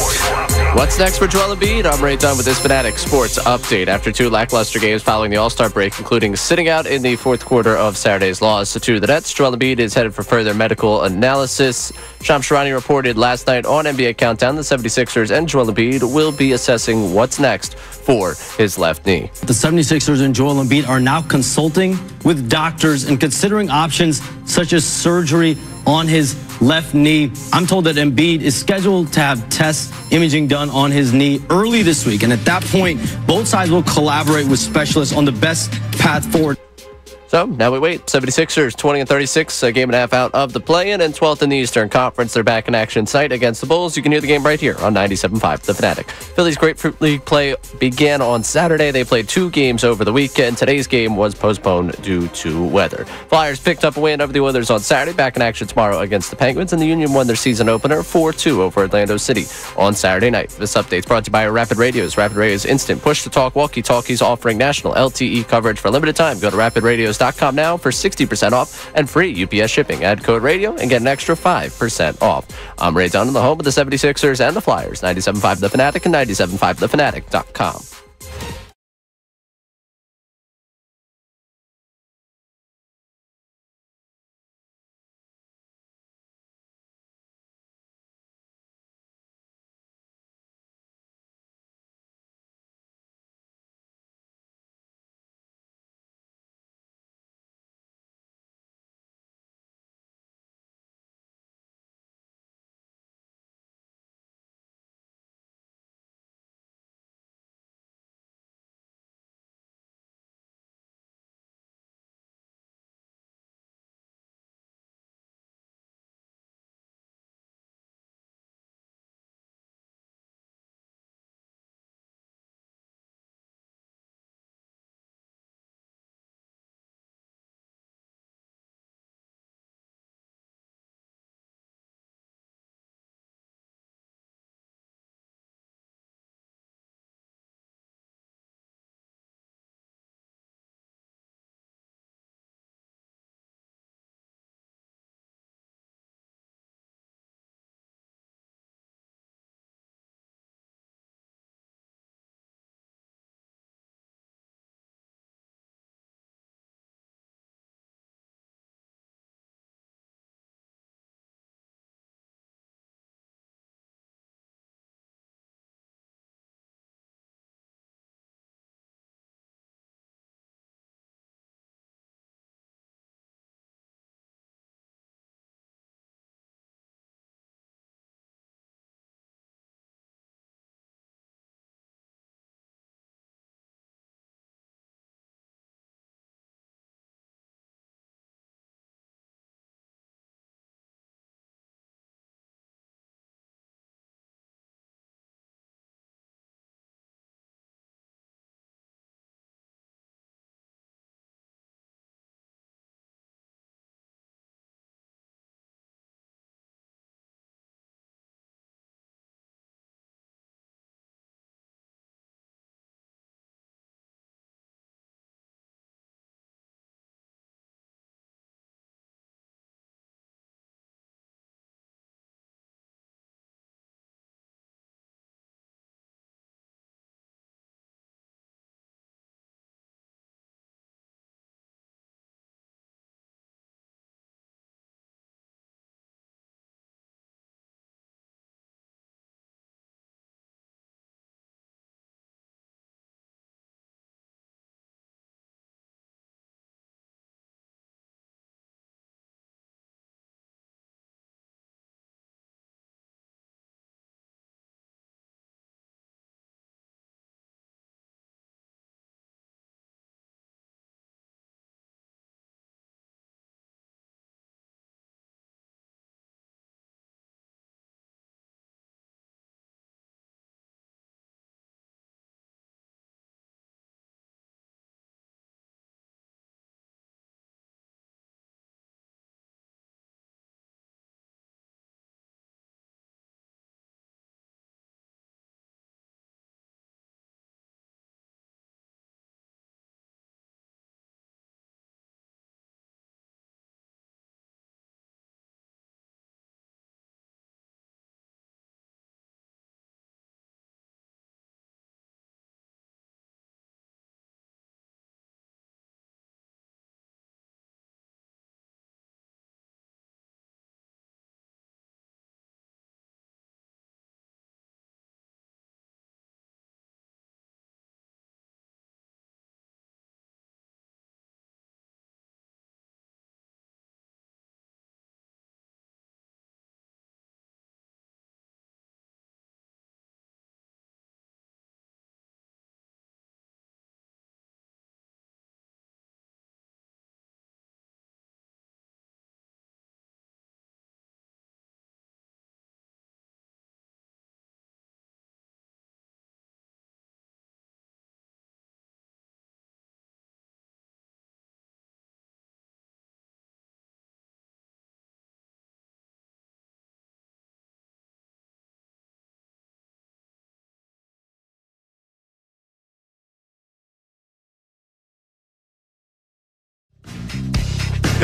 What's next for Joel Embiid? I'm Ray Dunn with this Fanatic Sports Update. After 2 lackluster games following the All-Star break, including sitting out in the fourth quarter of Saturday's loss to the Nets, Joel Embiid is headed for further medical analysis. Shams Charania reported last night on NBA Countdown the 76ers and Joel Embiid will be assessing what's next for his left knee. The 76ers and Joel Embiid are now consulting with doctors and considering options such as surgery on his left knee. I'm told that Embiid is scheduled to have test imaging done on his knee early this week. And at that point, both sides will collaborate with specialists on the best path forward. So now we wait. 76ers 20-36, a game and a half out of the play-in, and 12th in the Eastern Conference. They're back in action tonight against the Bulls. You can hear the game right here on 97.5 The Fanatic. Phillies Grapefruit League play began on Saturday. They played 2 games over the weekend. Today's game was postponed due to weather. Flyers picked up a win over the Oilers on Saturday. Back in action tomorrow against the Penguins, and the Union won their season opener 4-2 over Orlando City on Saturday night. This update is brought to you by Rapid Radios. Rapid Radios instant push-to-talk walkie-talkies offering national LTE coverage for a limited time. Go to rapidradios.com now for 60% off and free UPS shipping. Add code radio and get an extra 5% off. I'm Ray Dunn in the home of the 76ers and the Flyers. 97.5 The Fanatic and 97.5thefanatic.com.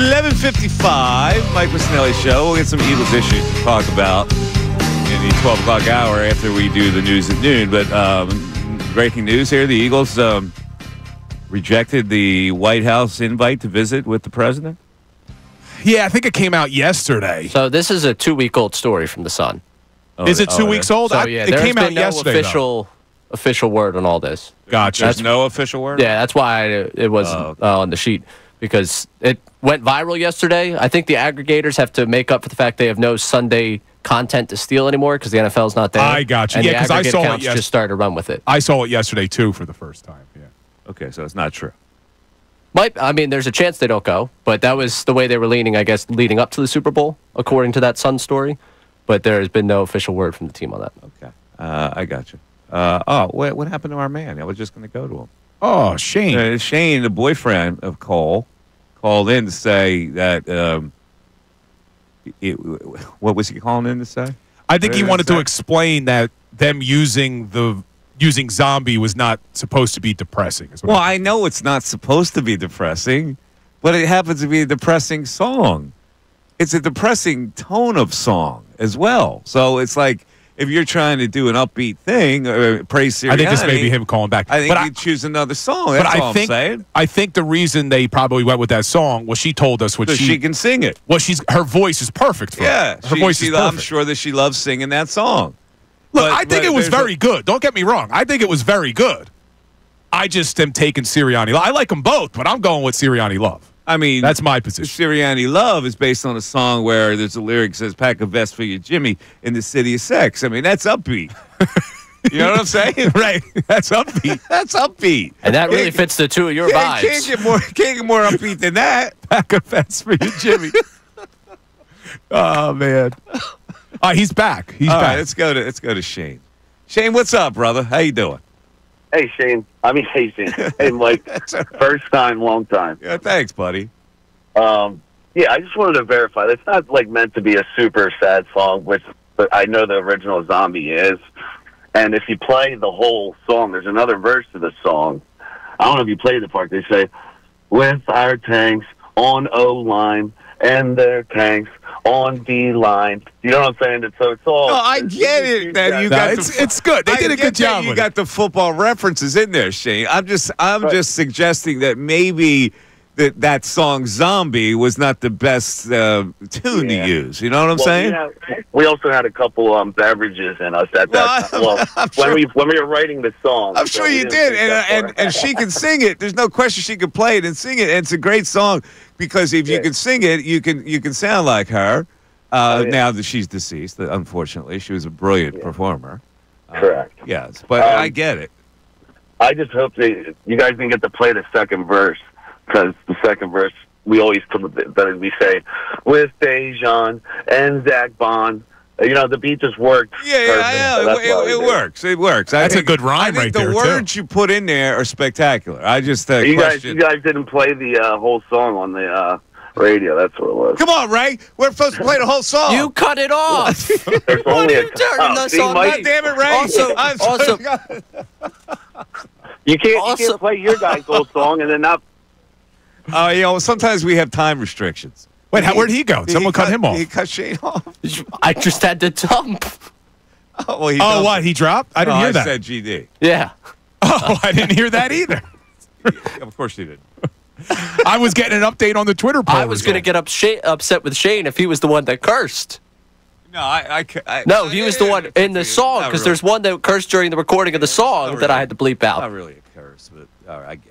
11:55, Mike Missinelli Show. We'll get some Eagles issues to talk about in the 12 o'clock hour after we do the news at noon. But breaking news here, the Eagles rejected the White House invite to visit with the president. Yeah, I think it came out yesterday. So this is a 2-week-old story from The Sun. Is it 2 weeks old? So, yeah, it came out no yesterday. official word on all this. Gotcha. There's no official word? Yeah, that's why it was on the sheet, because it went viral yesterday. I think the aggregators have to make up for the fact they have no Sunday content to steal anymore because the NFL's not there. I got you. And Yeah, the because I aggregate saw it accounts just started to run with it. I saw it yesterday, too, for the first time. Yeah. Okay, so it's not true. There's a chance they don't go, but that was the way they were leaning, I guess, leading up to the Super Bowl, according to that Sun story. But there has been no official word from the team on that. Okay. I got you. What happened to our man? I was just going to go to him. Oh, Shane. Shane, the boyfriend of Cole, called in to say that. What was he calling in to say? I think he wanted to explain that them using Zombie was not supposed to be depressing. Well, I know it's not supposed to be depressing, but it happens to be a depressing song. It's a depressing tone of song as well. So it's like if you're trying to do an upbeat thing, praise Sirianni. I think this may be him calling back. I think you choose another song. That's all I'm saying. I think the reason they probably went with that song was she told us what she can sing it. Well, her voice is perfect for her. Her voice is perfect. I'm sure that she loves singing that song. Look, I think it was very good. Don't get me wrong. I think it was very good. I just am taking Sirianni. I like them both, but I'm going with Sirianni Love. I mean, that's my position. Sirianni Love is based on a song where there's a lyric that says, "Pack a vest for your Jimmy in the city of sex." I mean, that's upbeat. You know what I'm saying? Right. That's upbeat. That's upbeat. And that really fits the two of your vibes. Can't get more upbeat than that. Pack a vest for your Jimmy. Oh, man. He's back. He's back. Right, let's go to Shane. Shane, what's up, brother? How you doing? Hey, Shane. Hey, Shane. Hey, Mike. First time, long time. Yeah, thanks, buddy. Yeah, I just wanted to verify. It's not like meant to be a super sad song, but I know the original Zombie is. And if you play the whole song, there's another verse to the song. I don't know if you played the part. They say, "With our tanks on O-line and their tanks on D-line." You know what I'm saying? So it's all. No, I get it. That you got it's good. They did a good job. You got the football references in there, Shane. I'm just suggesting that maybe that song "Zombie" was not the best tune to use. You know what I'm saying? We also had a couple beverages in us at that time. When we were writing the song. I'm sure you did, and she can sing it. There's no question she can play it and sing it, and it's a great song because if you can sing it, you can sound like her. Now that she's deceased, unfortunately, she was a brilliant performer. Correct. Yes, but I get it. I just hope you guys didn't get to play the second verse. Because the second verse, we always we say, "With Dejan and Zach Bond." You know, the beat just worked. Yeah, it works. It works. That's a good rhyme right there, too. I think the words you put in there are spectacular. I just you guys didn't play the whole song on the radio. That's what it was. Come on, Ray. We're supposed to play the whole song. You cut it off. There's only a God damn it, Ray. Also, you can't play your guys' whole song and then not. Sometimes we have time restrictions. Wait, where'd he go? Someone cut him off. He cut Shane off. I just had to dump. What? He dropped? I didn't hear that. I said GD. Yeah. Oh, I didn't hear that either. Of course you did. I was getting an update on the Twitter poll. I was going to get upset with Shane if he was the one that cursed. No, he was the one in the song because there's one that cursed during the recording of the song that I had to bleep out. Not really a curse, but all right, I get it.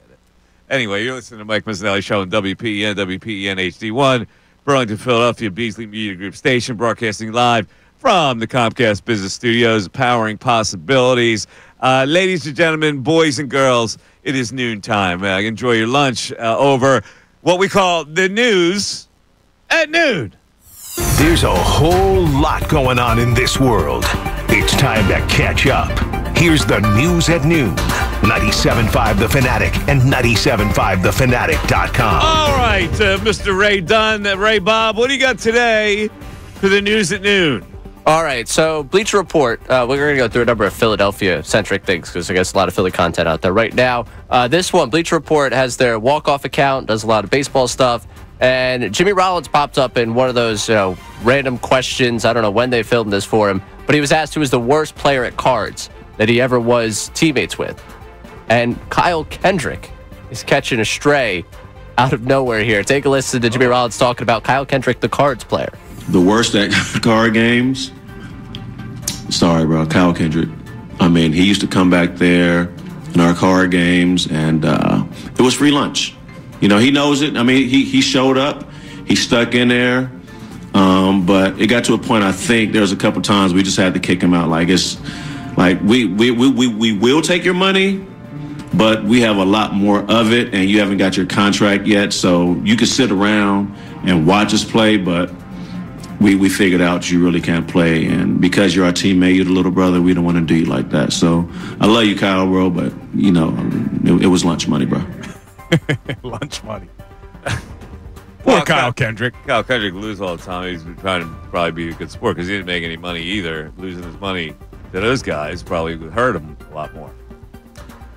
Anyway, you're listening to Mike Missinelli Show on WPEN HD1, Burlington, Philadelphia, Beasley Media Group station, broadcasting live from the Comcast Business Studios, powering possibilities. Ladies and gentlemen, boys and girls, it is noon time. Enjoy your lunch over what we call the news at noon. There's a whole lot going on in this world. It's time to catch up. Here's the news at noon. 97.5 The Fanatic and 97.5thefanatic.com. All right, Mr. Ray Dunn, Ray Bob, what do you got today for the news at noon? All right, so Bleacher Report, we're going to go through a number of Philadelphia-centric things because I guess a lot of Philly content out there right now. This one, Bleacher Report, has their walk-off account, does a lot of baseball stuff. And Jimmy Rollins popped up in one of those random questions. I don't know when they filmed this for him, but he was asked who was the worst player at cards that he ever was teammates with. And Kyle Kendrick is catching a stray out of nowhere here. Take a listen to Jimmy Rollins talking about Kyle Kendrick, the cards player. The worst at card games? Sorry, bro. Kyle Kendrick. I mean, he used to come back there in our card games, and it was free lunch. You know, he knows it. I mean, he showed up. He stuck in there. But it got to a point, I think, there was a couple times we just had to kick him out. Like, it's like we will take your money, but we have a lot more of it, and you haven't got your contract yet. So you can sit around and watch us play, but we figured out you really can't play. And because you're our teammate, you're the little brother, we don't want to do you like that. So I love you, Kyle, bro, but, you know, it was lunch money, bro. Lunch money. Poor Kyle Kendrick. Kyle Kendrick loses all the time. He's trying to probably be a good sport because he didn't make any money either. Losing his money to those guys probably would hurt him a lot more.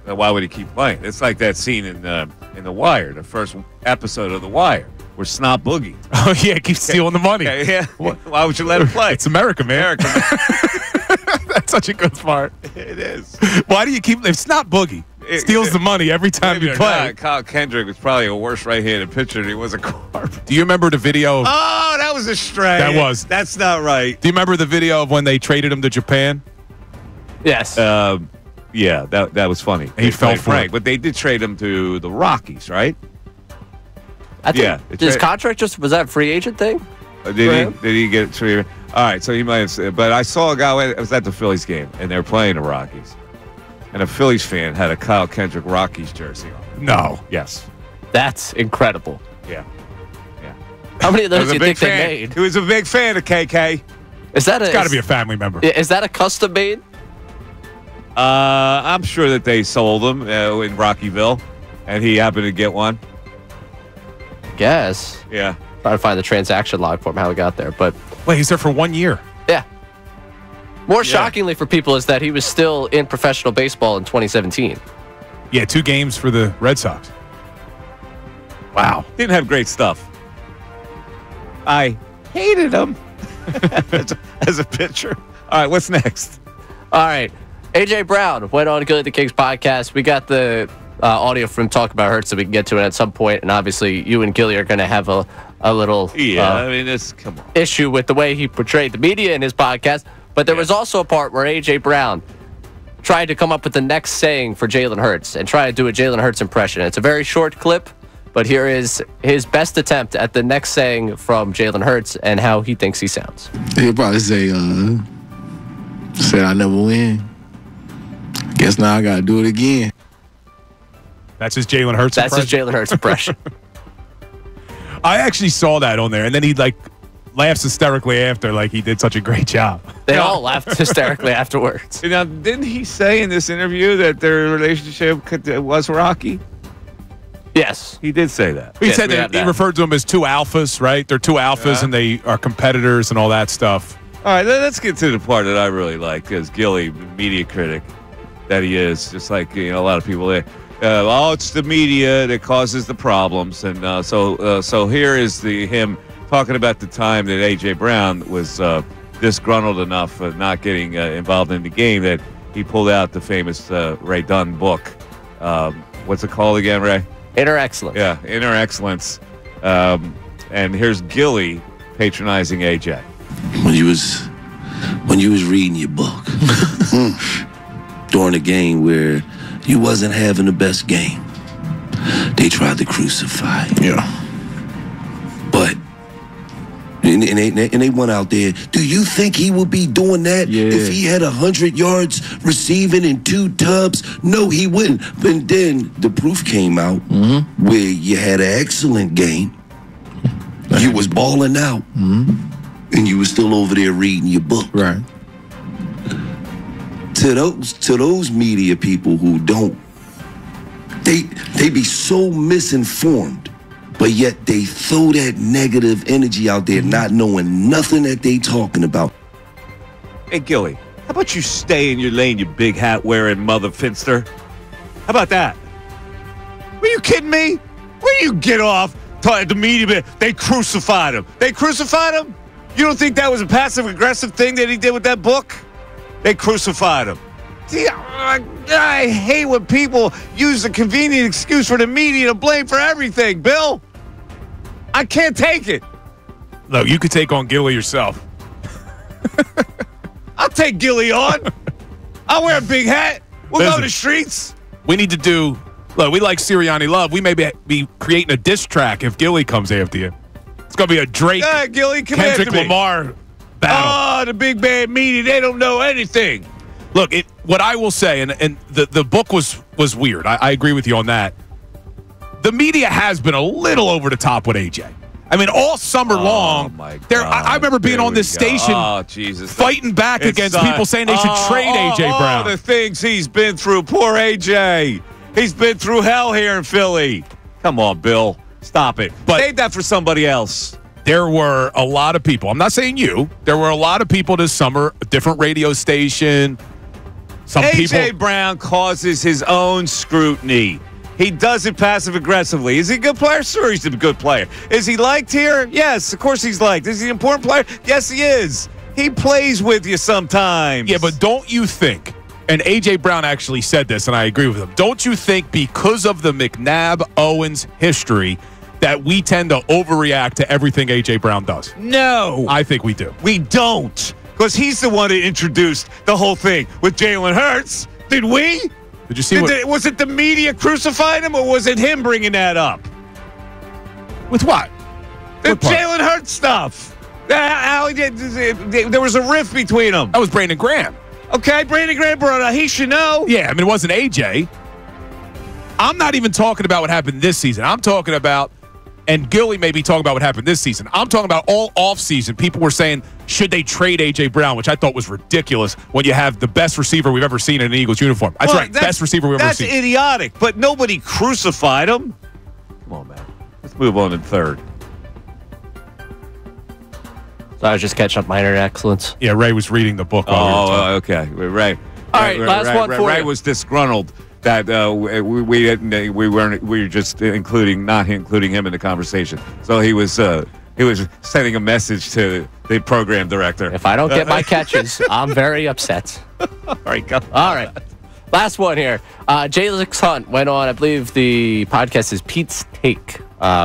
Now, why would he keep playing? It's like that scene in The Wire, the first episode of The Wire, where Snot Boogie. Oh, yeah, keeps stealing the money. Yeah. Why would you let him play? It's America, man. That's such a good part. It is. Why do you keep... If Snot Boogie steals the money every time you play. Kyle Kendrick was probably a worse right-handed pitcher than he was a carp. Do you remember the video? Oh, that was a stray. That was. That's not right. Do you remember the video of when they traded him to Japan? Yes. Yeah, that was funny. He fell for Frank, it. but they did trade him to the Rockies, right? I think his contract was that a free agent thing? Did he get it traded? All right, so he might have. But I saw a guy. I was at the Phillies game, and they were playing the Rockies. And a Phillies fan had a Kyle Kendrick Rockies jersey on. No. Yes. That's incredible. Yeah. How many of those do you think they made? He was a big fan of KK. It's got to be a family member. Is that a custom made? I'm sure that they sold them in Rockyville, and he happened to get one. Guess. Yeah. Trying to find the transaction log for him, how he got there. But wait, he's there for 1 year. Yeah. More shockingly for people is that he was still in professional baseball in 2017. Yeah, 2 games for the Red Sox. Wow. Didn't have great stuff. I hated him as a pitcher. All right, what's next? All right. A.J. Brown went on Good the Kings podcast. We got the audio from Talk About Hurts that we can get to it at some point, and obviously you and Gilly are going to have a little come on. issue with the way he portrayed the media in his podcast. But there was also a part where A.J. Brown tried to come up with the next saying for Jalen Hurts and try to do a Jalen Hurts impression. It's a very short clip, but here is his best attempt at the next saying from Jalen Hurts and how he thinks he sounds. He'll probably say, said I never win. Guess now I got to do it again. That's his Jalen Hurts impression? That's his Jalen Hurts impression. I actually saw that on there, and then he laughs hysterically after, like he did such a great job. They all laughed hysterically afterwards. Now, didn't he say in this interview that their relationship was rocky? Yes. He did say that. He said that he referred to them as 2 alphas, right? They're 2 alphas, and they are competitors and all that stuff. All right, let's get to the part that I really like, because Gilly, media critic that he is, just like a lot of people there. It's the media that causes the problems, and so here is him talking about the time that A.J. Brown was disgruntled enough of not getting involved in the game that he pulled out the famous Ray Dunn book. What's it called again, Ray? Inner Excellence. Yeah, Inner Excellence. And here's Gilly patronizing A.J. When you was reading your book during a game where you wasn't having the best game, they tried to crucify you. Yeah. But and they went out there. Do you think he would be doing that if he had 100 yards receiving and 2 tubs? No, he wouldn't. But then the proof came out where you had an excellent game. You was balling out. And you were still over there reading your book. Right. To those media people who don't, they be so misinformed, but yet they throw that negative energy out there, not knowing nothing that they talking about. Hey, Gilly, how about you stay in your lane, you big hat wearing mother finster? How about that? Were you kidding me? Where do you get off The media, they crucified him. They crucified him? You don't think that was a passive-aggressive thing that he did with that book? They crucified him. See, I hate when people use the convenient excuse for the media to blame for everything, Bill. I can't take it. Look, you could take on Gilly yourself. I'll take Gilly on. I'll wear a big hat. We'll go to the streets. We need to do. Look, we like Sirianni Love. We may be creating a diss track if Gilly comes after you. It's going to be a Drake, Gilly, come Kendrick after me. Lamar battle. Oh, the big bad media, they don't know anything. Look, what I will say, and the book was weird. I agree with you on that. The media has been a little over the top with AJ. I mean, all summer long, I remember being on this station fighting back against people saying they should trade A.J. Brown. Oh, the things he's been through. Poor A.J. He's been through hell here in Philly. Come on, Bill. Stop it. But save that for somebody else. There were a lot of people. I'm not saying you. There were a lot of people this summer, a different radio station. A.J. Brown causes his own scrutiny. He does it passive-aggressively. Is he a good player? Sure, he's a good player. Is he liked here? Yes, of course he's liked. Is he an important player? Yes, he is. He plays with you sometimes. Yeah, but don't you think, and A.J. Brown actually said this, and I agree with him, don't you think because of the McNabb-Owens history that we tend to overreact to everything A.J. Brown does? No. I think we do. We don't. Because he's the one that introduced the whole thing with Jalen Hurts. Did we? Did you see was it the media crucifying him, or was it him bringing that up? With what? The Jalen Hurts stuff. There was a rift between them. That was Brandon Graham. Okay, Brandon Graham brought it up. He should know. Yeah, I mean, it wasn't AJ. I'm not even talking about what happened this season. I'm talking about, and Gilly may be talking about what happened this season. I'm talking about all offseason. People were saying, should they trade A.J. Brown, which I thought was ridiculous when you have the best receiver we've ever seen in an Eagles uniform. That's right, best receiver we've ever seen. That's idiotic, but nobody crucified him. Come on, man. Let's move on to third. So I was just catching up my internet excellence. Yeah, Ray was reading the book. Okay. Ray. All right, last one for Ray you. was disgruntled that we were just not including him in the conversation. So he was sending a message to the program director. If I don't get my catches, I'm very upset. All right, go. All right. Last one here. Jalix Hunt went on, I believe the podcast is Pete's Take,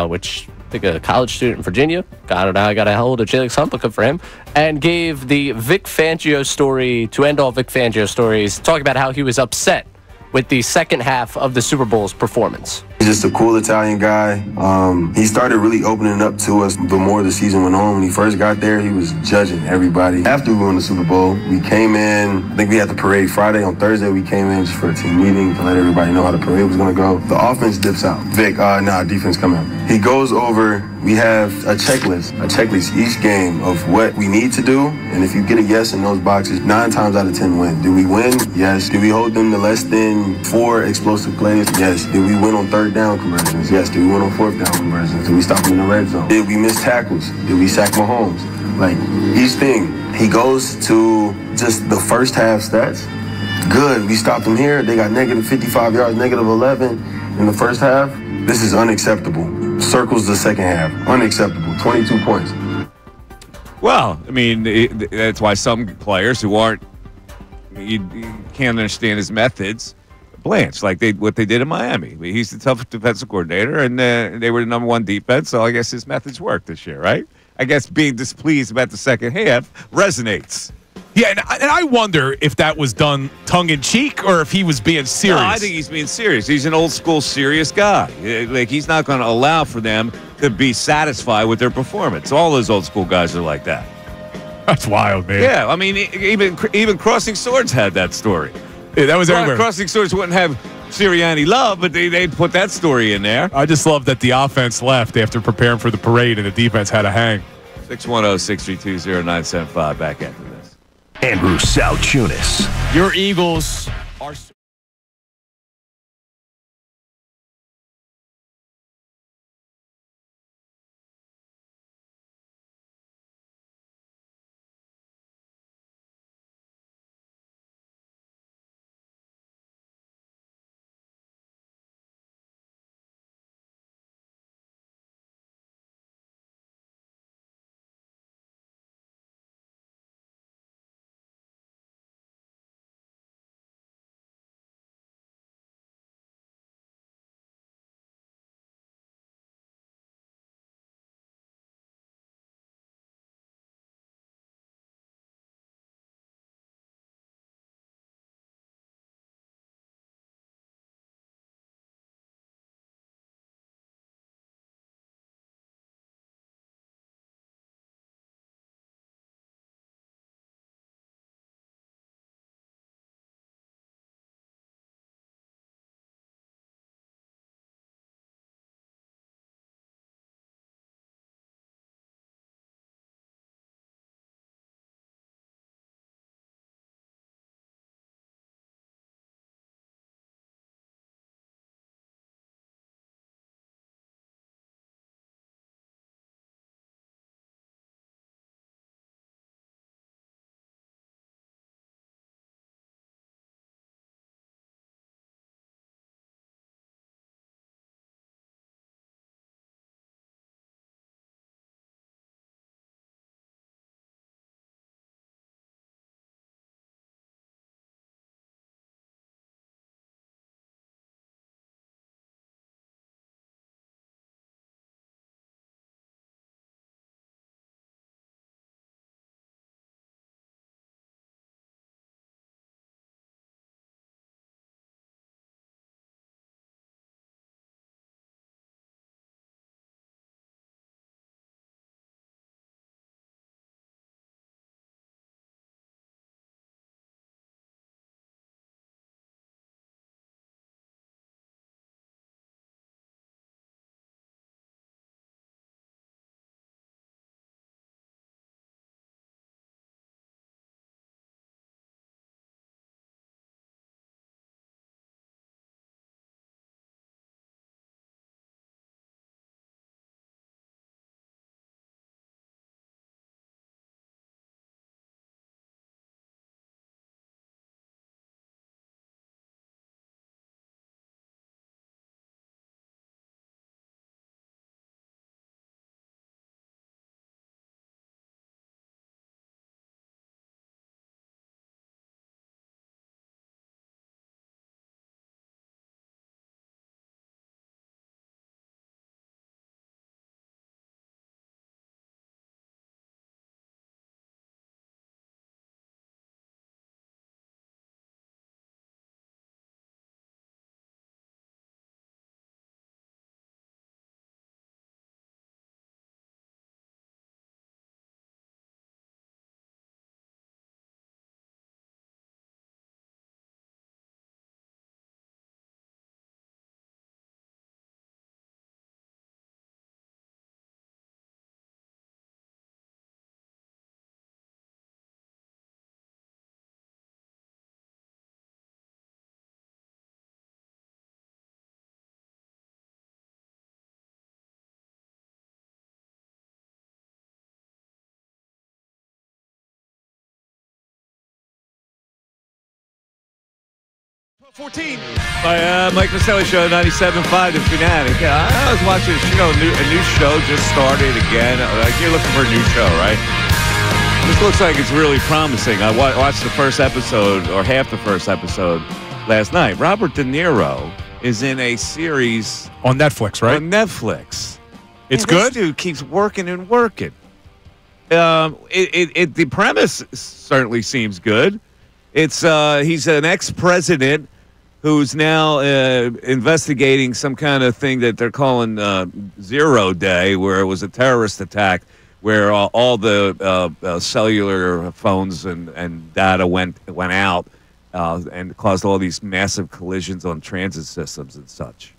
which I think a college student in Virginia. I don't know how I got a hold of Jalix Hunt, looking for him, and gave the Vic Fangio story to end all Vic Fangio stories, talking about how he was upset with the second half of the Super Bowl's performance. He's just a cool Italian guy. He started really opening up to us the more the season went on. When he first got there, he was judging everybody. After we won the Super Bowl, we came in, I think we had the parade Friday. On Thursday, we came in just for a team meeting to let everybody know how the parade was going to go. The offense dips out. Vic, defense come out. He goes over, we have a checklist each game of what we need to do. And if you get a yes in those boxes, 9 times out of 10 win. Do we win? Yes. Do we hold them to less than 4 explosive plays? Yes. Did we win on third down conversions? Yes. Did we win on fourth down conversions? Did we stop them in the red zone? Did we miss tackles? Did we sack Mahomes? Like, each thing. He goes to just the first half stats. Good. We stopped them here. They got negative 55 yards, negative 11 in the first half. This is unacceptable. Circles the second half. Unacceptable. 22 points. Well, I mean, that's why some players who aren't, you can't understand his methods, blanch, like what they did in Miami. He's the tough defensive coordinator, and they were the number 1 defense, so I guess his methods worked this year, right? I guess being displeased about the second half resonates. Yeah, and I wonder if that was done tongue-in-cheek or if he was being serious. No, I think he's being serious. He's an old-school serious guy. Like, he's not going to allow for them to be satisfied with their performance. All those old-school guys are like that. That's wild, man. Yeah, I mean, even Crossing Swords had that story. Yeah, that was everywhere. Crossing Swords wouldn't have Sirianni Love, but they put that story in there. I just love that the offense left after preparing for the parade and the defense had to hang. 610-632-0975, back after this. Andrew Salchunas. Your Eagles are... 14. Mike Maselli Show, 97.5 The Fanatic. I was watching a new show just started again. Like, you're looking for a new show, right? This looks like it's really promising. I watched the first episode, or half the first episode, last night. Robert De Niro is in a series on Netflix, right? On Netflix. It's And this good? dude keeps working and working. The premise certainly seems good. It's he's an ex-president who's now investigating some kind of thing that they're calling Zero Day, where it was a terrorist attack where all the cellular phones and data went out and caused all these massive collisions on transit systems and such.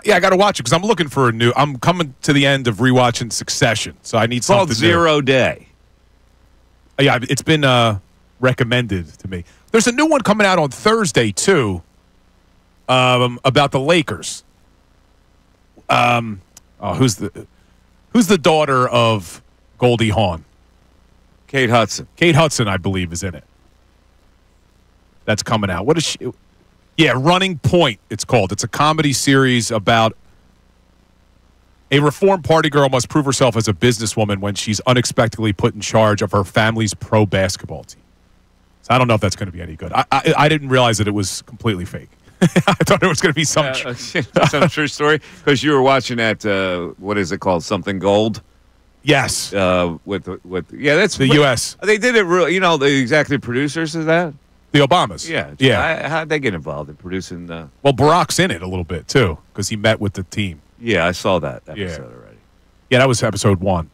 Yeah, I got to watch it because I'm looking for a new. I'm coming to the end of rewatching Succession, so I need something. Called Zero Day. Yeah, it's been recommended to me. There's a new one coming out on Thursday too, about the Lakers. Who's the daughter of Goldie Hawn? Kate Hudson. Kate Hudson, I believe, is in it. That's coming out. What is she? Yeah, Running Point, it's called. It's a comedy series about a reformed party girl must prove herself as a businesswoman when she's unexpectedly put in charge of her family's pro basketball team. So I don't know if that's going to be any good. I didn't realize that it was completely fake. I thought it was going to be some true story. Because you were watching that, what is it called? Something Gold? Yes. That's the U.S. They did it real. You know, the executive producers of that? The Obamas. Yeah. Yeah. How'd they get involved in producing? Well, Barack's in it a little bit, too, because he met with the team. Yeah, I saw that episode already. Yeah, that was episode 1.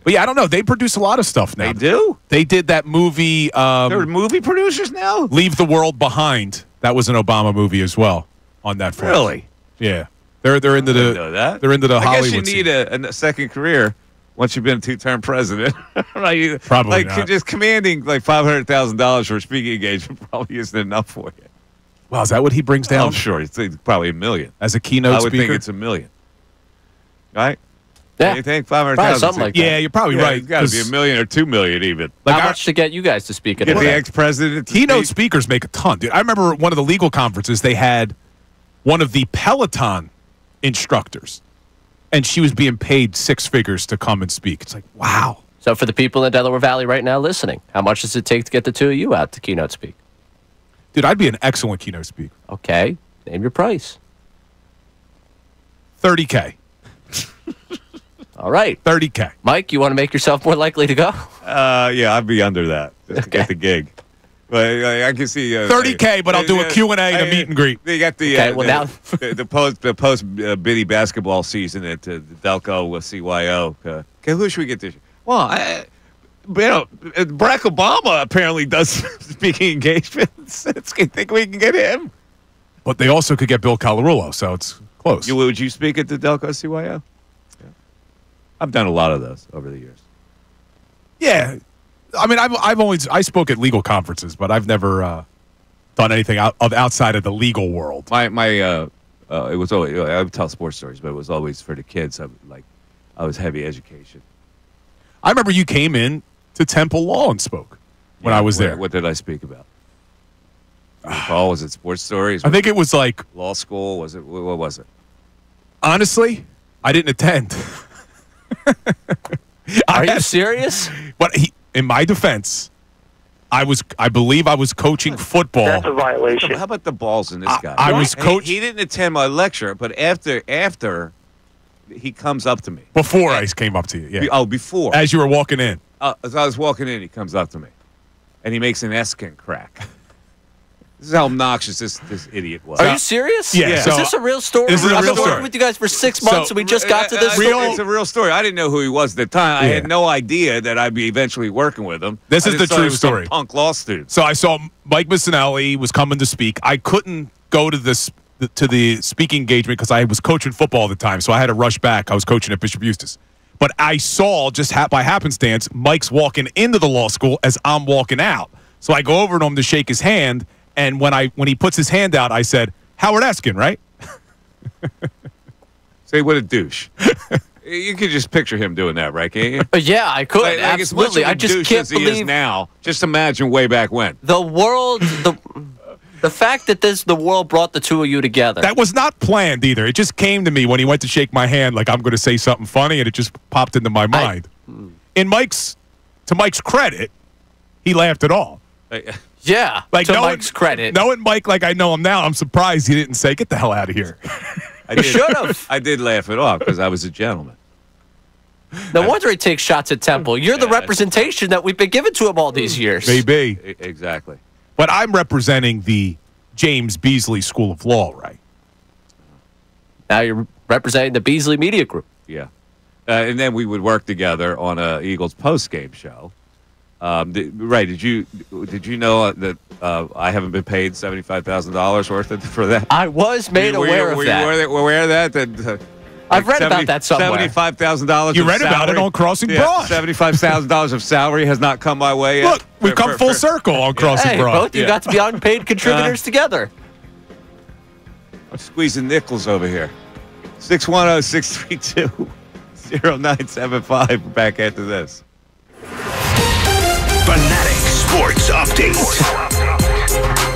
But yeah, I don't know. They produce a lot of stuff now. They do? They did that movie. They're movie producers now? Leave the World Behind. That was an Obama movie as well on Netflix. Really? Yeah. They're into the know that. They're into the I Hollywood guess you need a second career once you've been a 2-term president. Right? Probably like not. just commanding like $500,000 for a speaking engagement probably isn't enough for you. Wow, is that what he brings down? I'm sure it's probably $1 million. As a keynote I would speaker? think it's $1 million. Right? Yeah. You think 500,000? Probably something like that. Yeah, you're probably right. It's got to be $1 million or $2 million even. How much to get you guys to speak at Get an the event? ex-president to Keynote speak? speakers make a ton, dude. I remember one of the legal conferences, they had one of the Peloton instructors, and she was being paid 6 figures to come and speak. It's like, wow. So for the people in the Delaware Valley right now listening, how much does it take to get the two of you out to keynote speak? Dude, I'd be an excellent keynote speaker. Okay. Name your price. $30K. All right. $30K. Mike, you want to make yourself more likely to go? Yeah, I'd be under that just to get the gig. But I can see $30K, but I'll do a Q&A and a meet and greet. They got the Okay, well, now- the post Biddy basketball season at the Delco with CYO. Okay, who should we get this? Well, Barack Obama apparently does speaking engagements. I think we can get him. But they also could get Bill Colarulo, so it's close. Would you speak at the Delco CYO? Yeah. I've done a lot of those over the years. Yeah. I mean, I spoke at legal conferences, but I've never done anything outside of the legal world. It was always, I would tell sports stories, but it was always for the kids. I was heavy education. I remember you came in to Temple Law and spoke when I was there. What did I speak about? Paul, was it sports stories? I think it was like law school. Was it? What was it? Honestly, I didn't attend. Are you serious? But in my defense, I believe I was coaching football. That's a violation. How about the balls in this guy? I was coach. He didn't attend my lecture, but after he comes up to me. Before I came up to you, yeah. Oh, before. As you were walking in. As I was walking in, he comes up to me, and he makes an Eskin crack. This is how obnoxious this idiot was. Are you serious? Yeah. Is this a real story? This is a I've real been story. working with you guys for 6 months, and we just got to this story. It's a real story. I didn't know who he was at the time. I had no idea that I'd be eventually working with him. This I is just the thought he true was some story. Punk law student. So I saw Mike Missinelli was coming to speak. I couldn't go to the speaking engagement because I was coaching football at the time, so I had to rush back. I was coaching at Bishop Eustace. But I saw, just by happenstance, Mike's walking into the law school as I'm walking out. So I go over to him to shake his hand, and when he puts his hand out, I said, Howard Eskin, right? Say, what a douche. You could just picture him doing that, right? Can't you? Yeah, I could. As much Absolutely. of a I just douche can't as he is believe now. Just imagine way back when. the world. The fact that the world brought the two of you together. That was not planned either. It just came to me when he went to shake my hand like I'm going to say something funny, and it just popped into my mind. To Mike's credit, he laughed at all. Yeah, like to Mike's credit. Knowing Mike like I know him now, I'm surprised he didn't say, "Get the hell out of here." I should have. I did laugh it off because I was a gentleman. No wonder he takes shots at Temple. You're the representation that we've been giving to him all these years. Maybe. Exactly. But I'm representing the James Beasley School of Law, right? Now you're representing the Beasley Media Group. Yeah. And then we would work together on a Eagles post-game show. Right? Did you know that I haven't been paid $75,000 worth for that? I was made aware of that. Were you aware of that? I've read about that somewhere. $75,000. You read about it on Crossing Broad. $75,000 of salary has not come my way yet. Look, we've come full circle on Crossing Broad. Both you got to be unpaid contributors together. I'm squeezing nickels over here. 610-632-0975. We're back after this. Fanatic Sports Update.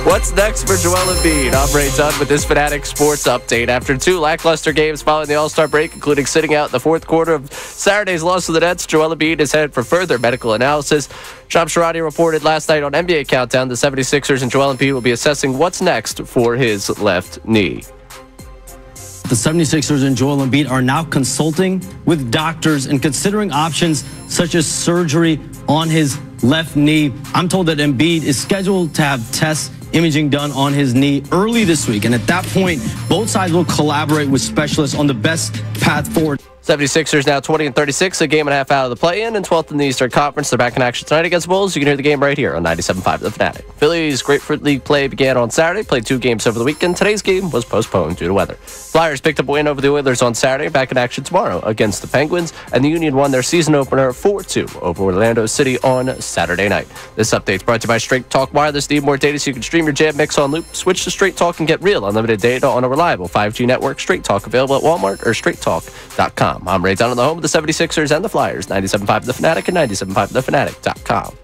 What's next for Joel Embiid? I'm Ray Dunn with this Fanatic Sports Update. After 2 lackluster games following the All-Star break, including sitting out in the fourth quarter of Saturday's loss to the Nets, Joel Embiid is headed for further medical analysis. Shams Charania reported last night on NBA Countdown the 76ers and Joel Embiid will be assessing what's next for his left knee. The 76ers and Joel Embiid are now consulting with doctors and considering options such as surgery on his left knee. I'm told that Embiid is scheduled to have tests imaging done on his knee early this week. And at that point, both sides will collaborate with specialists on the best path forward. 76ers now 20-36, a game and a half out of the play-in, and 12th in the Eastern Conference. They're back in action tonight against Bulls. You can hear the game right here on 97.5 The Fanatic. Phillies' Grapefruit League play began on Saturday, played 2 games over the weekend. Today's game was postponed due to weather. Flyers picked up a win over the Oilers on Saturday, back in action tomorrow against the Penguins, and the Union won their season opener 4-2 over Orlando City on Saturday night. This update's brought to you by Straight Talk Wireless. Need more data so you can stream your Jam mix on loop? Switch to Straight Talk and get real unlimited data on a reliable 5G network. Straight Talk available at Walmart or straighttalk.com. I'm Ray Dunn on the home of the 76ers and the Flyers, 97.5 The Fanatic and 97.5thefanatic.com.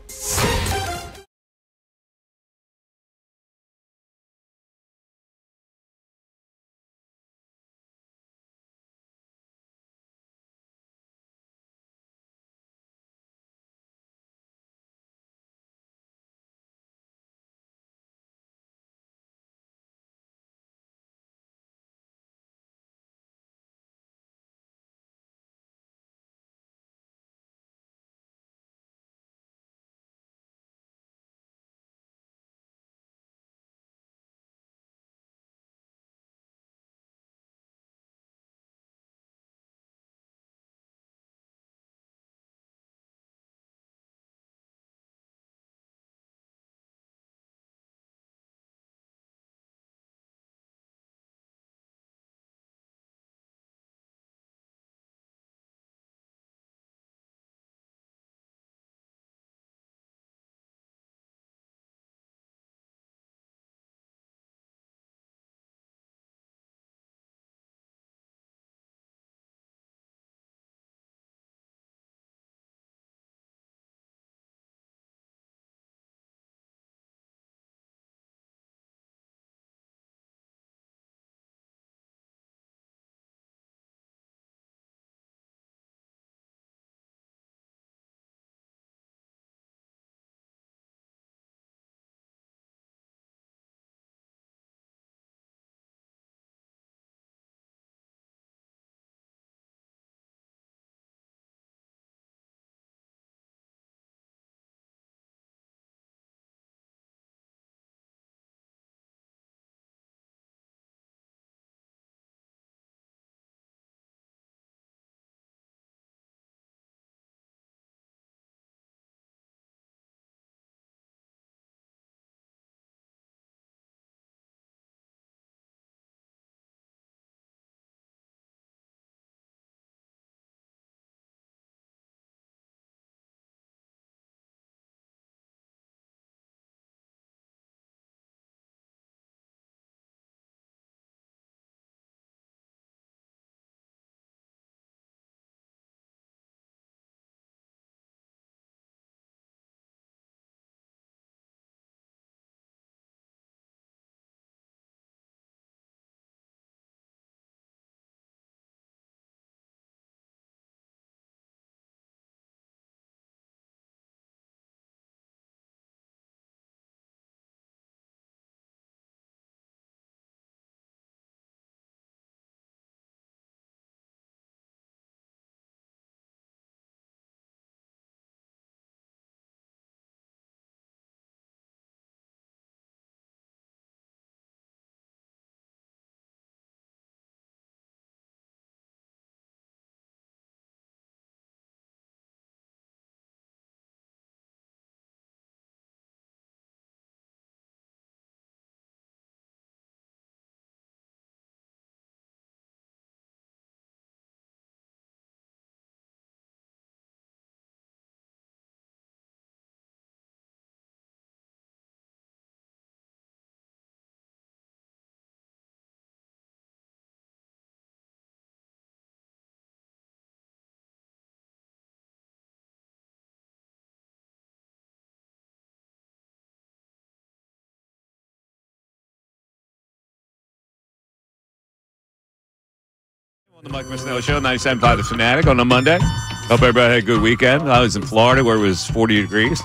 The Mike Misnell Show, 97.5 The Fanatic on a Monday. Hope everybody had a good weekend. I was in Florida where it was 40 degrees.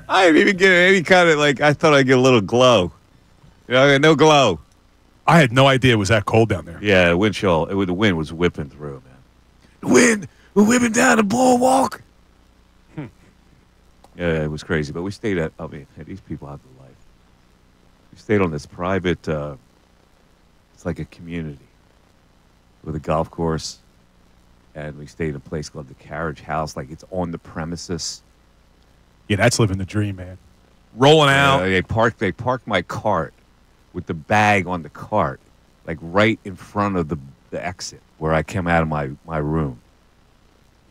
I didn't even get any kind of, I thought I'd get a little glow. You know, I had no glow. I had no idea it was that cold down there. Yeah, the wind was whipping through, man. The wind was whipping down the boardwalk. Yeah, it was crazy. But we stayed these people have the life. We stayed on this private, it's like a community with a golf course. And we stayed in a place called the Carriage House, like it's on the premises. Yeah, that's living the dream, man. Rolling out. They parked my cart with the bag on the cart, like right in front of the exit where I came out of my room.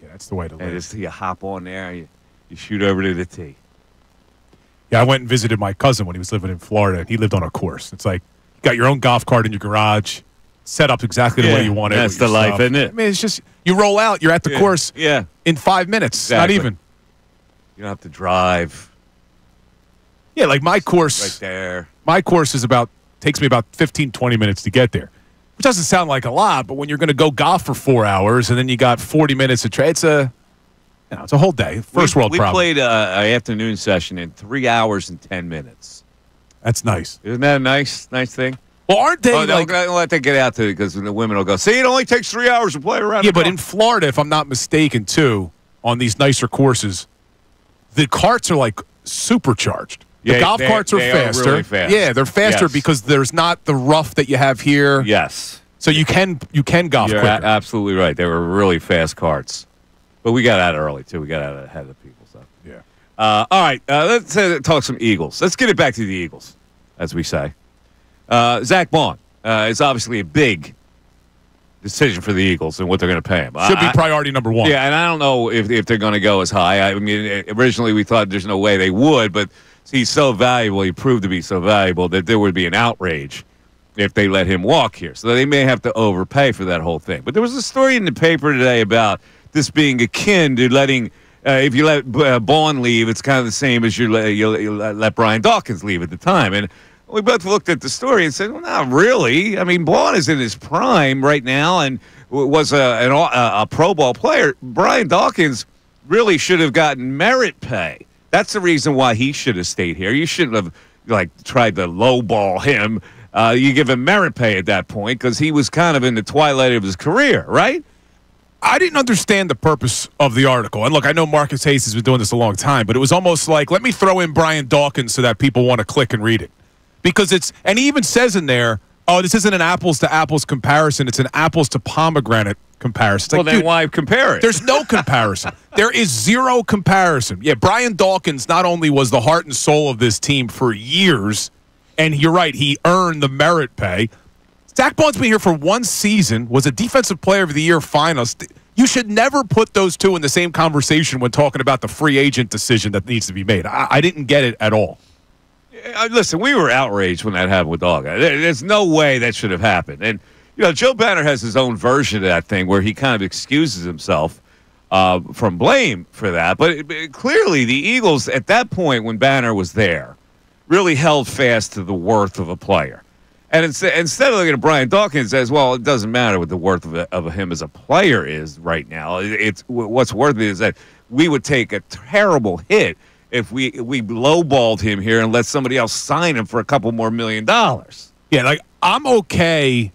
Yeah, that's the way to live. And just you hop on there, you shoot over to the tee. Yeah, I went and visited my cousin when he was living in Florida. He lived on a course. It's like you got your own golf cart in your garage, set up exactly the way you want it. That's the life, isn't it? I mean, it's just you roll out, you're at the course in 5 minutes. Exactly. Not even. You don't have to drive. Yeah, like my course. Right there. My course takes me about 15, 20 minutes to get there. Which doesn't sound like a lot, but when you're going to go golf for 4 hours and then you got 40 minutes to trade, it's a whole day. First world problem. We played an afternoon session in 3 hours and 10 minutes. That's nice. Isn't that a nice thing? Well, aren't they don't let that get out to it because the women will go, see, it only takes 3 hours to play around. Yeah, but in Florida, if I'm not mistaken, too, on these nicer courses, the carts are like supercharged. The golf carts are faster. Really fast. Yeah, they're faster because there's not the rough that you have here. Yes. So you can golf You're quicker. Absolutely right. They were really fast carts. But we got out early, too. We got out ahead of the people. So. Yeah. All right. Let's talk some Eagles. Let's get it back to the Eagles, as we say. Zach Bond is obviously a big decision for the Eagles and what they're going to pay him. Should be priority number one. Yeah, and I don't know if they're going to go as high. I mean, originally we thought there's no way they would, but he's so valuable, he proved to be so valuable that there would be an outrage if they let him walk here. So they may have to overpay for that whole thing. But there was a story in the paper today about this being akin to letting, if you let Bond leave, it's kind of the same as you let Brian Dawkins leave at the time. And we both looked at the story and said, well, not really. I mean, Bond is in his prime right now and was a Pro Bowl player. Brian Dawkins really should have gotten merit pay. That's the reason why he should have stayed here. You shouldn't have tried to lowball him. You give him merit pay at that point because he was kind of in the twilight of his career, right? I didn't understand the purpose of the article. And look, I know Marcus Hayes has been doing this a long time, but it was almost like, let me throw in Brian Dawkins so that people want to click and read it. Because and he even says in there, oh, this isn't an apples to apples comparison. It's an apples to pomegranate comparison. Well, then why compare it? There's no comparison. There is zero comparison. Yeah, Brian Dawkins not only was the heart and soul of this team for years, and you're right, he earned the merit pay. Zach Bond's been here for one season, was a Defensive Player of the Year finalist. You should never put those two in the same conversation when talking about the free agent decision that needs to be made. I didn't get it at all. Listen, we were outraged when that happened with Dog. There's no way that should have happened. And, Joe Banner has his own version of that thing where he kind of excuses himself from blame for that. But clearly the Eagles, at that point when Banner was there, really held fast to the worth of a player. And instead of looking at Brian Dawkins as, well, it doesn't matter what the worth of him as a player is right now. It's what's worth it is that we would take a terrible hit if we lowballed him here and let somebody else sign him for a couple more $1 million. Yeah, I'm okay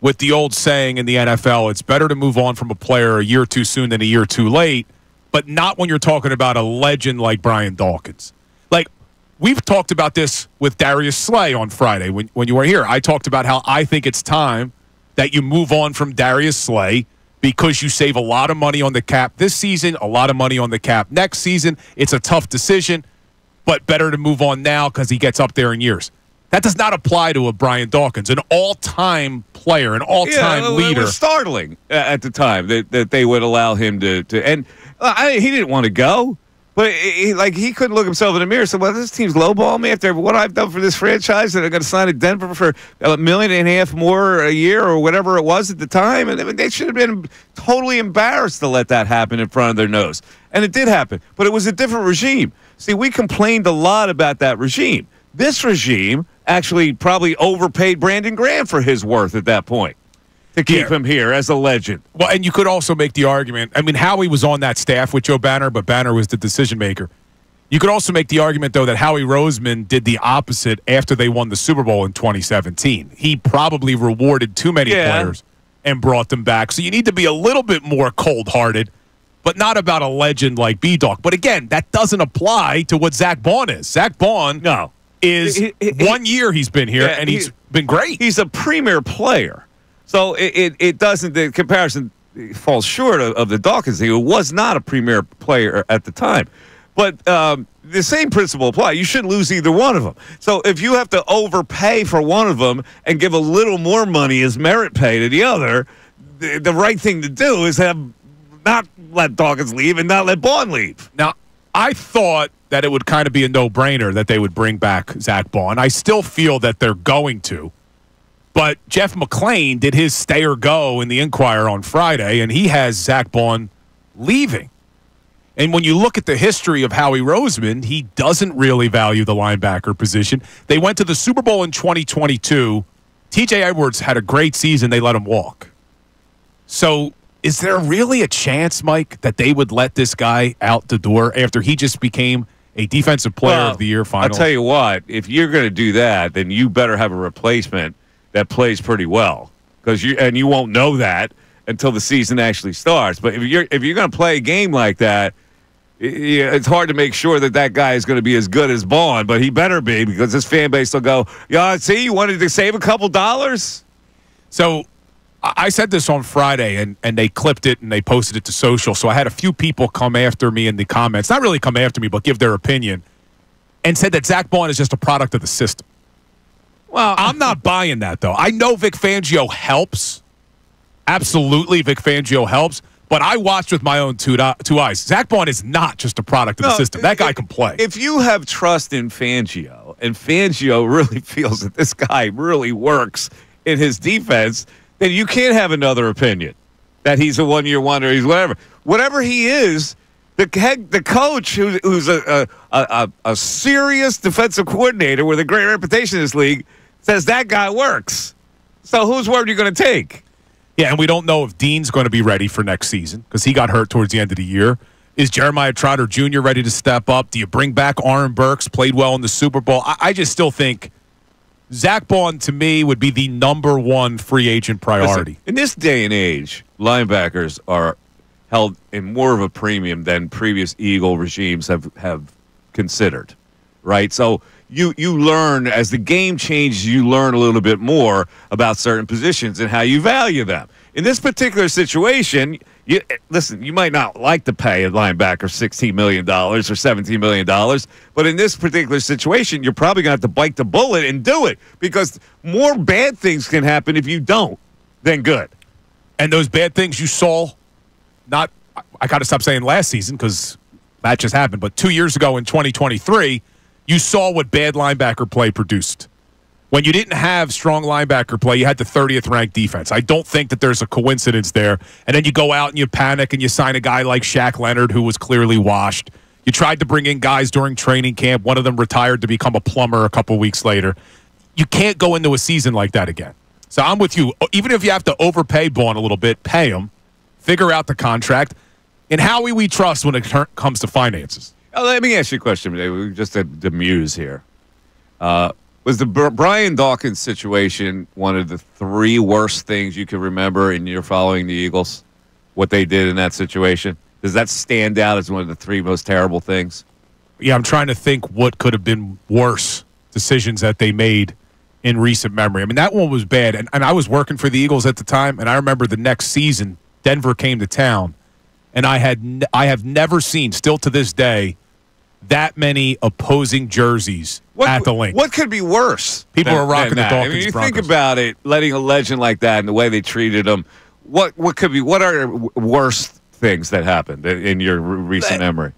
with the old saying in the NFL, it's better to move on from a player a year too soon than a year too late, but not when you're talking about a legend like Brian Dawkins. We've talked about this with Darius Slay on Friday when you were here. I talked about how I think it's time that you move on from Darius Slay because you save a lot of money on the cap this season, a lot of money on the cap next season. It's a tough decision, but better to move on now because he gets up there in years. That does not apply to a Brian Dawkins, an all-time player, an all-time leader. It was startling at the time that they would allow him to and he didn't want to go. But he couldn't look himself in the mirror and say, well, this team's lowball me after what I've done for this franchise, and they're going to sign in Denver for $1.5 million more a year or whatever it was at the time. And they should have been totally embarrassed to let that happen in front of their nose. And it did happen. But it was a different regime. See, we complained a lot about that regime. This regime actually probably overpaid Brandon Graham for his worth at that point. to keep him here as a legend. Well, and you could also make the argument. I mean, Howie was on that staff with Joe Banner, but Banner was the decision maker. You could also make the argument, though, that Howie Roseman did the opposite after they won the Super Bowl in 2017. He probably rewarded too many players and brought them back. So you need to be a little bit more cold-hearted, but not about a legend like B-Dog. But again, that doesn't apply to what Zach Baun is. Zach Baun is 1 year he's been here, and he's been great. He's a premier player. So it doesn't, the comparison falls short of the Dawkins thing. It was not a premier player at the time. But the same principle applies. You shouldn't lose either one of them. So if you have to overpay for one of them and give a little more money as merit pay to the other, the right thing to do is not let Dawkins leave and not let Baun leave. Now, I thought that it would kind of be a no-brainer that they would bring back Zach Baun. I still feel that they're going to. But Jeff McClain did his stay or go in the Inquirer on Friday, and he has Zach Baun leaving. And when you look at the history of Howie Roseman, he doesn't really value the linebacker position. They went to the Super Bowl in 2022. T.J. Edwards had a great season. They let him walk. So is there really a chance, Mike, that they would let this guy out the door after he just became a Defensive Player of the Year finalist? I'll tell you what, if you're going to do that, then you better have a replacement that plays pretty well, because you won't know that until the season actually starts. But if you're going to play a game like that, it's hard to make sure that guy is going to be as good as Baun, but he better be, because this fan base will go, see, you wanted to save a couple dollars? So I said this on Friday, and they clipped it and they posted it to social, so I had a few people come after me in the comments, not really come after me, but give their opinion, and said that Zach Baun is just a product of the system. Well, I'm not buying that, though. I know Vic Fangio helps. Absolutely, Vic Fangio helps. But I watched with my own two eyes. Zach Baun is not just a product of the system. That guy can play. If you have trust in Fangio, and Fangio really feels that this guy really works in his defense, then you can't have another opinion that he's a one-year wonder. He's whatever. Whatever he is, the coach who's a serious defensive coordinator with a great reputation in this league says that guy works. So whose word are you going to take? Yeah, and we don't know if Dean's going to be ready for next season because he got hurt towards the end of the year. Is Jeremiah Trotter Jr. ready to step up? Do you bring back Aaron Burks, played well in the Super Bowl? I just still think Zach Baun, to me, would be the number one free agent priority. Listen, in this day and age, linebackers are held in more of a premium than previous Eagle regimes have considered, right? So you learn, as the game changes, you learn a little bit more about certain positions and how you value them. In this particular situation, you might not like to pay a linebacker $16 million or $17 million, but in this particular situation, you're probably going to have to bite the bullet and do it, because more bad things can happen if you don't than good. And those bad things you saw, I got to stop saying last season because that just happened, but 2 years ago in 2023, you saw what bad linebacker play produced. When you didn't have strong linebacker play, you had the 30th ranked defense. I don't think that there's a coincidence there. And then you go out and you panic and you sign a guy like Shaq Leonard, who was clearly washed. You tried to bring in guys during training camp. One of them retired to become a plumber a couple weeks later. You can't go into a season like that again. So I'm with you. Even if you have to overpay Baun a little bit, pay him, figure out the contract. And Howie we trust when it comes to finances. Let me ask you a question. We just had the muse here. Was the Brian Dawkins situation one of the three worst things you can remember in your following the Eagles? What they did in that situation? Does that stand out as one of the three most terrible things? Yeah, I'm trying to think what could have been worse decisions that they made in recent memory. I mean, that one was bad. And I was working for the Eagles at the time, and I remember the next season, Denver came to town, and I have never seen, still to this day, that many opposing jerseys at the link. What could be worse? People are rocking the Dawkins I mean, you Broncos. think about it, letting a legend like that and the way they treated him. What could be? What are worst things that happened in your recent memory?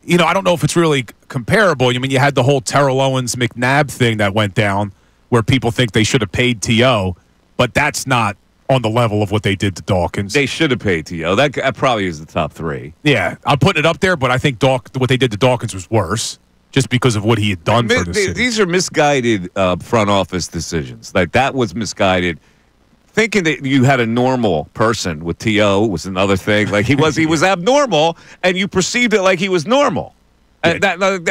You know, I don't know if it's really comparable. I mean, you had the whole Terrell Owens McNabb thing that went down, where people think they should have paid T.O., but that's not on the level of what they did to Dawkins. They should have paid T.O. That probably is the top three. Yeah, I'm putting it up there, but I think what they did to Dawkins was worse, just because of what he had done for the city. These are misguided front office decisions. Like, that was misguided thinking that you had a normal person with T.O. was another thing. Like he was abnormal, and you perceived it like he was normal. And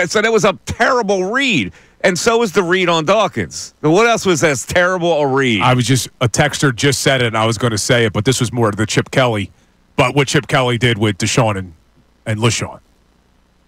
so that was a terrible read. And so was the read on Dawkins. What else was as terrible a read? A texter just said it, and I was going to say it, but this was more the Chip Kelly. But what Chip Kelly did with Deshaun and LeSean.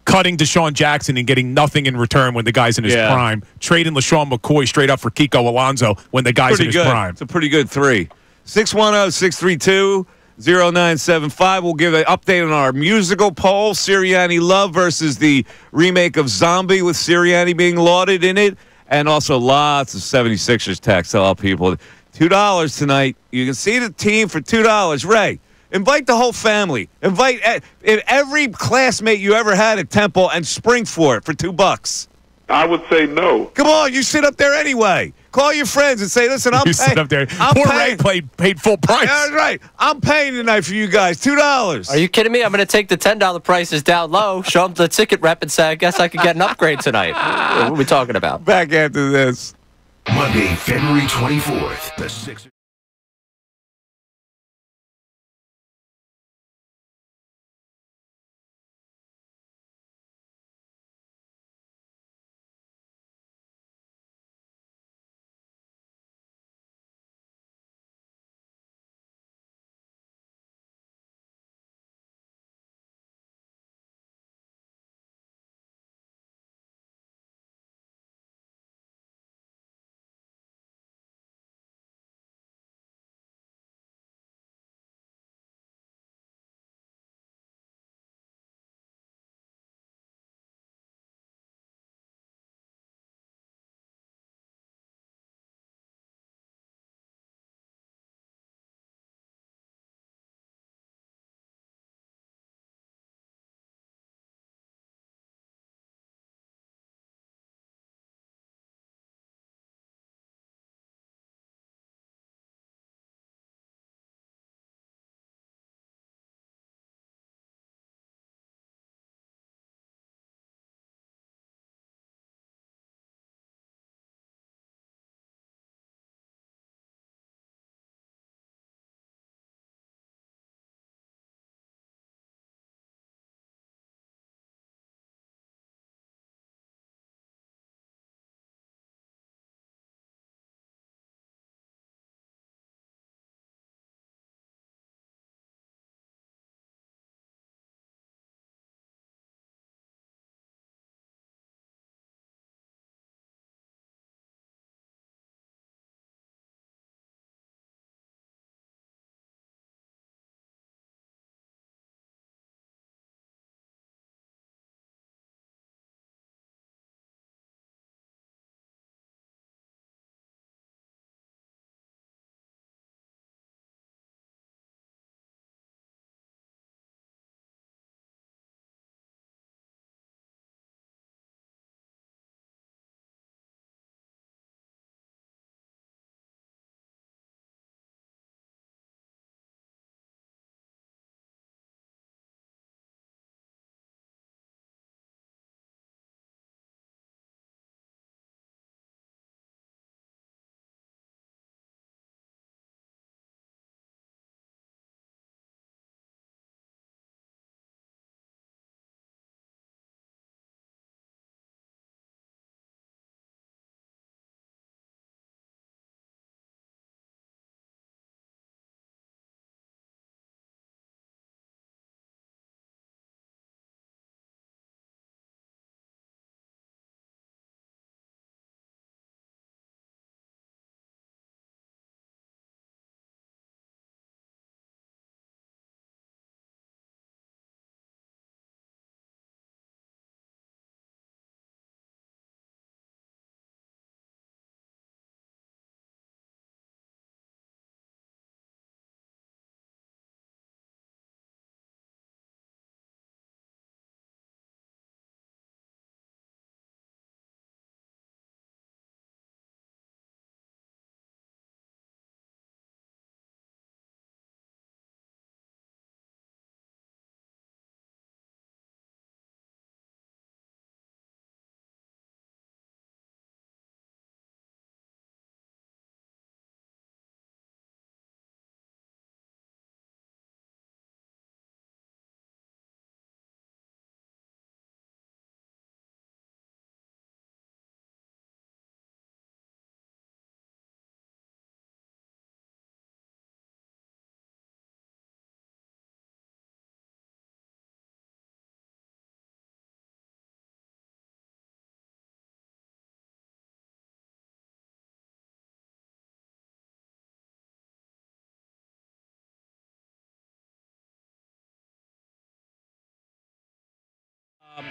Cutting Deshaun Jackson and getting nothing in return when the guy's in his prime. Trading LeSean McCoy straight up for Kiko Alonso when the guy's in his prime. It's a pretty good 3. 610-632-0975. We'll give an update on our musical poll, Sirianni Love versus the remake of Zombie with Sirianni being lauded in it. And also lots of 76ers text to all people. $2 tonight. You can see the team for $2. Ray, invite the whole family. Invite every classmate you ever had at Temple and spring for it for $2. I would say no. Come on, you sit up there anyway. Call your friends and say, listen, I'm sit up there. Poor Ray paid full price. That's right. I'm paying tonight for you guys. $2. Are you kidding me? I'm going to take the $10 prices down low, show them the ticket rep, and say, I guess I could get an upgrade tonight. What are we talking about? Back after this. Monday, February 24th, the Sixers.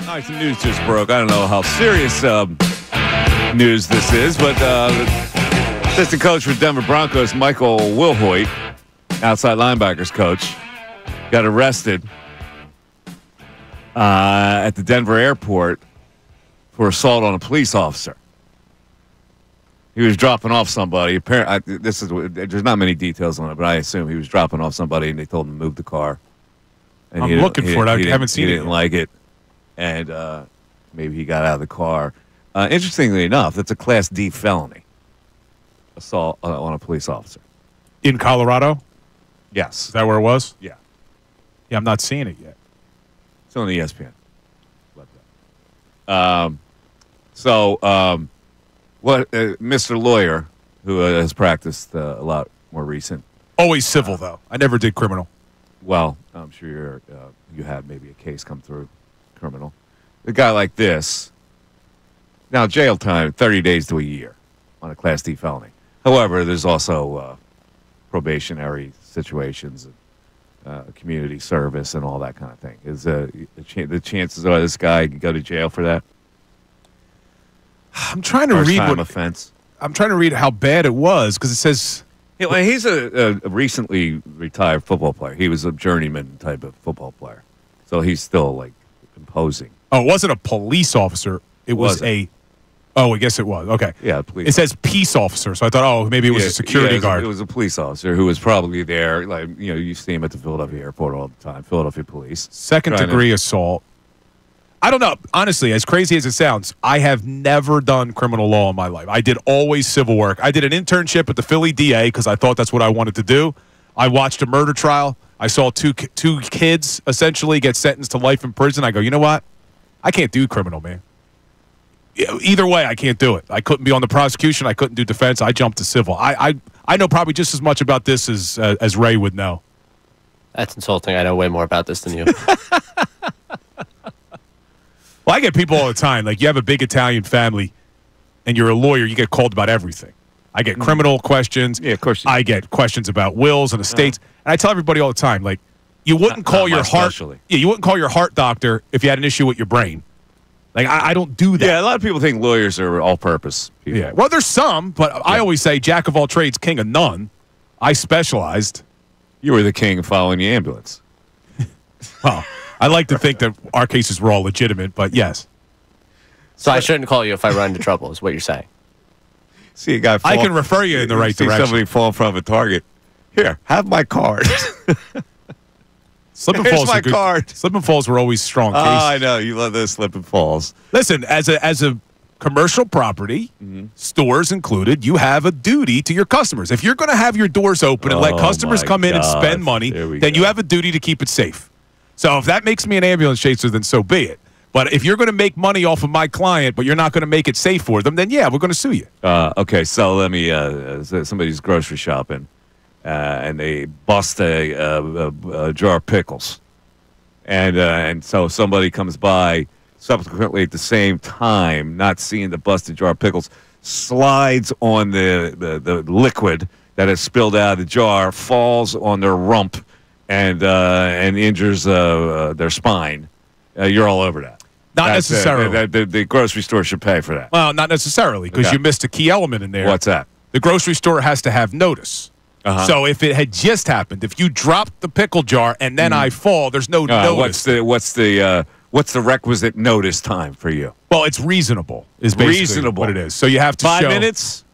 All right, some news just broke. I don't know how serious news this is, but the assistant coach for Denver Broncos, Michael Wilhoit, outside linebackers coach, got arrested at the Denver airport for assault on a police officer. He was dropping off somebody. Apparently, there's not many details on it, but I assume he was dropping off somebody, and they told him to move the car. And I'm looking for it. I haven't seen it. He didn't like it, and maybe he got out of the car. Interestingly enough, that's a Class D felony, assault on a police officer. In Colorado? Yes. Is that where it was? Yeah. Yeah, I'm not seeing it yet. It's on the ESPN. Mr. Lawyer, who has practiced a lot more recent. Always civil, though. I never did criminal. Well, I'm sure you had maybe a case come through criminal. A guy like this, now jail time, 30 days to a year on a Class D felony. However, there's also probationary situations, community service, and all that kind of thing. Is the chances are this guy can go to jail for that? I'm trying to read what offense. I'm trying to read how bad it was because it says. Yeah, well, he's a recently retired football player. He was a journeyman type of football player, so he's still like imposing. Oh, it wasn't a police officer. It was a. Oh, I guess it was. Okay. Yeah, police. It says peace officer, so I thought, oh, maybe it was a security guard. It was a police officer who was probably there. Like you see him at the Philadelphia airport all the time. Philadelphia police. Second-degree assault. I don't know. Honestly, as crazy as it sounds, I have never done criminal law in my life. I did always civil work. I did an internship at the Philly DA because I thought that's what I wanted to do. I watched a murder trial. I saw two kids essentially get sentenced to life in prison. I go, you know what? I can't do criminal, man. Either way, I can't do it. I couldn't be on the prosecution. I couldn't do defense. I jumped to civil. I know probably just as much about this as Ray would know. That's insulting. I know way more about this than you. Well, I get people all the time. Like, you have a big Italian family, and you're a lawyer, you get called about everything. I get criminal questions. Yeah, of course. I get questions about wills and estates. And I tell everybody all the time, like, you wouldn't call your heart. Yeah, you wouldn't call your heart doctor if you had an issue with your brain. Like, I don't do that. Yeah, a lot of people think lawyers are all-purpose people. Yeah, well, there's some, but I always say jack of all trades, king of none. I specialized. You were the king of following the ambulance. Well, I like to think that our cases were all legitimate, but yes. So I shouldn't call you if I run into trouble, is what you're saying. See a guy fall, I can refer you in the right see direction. Somebody fall in front of a target. Here, have my card. Slip and Here's falls. my card. Slip and falls were always strong cases. I know. You love those slip and falls. Listen, as a commercial property, stores included, you have a duty to your customers. If you're going to have your doors open and let customers come in and spend money, then you have a duty to keep it safe. So if that makes me an ambulance chaser, then so be it. But if you're going to make money off of my client, but you're not going to make it safe for them, then yeah, we're going to sue you. Okay, so let me. Somebody's grocery shopping, and they bust a jar of pickles, and so somebody comes by subsequently at the same time, not seeing the busted jar of pickles, slides on the liquid that has spilled out of the jar, falls on their rump, and injures their spine. You're all over that. Not necessarily. The grocery store should pay for that. Well, not necessarily, because you missed a key element in there. What's that? The grocery store has to have notice. So if it had just happened, if you dropped the pickle jar and then I fall, there's no notice. What's the requisite notice time for you? Well, it's reasonable. Is basically what it is. So you have to 5 show, minutes.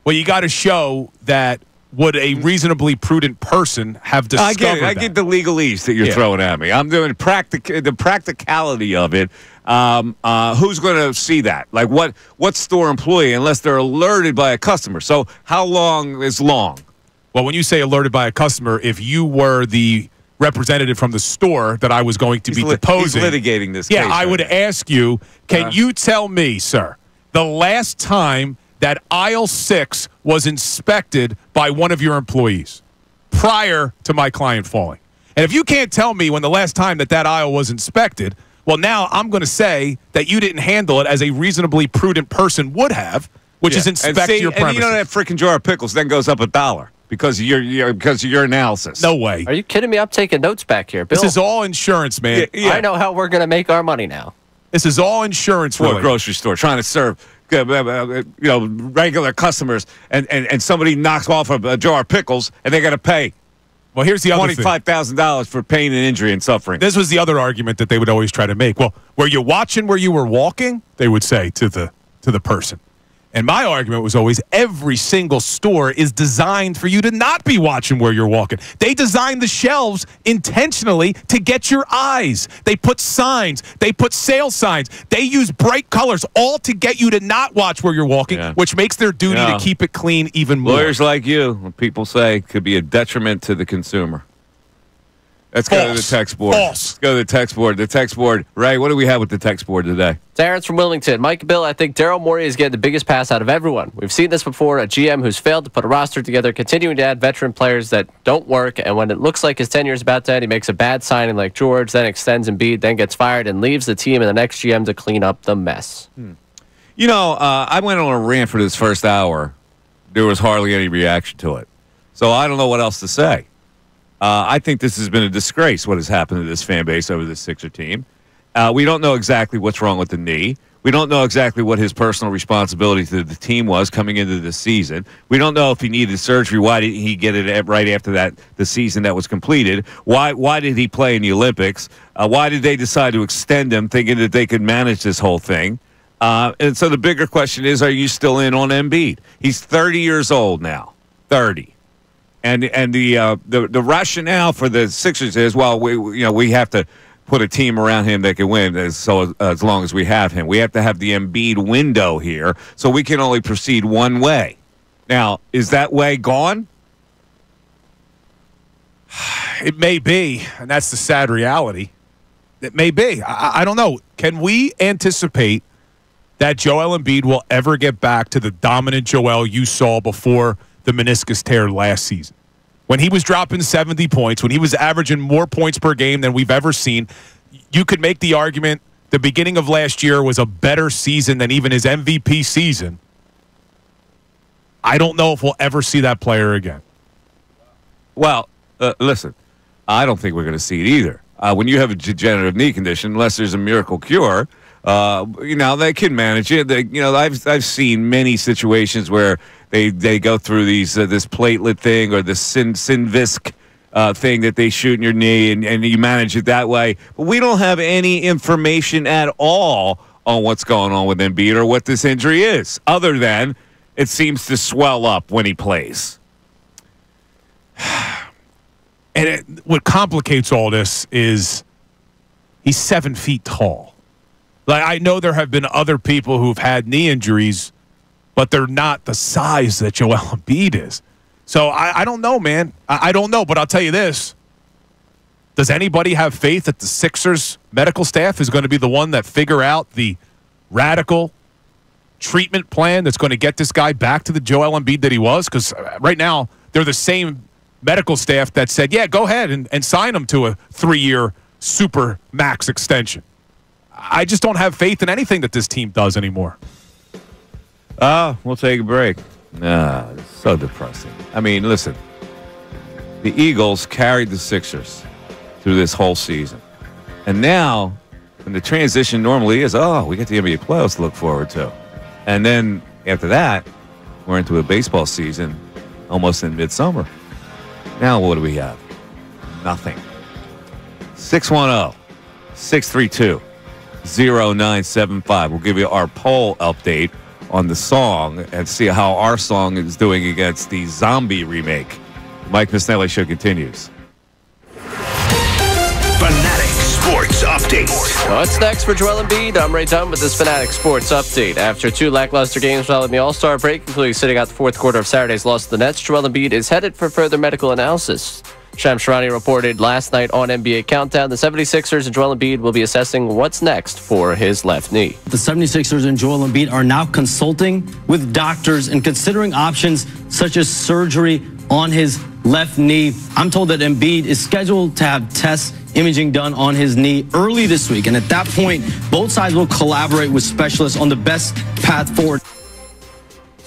Well, you got to show that. Would a reasonably prudent person have discovered I get the legalese that you're throwing at me. I'm doing the practicality of it. Who's going to see that? Like what store employee, unless they're alerted by a customer. So how long is long? Well, when you say alerted by a customer, if you were the representative from the store that I was going to be deposing. He's litigating this case. Yeah, I would ask you, can you tell me, sir, the last time that aisle 6 was inspected by one of your employees prior to my client falling? And if you can't tell me when the last time that aisle was inspected, well, now I'm going to say that you didn't handle it as a reasonably prudent person would have, which is inspect your premises. And you know that freaking jar of pickles then goes up $1 because of your analysis. No way. Are you kidding me? I'm taking notes back here, Bill. This is all insurance, man. I know how we're going to make our money now. This is all insurance for a related. grocery store trying to serve regular customers, and somebody knocks off a jar of pickles, and they got to pay. Well, here's the other thing. $25,000 for pain and injury and suffering. This was the other argument that they would always try to make. Well, were you watching where you were walking? They would say to the person. And my argument was always every single store is designed for you to not be watching where you're walking. They designed the shelves intentionally to get your eyes. They put signs. They put sale signs. They use bright colors all to get you to not watch where you're walking, which makes their duty to keep it clean even more. Lawyers like you, when people say, could be a detriment to the consumer. Let's go to the text board. Let's go to the text board. The text board. Ray, what do we have with the text board today? Terrence from Wilmington. Mike and Bill, I think Daryl Morey is getting the biggest pass out of everyone. We've seen this before, a GM who's failed to put a roster together, continuing to add veteran players that don't work, and when it looks like his tenure is about to end, he makes a bad signing like George, then extends Embiid, then gets fired and leaves the team and the next GM to clean up the mess. You know, I went on a rant for this first hour. There was hardly any reaction to it. So I don't know what else to say. I think this has been a disgrace, what has happened to this fan base over this Sixer team. We don't know exactly what's wrong with the knee. We don't know exactly what his personal responsibility to the team was coming into the season. We don't know if he needed surgery. Why didn't he get it right after the season that was completed? Why did he play in the Olympics? Why did they decide to extend him, thinking that they could manage this whole thing? And so the bigger question is, are you still in on Embiid? He's 30 years old now. 30. And the rationale for the Sixers is, well, we have to put a team around him that can win as long as we have him. We have to have the Embiid window here, so we can only proceed one way. Now, is that way gone? It may be, and that's the sad reality. It may be. I don't know. Can we anticipate that Joel Embiid will ever get back to the dominant Joel you saw before the meniscus tear last season? When he was dropping 70 points, when he was averaging more points per game than we've ever seen, you could make the argument the beginning of last year was a better season than even his MVP season. I don't know if we'll ever see that player again. Well, listen, I don't think we're going to see it either. When you have a degenerative knee condition, unless there's a miracle cure, they can manage it. I've seen many situations where they go through these this platelet thing or this Synvisc thing that they shoot in your knee, and you manage it that way. But we don't have any information at all on what's going on with Embiid or what this injury is, other than it seems to swell up when he plays. And what complicates all this is he's 7 feet tall. Like, I know there have been other people who've had knee injuries, but they're not the size that Joel Embiid is. So I don't know, man. I don't know, but I'll tell you this. Does anybody have faith that the Sixers medical staff is going to be the one that figure out the radical treatment plan that's going to get this guy back to the Joel Embiid that he was? Because right now, they're the same medical staff that said, yeah, go ahead and sign him to a 3-year super max extension. I just don't have faith in anything that this team does anymore. We'll take a break. It's so depressing. I mean, listen, the Eagles carried the Sixers through this whole season. And now, when the transition normally is, we get the NBA playoffs to look forward to. And then after that, we're into a baseball season almost in midsummer. Now what do we have? Nothing. 610-632-0975. We'll give you our poll update on the song and see how our song is doing against the Zombie remake. Mike Misnelli Show continues. Fanatic Sports Update. What's next for Joel Embiid? I'm Ray Dunn with this Fanatic Sports Update. After 2 lackluster games following the All-Star break, including sitting out the fourth quarter of Saturday's loss to the Nets, Joel Embiid is headed for further medical analysis. Shams Charania reported last night on NBA Countdown the 76ers and Joel Embiid will be assessing what's next for his left knee. The 76ers and Joel Embiid are now consulting with doctors and considering options such as surgery on his left knee. I'm told that Embiid is scheduled to have tests, imaging done on his knee early this week. And at that point, both sides will collaborate with specialists on the best path forward.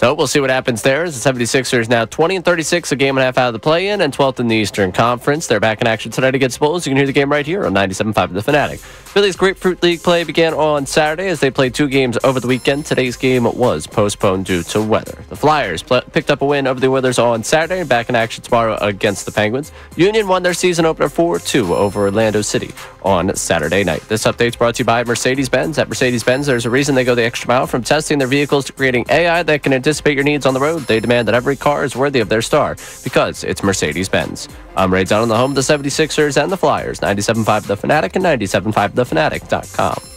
So we'll see what happens there. As the 76ers now 20-36, a game and a half out of the play-in, and 12th in the Eastern Conference. They're back in action tonight against Bulls. You can hear the game right here on 97.5 The Fanatic. Phillies Grapefruit League play began on Saturday as they played 2 games over the weekend. Today's game was postponed due to weather. The Flyers picked up a win over the Oilers on Saturday and back in action tomorrow against the Penguins. Union won their season opener 4-2 over Orlando City on Saturday night. This update's brought to you by Mercedes-Benz. At Mercedes-Benz, there's a reason they go the extra mile. From testing their vehicles to creating AI that can anticipate your needs on the road, they demand that every car is worthy of their star because it's Mercedes-Benz. I'm Ray Down on the home of the 76ers and the Flyers, 97.5 The Fanatic and 97.5thefanatic.com.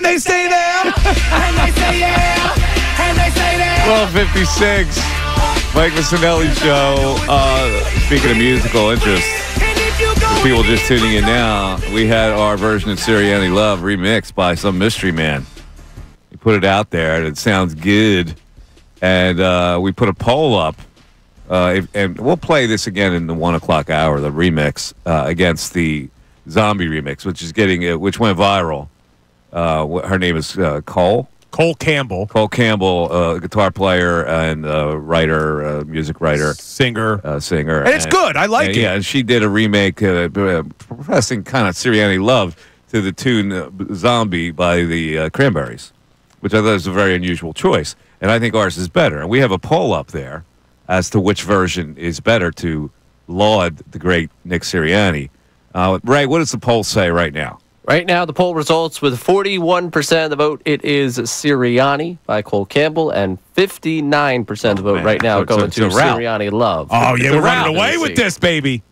And they stay there. And they say yeah. And they say that. 12:56. Mike Missanelli Show. Speaking of musical interest, for people just tuning in now, we had our version of Sirianni Love remixed by some mystery man. He put it out there, and it sounds good. And we put a poll up, and we'll play this again in the 1 o'clock hour, the remix against the Zombie remix, which went viral. Her name is Cole Campbell. Cole Campbell, guitar player and writer, music writer, singer. And it's good. I like it. Yeah, and she did a remake, professing kind of Sirianni Love to the tune "Zombie" by the Cranberries, which I thought was a very unusual choice. And I think ours is better. And we have a poll up there as to which version is better to laud the great Nick Sirianni. Ray, what does the poll say right now? Right now, the poll results with 41% of the vote, it is Sirianni by Cole Campbell, and 59% of the vote right now going to Sirianni Love. Oh, yeah, we're running away with this, baby.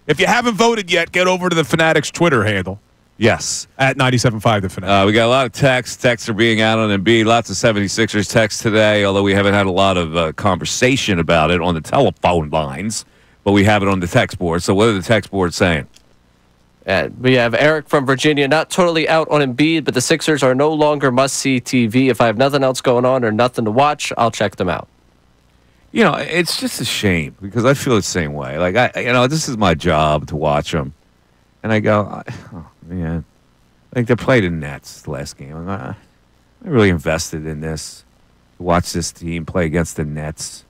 If you haven't voted yet, get over to the Fanatics Twitter handle. Yes. At 97.5 The Fanatic. We got a lot of texts. Texts are being out on Embiid. Lots of 76ers texts today, although we haven't had a lot of conversation about it on the telephone lines, but we have it on the text board. So what are the text boards saying? We have Eric from Virginia, not totally out on Embiid, but the Sixers are no longer must-see TV. If I have nothing else going on or nothing to watch, I'll check them out. You know, it's just a shame because I feel the same way. Like, this is my job to watch them. And I go, oh, man. Like, they played the Nets last game. I'm really invested in this. To watch this team play against the Nets.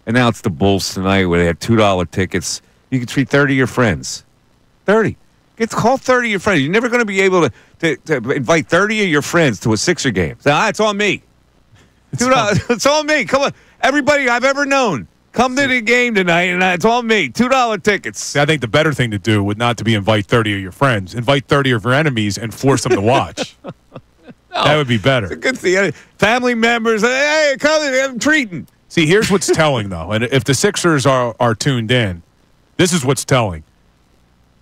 And now it's the Bulls tonight where they have $2 tickets. You can treat 30 of your friends. 30. Call 30 of your friends. You're never going to be able to invite 30 of your friends to a Sixer game. So, it's on me. It's on me. Come on. Everybody I've ever known, come to the game tonight, and it's on me. $2 tickets. See, I think the better thing to do would not to be invite 30 of your friends. Invite 30 of your enemies and force them to watch. That would be better. It's a good thing. Family members, hey, come in, I'm treating. See, here's what's telling, though. And if the Sixers are tuned in, this is what's telling.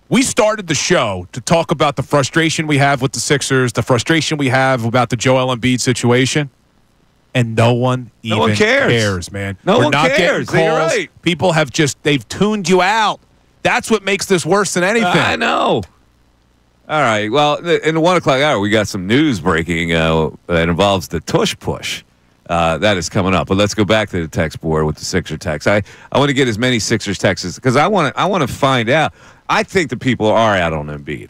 We started the show to talk about the frustration we have with the Sixers, the frustration we have about the Joel Embiid situation, and no one cares, man. No We're one not cares. Getting calls. You're right. People have they've tuned you out. That's what makes this worse than anything. I know. All right. Well, in the 1 o'clock hour, we got some news breaking that involves the tush push. That is coming up. But let's go back to the text board with the Sixer text. I want to get as many Sixers texts because I want to find out. I think the people are out on Embiid.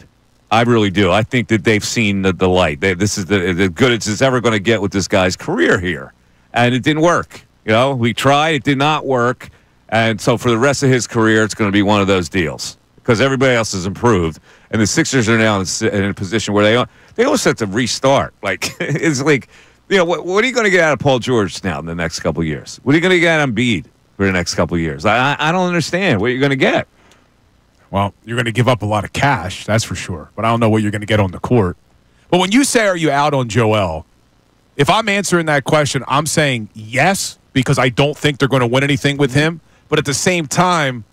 I really do. I think that they've seen the light. This is the good it's ever going to get with this guy's career here. And it didn't work. You know, we tried. It did not work. And so for the rest of his career, it's going to be one of those deals because everybody else has improved. And the Sixers are now in a position where they almost have to restart. Like, it's like, you know, what are you going to get out of Paul George now in the next couple of years? What are you going to get out of Embiid for the next couple of years? I don't understand what you're going to get. Well, you're going to give up a lot of cash, that's for sure. But I don't know what you're going to get on the court. But when you say, are you out on Joel, if I'm answering that question, I'm saying yes, because I don't think they're going to win anything with him. But at the same time,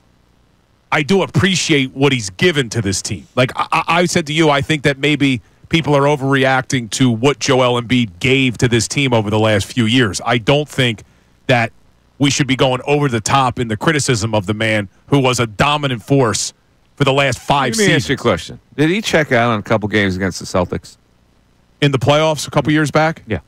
I do appreciate what he's given to this team. Like I said to you, I think that maybe people are overreacting to what Joel Embiid gave to this team over the last few years. I don't think that we should be going over the top in the criticism of the man who was a dominant force for the last 5 seasons. Let me ask you a question. Did he check out on a couple games against the Celtics? In the playoffs a couple years back? Yeah.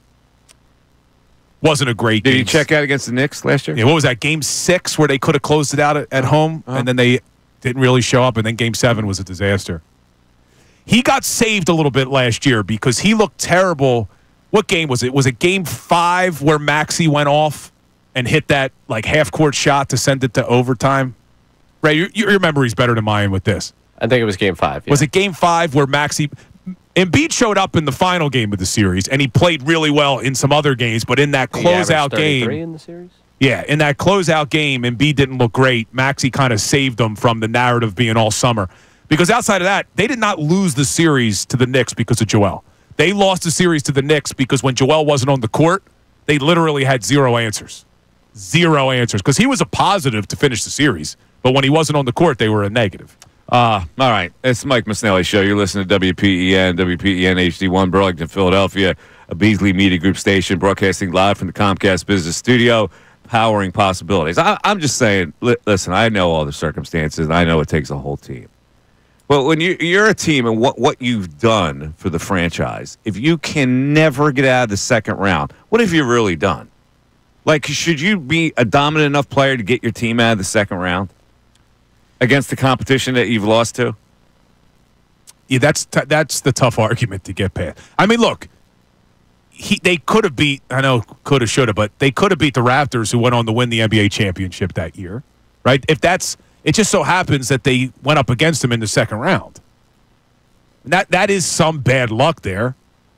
Wasn't a great game. Did he check out against the Knicks last year? Yeah, what was that, Game 6 where they could have closed it out at home, and then they didn't really show up, and then Game 7 was a disaster. He got saved a little bit last year because he looked terrible. What game was it? Was it Game 5 where Maxey went off and hit that like half-court shot to send it to overtime? Ray, your memory's better than mine with this. I think it was Game 5. Yeah. Was it Game 5 where Embiid showed up in the final game of the series, and he played really well in some other games, but in that closeout game, in the series? Yeah, in that closeout game, Embiid didn't look great. Maxey kind of saved them from the narrative being all summer. Because outside of that, they did not lose the series to the Knicks because of Joel. They lost the series to the Knicks because when Joel wasn't on the court, they literally had zero answers. Zero answers. Because he was a positive to finish the series. But when he wasn't on the court, they were a negative. All right. It's Mike Misnelli Show. You're listening to WPEN HD1, Burlington, Philadelphia, a Beasley Media Group station, broadcasting live from the Comcast Business Studio, powering possibilities. I'm just saying, listen, I know all the circumstances, and I know it takes a whole team. But when you're a team and what you've done for the franchise, if you can never get out of the second round, what have you really done? Like, should you be a dominant enough player to get your team out of the second round against the competition that you've lost to? Yeah, that's the tough argument to get past. I mean, look, they could have beat, I know could have, should have, but they could have beat the Raptors, who went on to win the NBA championship that year, right? It just so happens that they went up against them in the second round. That is some bad luck there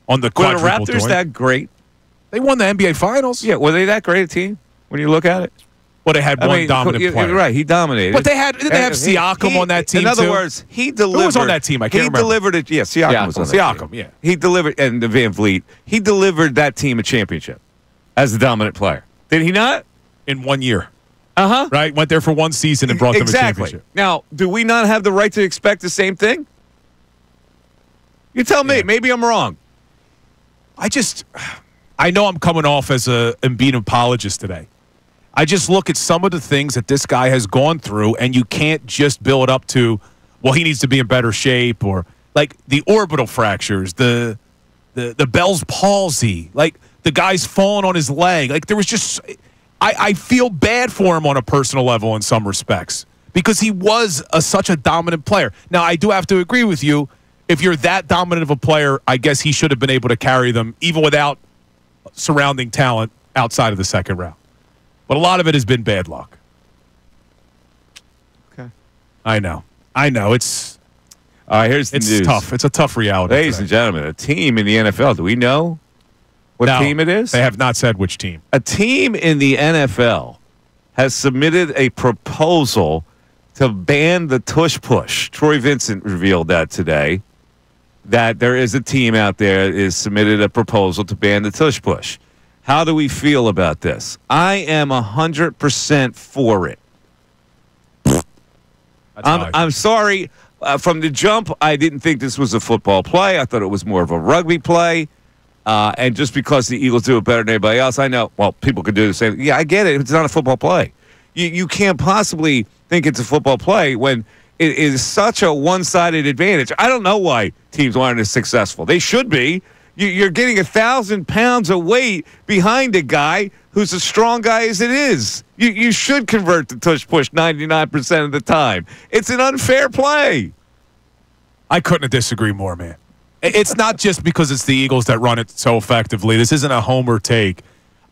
on the quadruple. Were the Raptors that great? They won the NBA Finals. Yeah, were they that great a team when you look at it? Well, they had one dominant player. Right, he dominated. But didn't they have Siakam on that team, in other too? words, he delivered. Who was on that team? I can't remember. He delivered it. Yeah, Siakam was on that team. Yeah. He delivered, and Van Vliet. He delivered that team a championship as a dominant player. Did he not? In 1 year. Uh-huh. Right? Went there for one season and brought them a championship. Now, do we not have the right to expect the same thing? You tell me. Maybe I'm wrong. I know I'm coming off as a Embiid apologist today. I just look at some of the things that this guy has gone through, and you can't just build up to, well, he needs to be in better shape, or like the orbital fractures, the Bell's palsy, like the guy's falling on his leg. Like there was just, I feel bad for him on a personal level in some respects because he was such a dominant player. Now, I do have to agree with you. If you're that dominant of a player, I guess he should have been able to carry them even without surrounding talent outside of the second round. But a lot of it has been bad luck. Okay. I know. It's all right, here's the news. It's tough. It's a tough reality. Ladies and gentlemen, a team in the NFL, do we know what team it is? They have not said which team. A team in the NFL has submitted a proposal to ban the tush push. Troy Vincent revealed that today, that there is a team out there that has submitted a proposal to ban the tush push. How do we feel about this? I am 100% for it. I'm sorry. From the jump, I didn't think this was a football play. I thought it was more of a rugby play. And just because the Eagles do it better than anybody else, I know, well, people could do the same. Yeah, I get it. It's not a football play. You can't possibly think it's a football play when it is such a one-sided advantage. I don't know why teams aren't as successful. They should be. You're getting 1,000 pounds of weight behind a guy who's a strong guy as it is. You should convert the tush push 99% of the time. It's an unfair play. I couldn't disagree more, man. It's not just because it's the Eagles that run it so effectively. This isn't a homer take.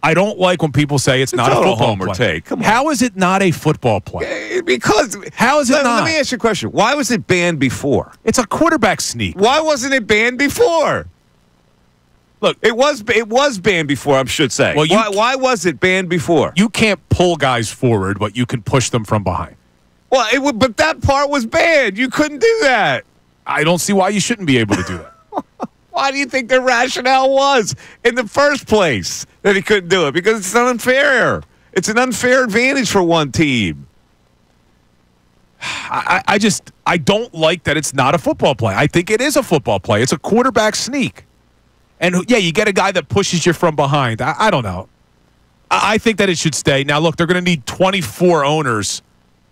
I don't like when people say it's not a football homer play. Take. Come on. How is it not a football play? Because how is it not? Let me ask you a question. Why was it banned before? It's a quarterback sneak. Why wasn't it banned before? Look, it was banned before, I should say. Well, why was it banned before? You can't pull guys forward, but you can push them from behind. Well, but that part was banned. You couldn't do that. I don't see why you shouldn't be able to do that. Why do you think the rationale was in the first place that he couldn't do it? Because it's unfair. It's an unfair advantage for one team. I don't like that it's not a football play. I think it is a football play. It's a quarterback sneak. And, yeah, you get a guy that pushes you from behind. I don't know. I think that it should stay. Now, look, they're going to need 24 owners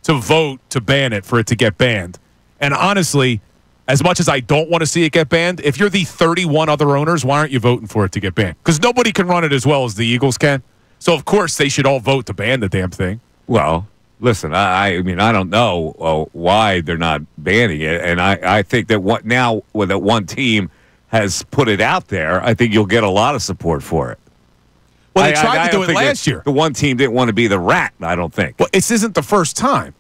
to vote to ban it for it to get banned. And honestly, as much as I don't want to see it get banned, if you're the 31 other owners, why aren't you voting for it to get banned? Because nobody can run it as well as the Eagles can. So, of course, they should all vote to ban the damn thing. Well, listen, I mean, I don't know why they're not banning it. And I think that now with that one team has put it out there, I think you'll get a lot of support for it. Well, they tried to do it last year. The one team didn't want to be the rat, I don't think. Well, this isn't the first time.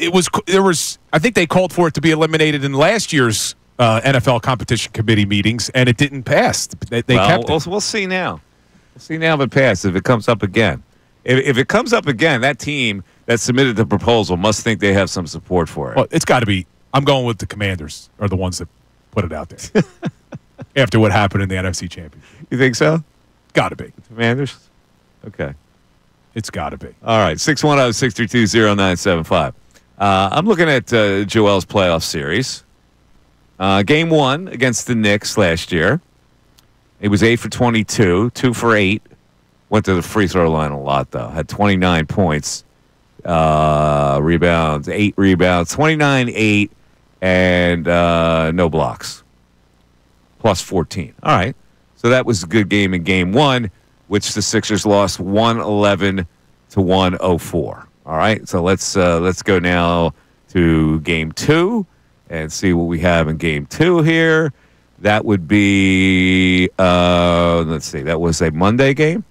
I think they called for it to be eliminated in last year's NFL competition committee meetings, and it didn't pass. They kept it. We'll see now. We'll see now if it passes, if it comes up again. If it comes up again, that team that submitted the proposal must think they have some support for it. Well, it's got to be. I'm going with the Commanders are the ones that put it out there after what happened in the NFC Championship. You think so? Got to be. Commanders? Okay. It's got to be. All right. 610-632-0975. I'm looking at Joel's playoff series. Game 1 against the Knicks last year. He was 8 for 22, 2 for 8. Went to the free throw line a lot, though. Had 29 points, rebounds, 8 rebounds, 29, 8, and no blocks. Plus 14. All right. So that was a good game in Game 1, which the Sixers lost 111 to 104. All right. So let's go now to Game 2 and see what we have in Game 2 here. That would be, let's see, that was a Monday game?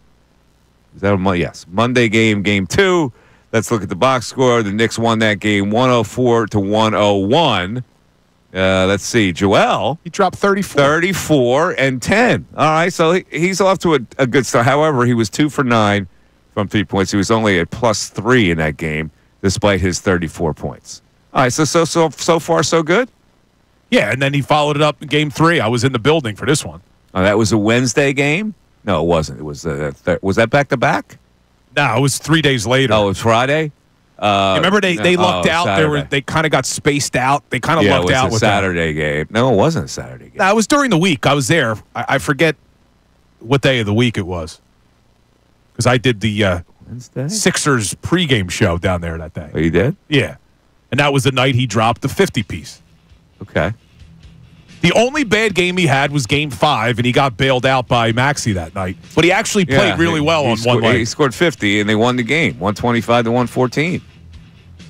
Is that a Monday? Yes. Monday game, Game 2. Let's look at the box score. The Knicks won that game 104 to 101. Let's see. Joel. He dropped 34. 34 and 10. All right. So he's off to a good start. However, he was 2 for 9 from 3 points. He was only at plus 3 in that game, despite his 34 points. All right. So far, so good? Yeah. And then he followed it up in Game 3. I was in the building for this one. Oh, that was a Wednesday game? No, it wasn't. It was was that back-to-back? No, it was 3 days later. Oh, it was Friday? Remember they lucked out. They kind of got spaced out. They kind of lucked out with Saturday game. No, it wasn't a Saturday game. No, it was during the week. I was there. I forget what day of the week it was because I did the Sixers pregame show down there that day. Oh, you did? Yeah, and that was the night he dropped the 50-piece. Okay. The only bad game he had was Game 5, and he got bailed out by Maxey that night. But he actually played really well on one leg. He scored 50, and they won the game, 125 to 114.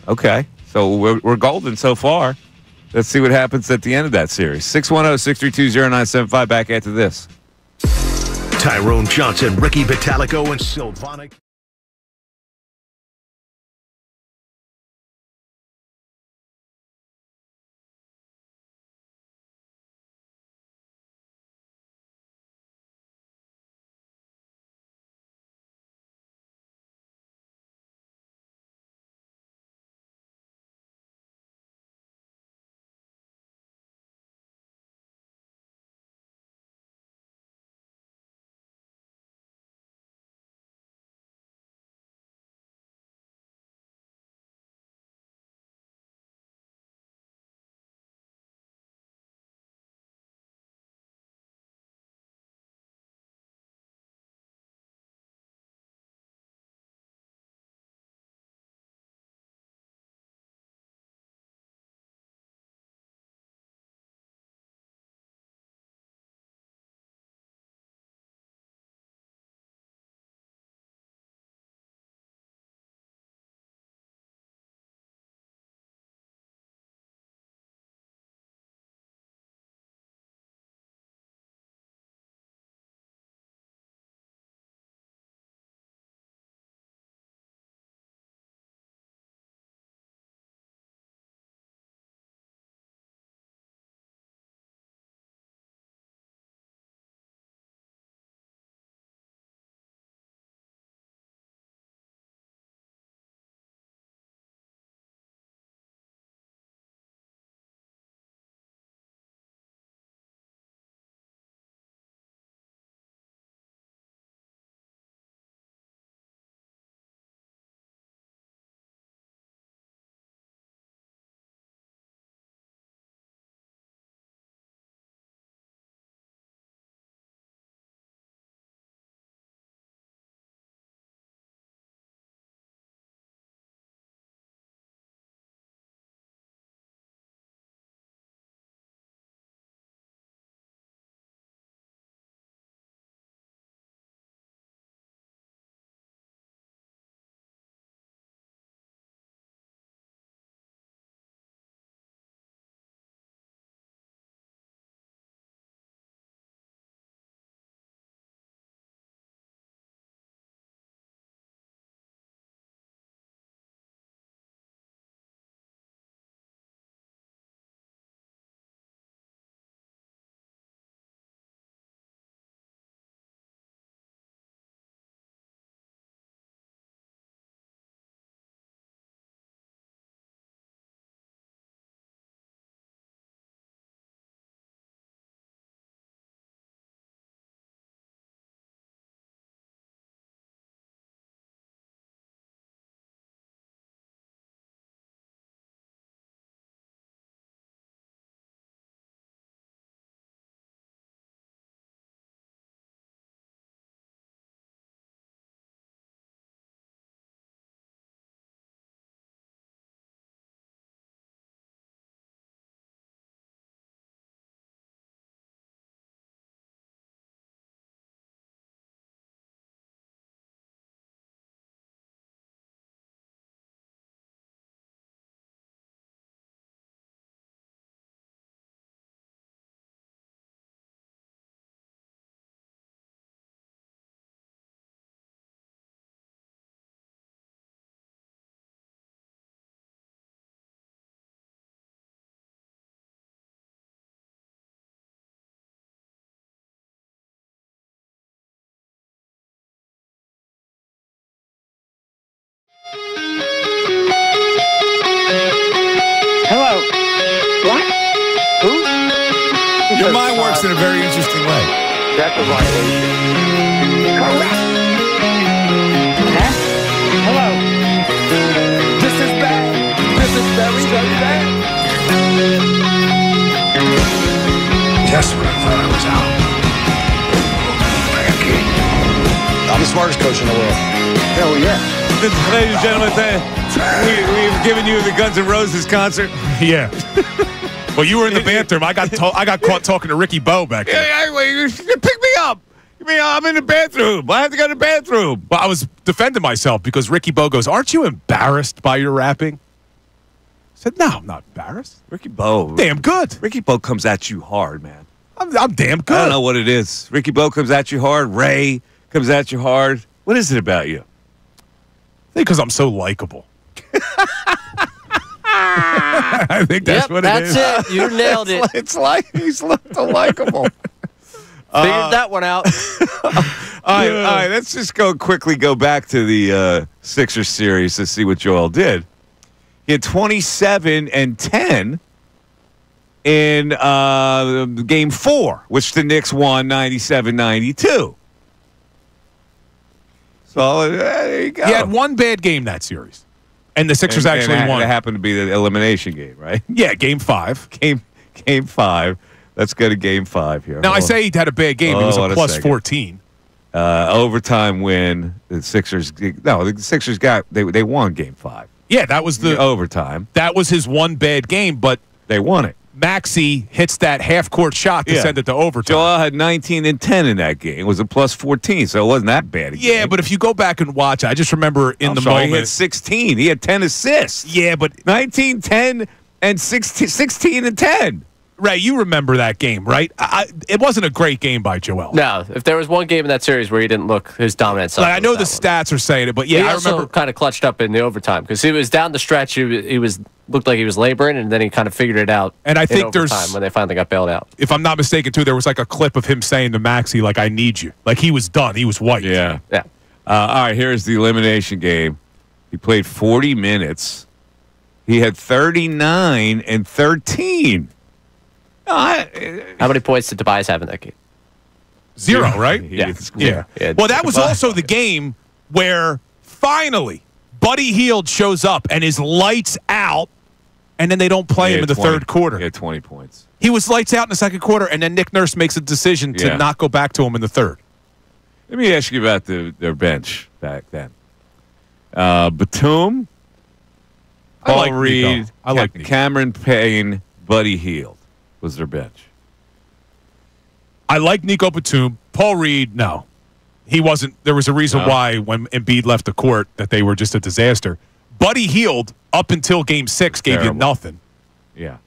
Okay, so we're golden so far. Let's see what happens at the end of that series. 610-632-0975, back after this. Tyrone Johnson, Ricky Vitalico, and Silvonic. works in a very interesting way. That's a violation. Correct. Hello. This is bad. This is very, very bad. Just when I thought I was out. I'm the smartest coach in the world. Hell yeah. Ladies and gentlemen, we've given you the Guns N' Roses concert. Yeah. Well, you were in the bathroom. I got caught talking to Ricky Bo back there. You pick me up. I'm in the bathroom. I have to go to the bathroom. Well, I was defending myself because Ricky Bo goes, "Aren't you embarrassed by your rapping?" I said, "No, I'm not embarrassed. Ricky Bo. Damn good. Ricky Bo comes at you hard, man. I'm damn good. I don't know what it is. Ricky Bo comes at you hard. Ray comes at you hard. What is it about you? I think because I'm so likable. I think that's what it is. That's it. You nailed it. It's like he's so likable. Figured that one out. All right. Let's just quickly go back to the Sixers series to see what Joel did. He had 27 and 10 in Game 4, which the Knicks won 97-92. So there you go. He had one bad game that series, and the Sixers actually won. It happened to be the elimination game, right? Yeah, Game 5. Game 5. Let's go to Game 5 here. Now, I say he had a bad game. It was a plus 14. Overtime win. The Sixers. No, the Sixers they won Game 5. Yeah, that was the overtime. That was his one bad game, but they won it. Maxey hits that half-court shot to send it to overtime. Joel had 19 and 10 in that game. It was a plus 14, so it wasn't that bad. Yeah, but if you go back and watch, I just remember in the moment. He had 16. He had 10 assists. Yeah, but 19, 10, and 16 and 10. Ray, you remember that game, right? It wasn't a great game by Joel. No, if there was one game in that series where he didn't look his dominant side. Like, I know the stats are saying it, but yeah, he I also remember kind of clutched up in the overtime because he was down the stretch. He was looked like he was laboring, and then he kind of figured it out. And I think there's when they finally got bailed out. If I'm not mistaken, too, there was like a clip of him saying to Maxey, like, "I need you." Like he was done. He was white. Yeah. Yeah. All right. Here's the elimination game. He played 40 minutes. He had 39 and 13. How many points did Tobias have in that game? 0, right? Yeah. Well, that was also the game where finally Buddy Hield shows up and is lights out, and then they don't play him in the third quarter. He had 20 points. He was lights out in the second quarter, and then Nick Nurse makes a decision to not go back to him in the third. Let me ask you about their bench back then. Batum, Paul Reed, I like Cameron Payne, Buddy Hield was their bench. I like Nico Batum. Paul Reed, no. He wasn't. There was a reason why when Embiid left the court that they were just a disaster. Buddy Hield, up until Game 6, gave you nothing. Yeah.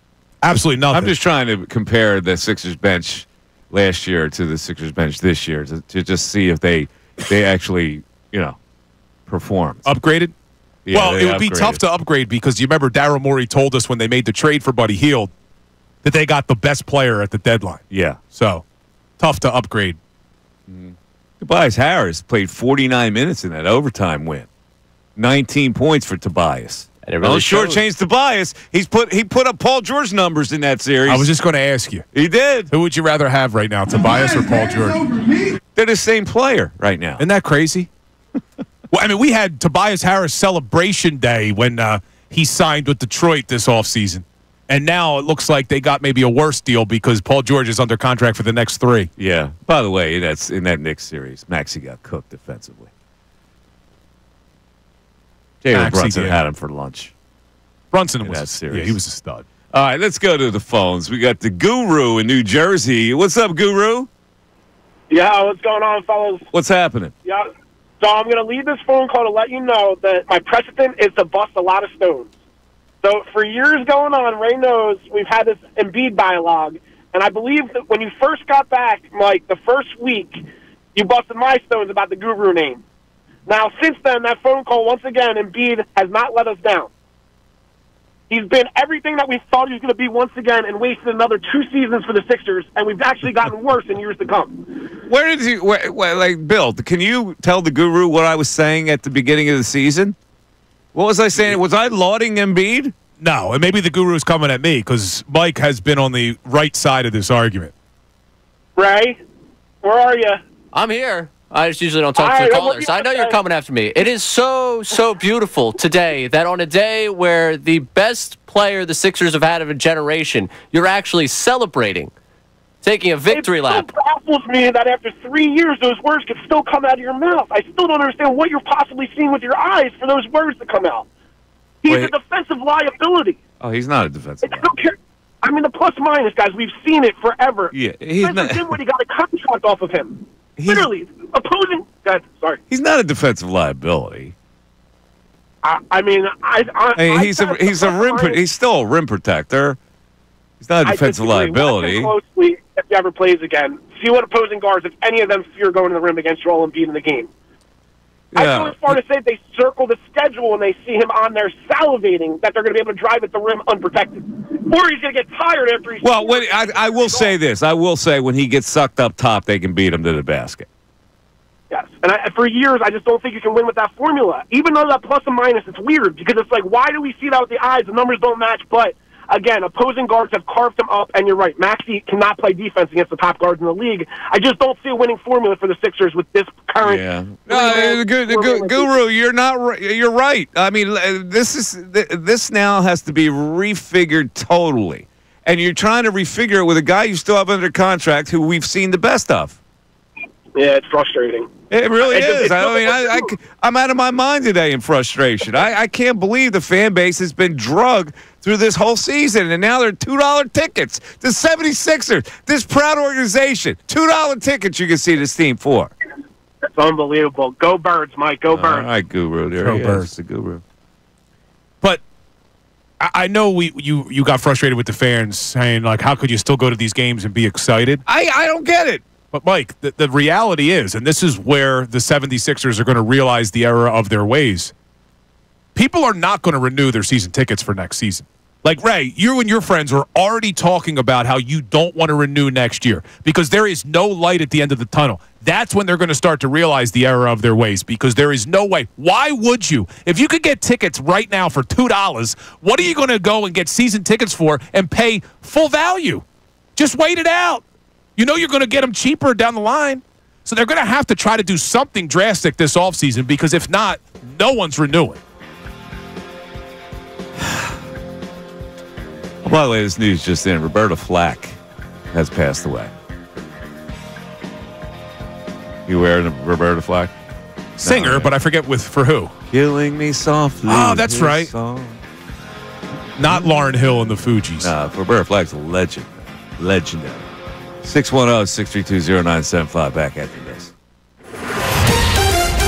Absolutely nothing. I'm just trying to compare the Sixers bench last year to the Sixers bench this year to just see if they actually, performed. Upgraded? Yeah, well, it would be tough to upgrade because you remember Daryl Morey told us when they made the trade for Buddy Hield that they got the best player at the deadline. Yeah. So, tough to upgrade. Tobias Harris played 49 minutes in that overtime win. 19 points for Tobias. And it really shortchanged Tobias. He put up Paul George numbers in that series. I was just going to ask you. He did. Who would you rather have right now, Tobias or Paul George? They're the same player right now. Isn't that crazy? Well, I mean, we had Tobias Harris celebration day when he signed with Detroit this offseason. And now it looks like they got maybe a worse deal because Paul George is under contract for the next 3. Yeah. By the way, that's in that Knicks series, Maxey got cooked defensively. Jalen Brunson had him for lunch. Brunson was series. Yeah, he was a stud. All right, let's go to the phones. We got the Guru in New Jersey. What's up, Guru? Yeah, what's going on, fellas? What's happening? Yeah, so I'm going to leave this phone call to let you know that my precedent is to bust a lot of stones. So for years going on, Ray knows we've had this Embiid dialogue, and I believe that when you first got back, like the first week, you busted my stones about the Guru name. Now, since then, that phone call, once again, Embiid has not let us down. He's been everything that we thought he was going to be once again and wasted another 2 seasons for the Sixers, and we've actually gotten worse in years to come. Where did you, like, Bill, can you tell the Guru what I was saying at the beginning of the season? What was I saying? Was I lauding Embiid? No, and maybe the Guru's coming at me because Mike has been on the right side of this argument. Ray, where are you? I'm here. I just usually don't talk to the callers. I know you're coming after me. It is so beautiful today that on a day where the best player the Sixers have had of a generation, you're actually celebrating, taking a victory lap. It baffles me that after 3 years, those words could still come out of your mouth. I still don't understand what you're possibly seeing with your eyes for those words to come out. He's a defensive liability. Oh, he's not a defensive. I don't care. I mean, the plus-minus, guys, we've seen it forever. Yeah, he's Spencer not. Dinwiddie got a contract off of him. Literally, opposing. God, sorry. He's not a defensive liability. I mean, He's a rim. He's still a rim protector. He's not a defensive liability. Watch him closely if he ever plays again. See what opposing guards, if any of them fear going to the rim against Joel Embiid in the game. I go as far to say they circle the schedule and they see him on there salivating that they're going to be able to drive at the rim unprotected. Or he's going to get tired after he's... Well, I will say this. I will say when he gets sucked up top, they can beat him to the basket. Yes. And for years, I just don't think you can win with that formula. Even though that plus and minus, it's weird because it's like, why do we see that with the eyes? The numbers don't match, but... Again, opposing guards have carved him up, and you're right. Maxey cannot play defense against the top guards in the league. I just don't see a winning formula for the Sixers with this current. Yeah, Guru, you're not. You're right. I mean, this now has to be refigured totally, and you're trying to refigure it with a guy you still have under contract, who we've seen the best of. Yeah, it's frustrating. It really is. I'm out of my mind today in frustration. I can't believe the fan base has been drugged through this whole season, and now they're $2 tickets. The 76ers, this proud organization, $2 tickets you can see this team for. It's unbelievable. Go Birds, Mike. Go Birds. All right, Guru. There he is, the Guru. But I know you got frustrated with the fans saying, like, how could you still go to these games and be excited? I don't get it. But, Mike, the reality is, and this is where the 76ers are going to realize the error of their ways, people are not going to renew their season tickets for next season. Like, Ray, you and your friends are already talking about how you don't want to renew next year because there is no light at the end of the tunnel. That's when they're going to start to realize the error of their ways because there is no way. Why would you? If you could get tickets right now for $2, what are you going to go and get season tickets for and pay full value? Just wait it out. You know you're going to get them cheaper down the line. So they're going to have to try to do something drastic this offseason because if not, no one's renewing. By the way, this news just in. Roberta Flack has passed away. You aware of Roberta Flack? Singer, but I forget for who. Killing Me Softly. Oh, that's right. Not Lauryn Hill and the Fugees. Roberta Flack's a legend. Legendary. 610-632-0975. Back after this.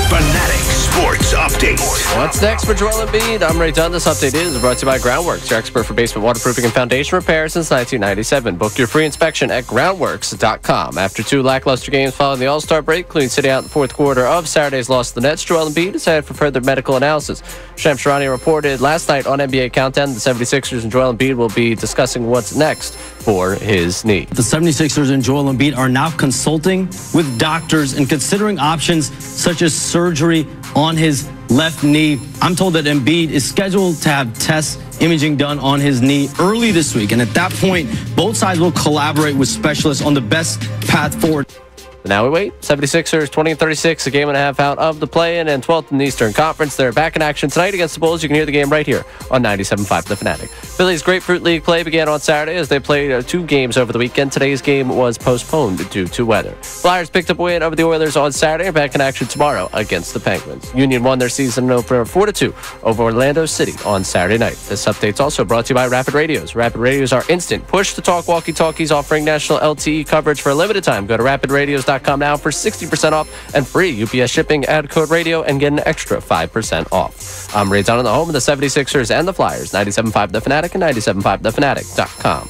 Fanatic Sports Update. What's next for Joel Embiid? I'm Ray Dunn. This update is brought to you by Groundworks, your expert for basement waterproofing and foundation repair since 1997. Book your free inspection at groundworks.com. After 2 lackluster games following the All-Star break, including sitting out in the fourth quarter of Saturday's loss to the Nets, Joel Embiid is headed for further medical analysis. Shams Charania reported last night on NBA Countdown the 76ers and Joel Embiid will be discussing what's next for his knee. The 76ers and Joel Embiid are now consulting with doctors and considering options such as surgery on his left knee. I'm told that Embiid is scheduled to have test imaging done on his knee early this week. And at that point, both sides will collaborate with specialists on the best path forward. Now we wait. 76ers 20-36, a game and a half out of the play-in and 12th in the Eastern Conference. They're back in action tonight against the Bulls. You can hear the game right here on 97.5 The Fanatic. Philly's Grapefruit League play began on Saturday as they played 2 games over the weekend. Today's game was postponed due to weather. Flyers picked up a win over the Oilers on Saturday and back in action tomorrow against the Penguins. Union won their season opener 4-2 over Orlando City on Saturday night. This update's also brought to you by Rapid Radios. Rapid Radios are instant push-to-talk walkie-talkies offering national LTE coverage for a limited time. Go to rapidradios.com now for 60% off and free UPS shipping. Add code radio and get an extra 5% off. I'm Ray Dunn on the home of the 76ers and the Flyers. 97.5 The Fanatic and 97.5thefanatic.com.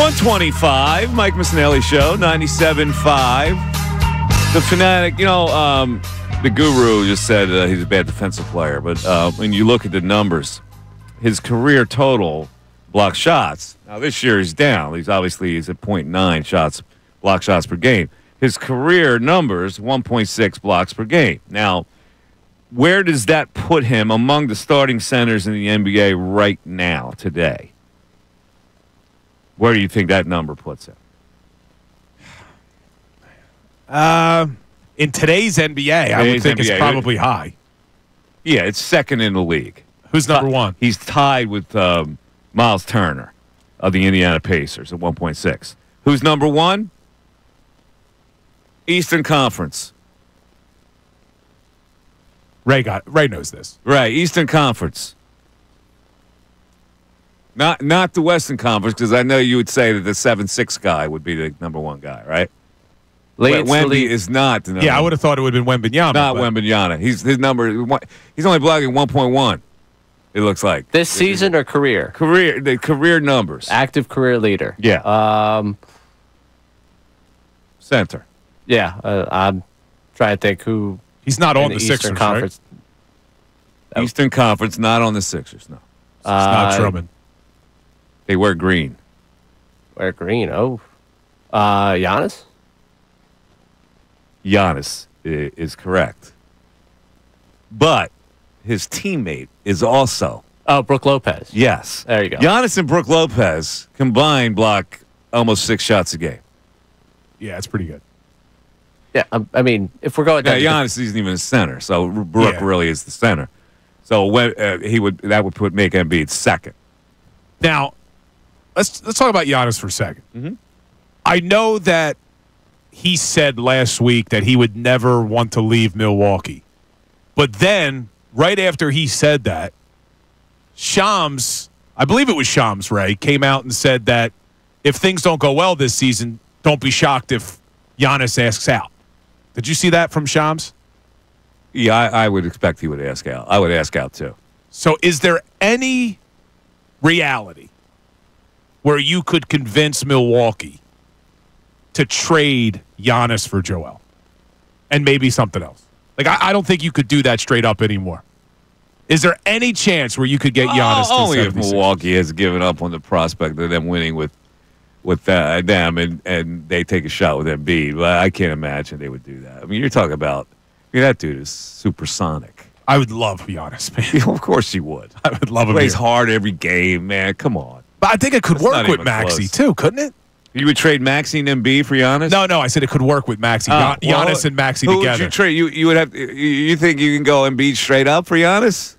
125, Mike Missinelli Show, 97.5. The Fanatic, the Guru just said he's a bad defensive player, but when you look at the numbers, his career total block shots, now this year he's down. He's at 0.9 block shots per game. His career numbers, 1.6 blocks per game. Now, where does that put him among the starting centers in the NBA right now, today? Where do you think that number puts him? In today's NBA, I would think it's probably high. Yeah, it's second in the league. Who's number one? He's tied with Miles Turner of the Indiana Pacers at 1.6. Who's number one? Eastern Conference. Ray knows this. Right, Eastern Conference. Not the Western Conference, because I know you would say that the 7-6 guy would be the number one guy, right? Wemby is not the number I would have thought it would have been Wembanyama. Not Wembanyama. He's only blocking 1.1, it looks like. This season or career? The career numbers. Active career leader. Yeah. Center. Yeah, I'm trying to think who. He's not on the Sixers, Conference. Right? Eastern Conference, not on the Sixers, no. It's not Drummond. They wear green. Wear green, oh. Giannis? Giannis is correct. But his teammate is also. Oh, Brook Lopez. Yes. There you go. Giannis and Brook Lopez combined block almost 6 shots a game. Yeah, it's pretty good. Yeah, I mean, if we're going down, Giannis isn't even a center, so Brook really is the center. So that would make Embiid second. Now, let's talk about Giannis for a second. Mm-hmm. I know that he said last week that he would never want to leave Milwaukee, but then right after he said that, Shams, I believe it was Shams, Ray, came out and said that if things don't go well this season, don't be shocked if Giannis asks out. Did you see that from Shams? Yeah, I would expect he would ask out. I would ask out too. So is there any reality where you could convince Milwaukee to trade Giannis for Joel and maybe something else? Like, I don't think you could do that straight up anymore. Is there any chance where you could get Giannis to only 76? if Milwaukee has given up on the prospect of them winning with them and they take a shot with Embiid? Well, I can't imagine they would do that. I mean, you're talking about that dude is supersonic. I would love Giannis, man. Of course he would. I would love him. Plays here. hard every game, man. Come on. But I think it could work with Maxey too, couldn't it? You would trade Maxey and Embiid for Giannis? No, I said it could work with Maxey. Giannis and Maxey who together. Would you trade? You would have. You think you can go Embiid straight up for Giannis?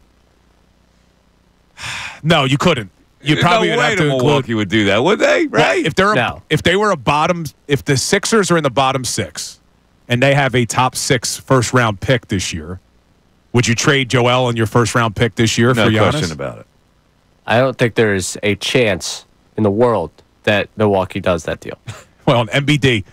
No, you couldn't. You probably would have to Milwaukee would do that, would they? Right? Well, if they were if the Sixers are in the bottom 6 and they have a top 6 first round pick this year, would you trade Joel and your first round pick this year for Giannis? No question about it. I don't think there's a chance in the world that Milwaukee does that deal. Well, on MBD,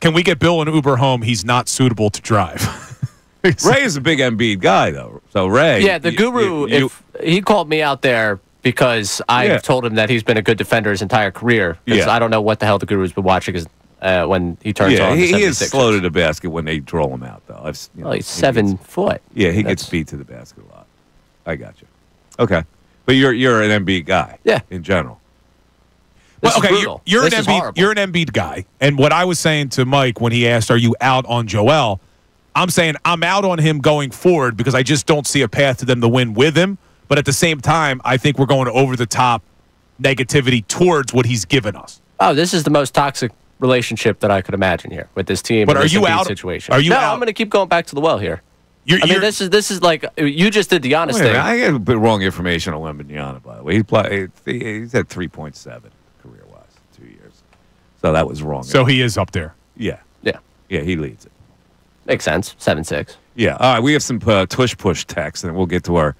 can we get Bill an Uber home? He's not suitable to drive. Ray is a big Embiid guy, though. So Ray, yeah, the Guru. If he called me out there because I told him that he's been a good defender his entire career. I don't know what the hell the Guru's been watching when he turns on. He is slow to the basket when they draw him out, though. He's 7 foot. Yeah, he gets beat to the basket a lot. I got you. Okay, but you're an Embiid guy. Yeah, in general. Well, okay, you're an Embiid guy, and what I was saying to Mike when he asked, "Are you out on Joel?" I'm saying I'm out on him going forward because I just don't see a path to them to win with him. But at the same time, I think we're going over the top negativity towards what he's given us. Oh, this is the most toxic relationship that I could imagine here with this team. But are you out? Situation. Are you out? I'm going to keep going back to the well here. I mean, this is like you just did the Giannis thing. I got a bit wrong information on Wembanyama, by the way. He's at 3.7 career-wise, 2 years. So that was wrong. So he is up there. Yeah, he leads it. Makes sense. 7-6. Yeah. All right. We have some tush push text, and we'll get to our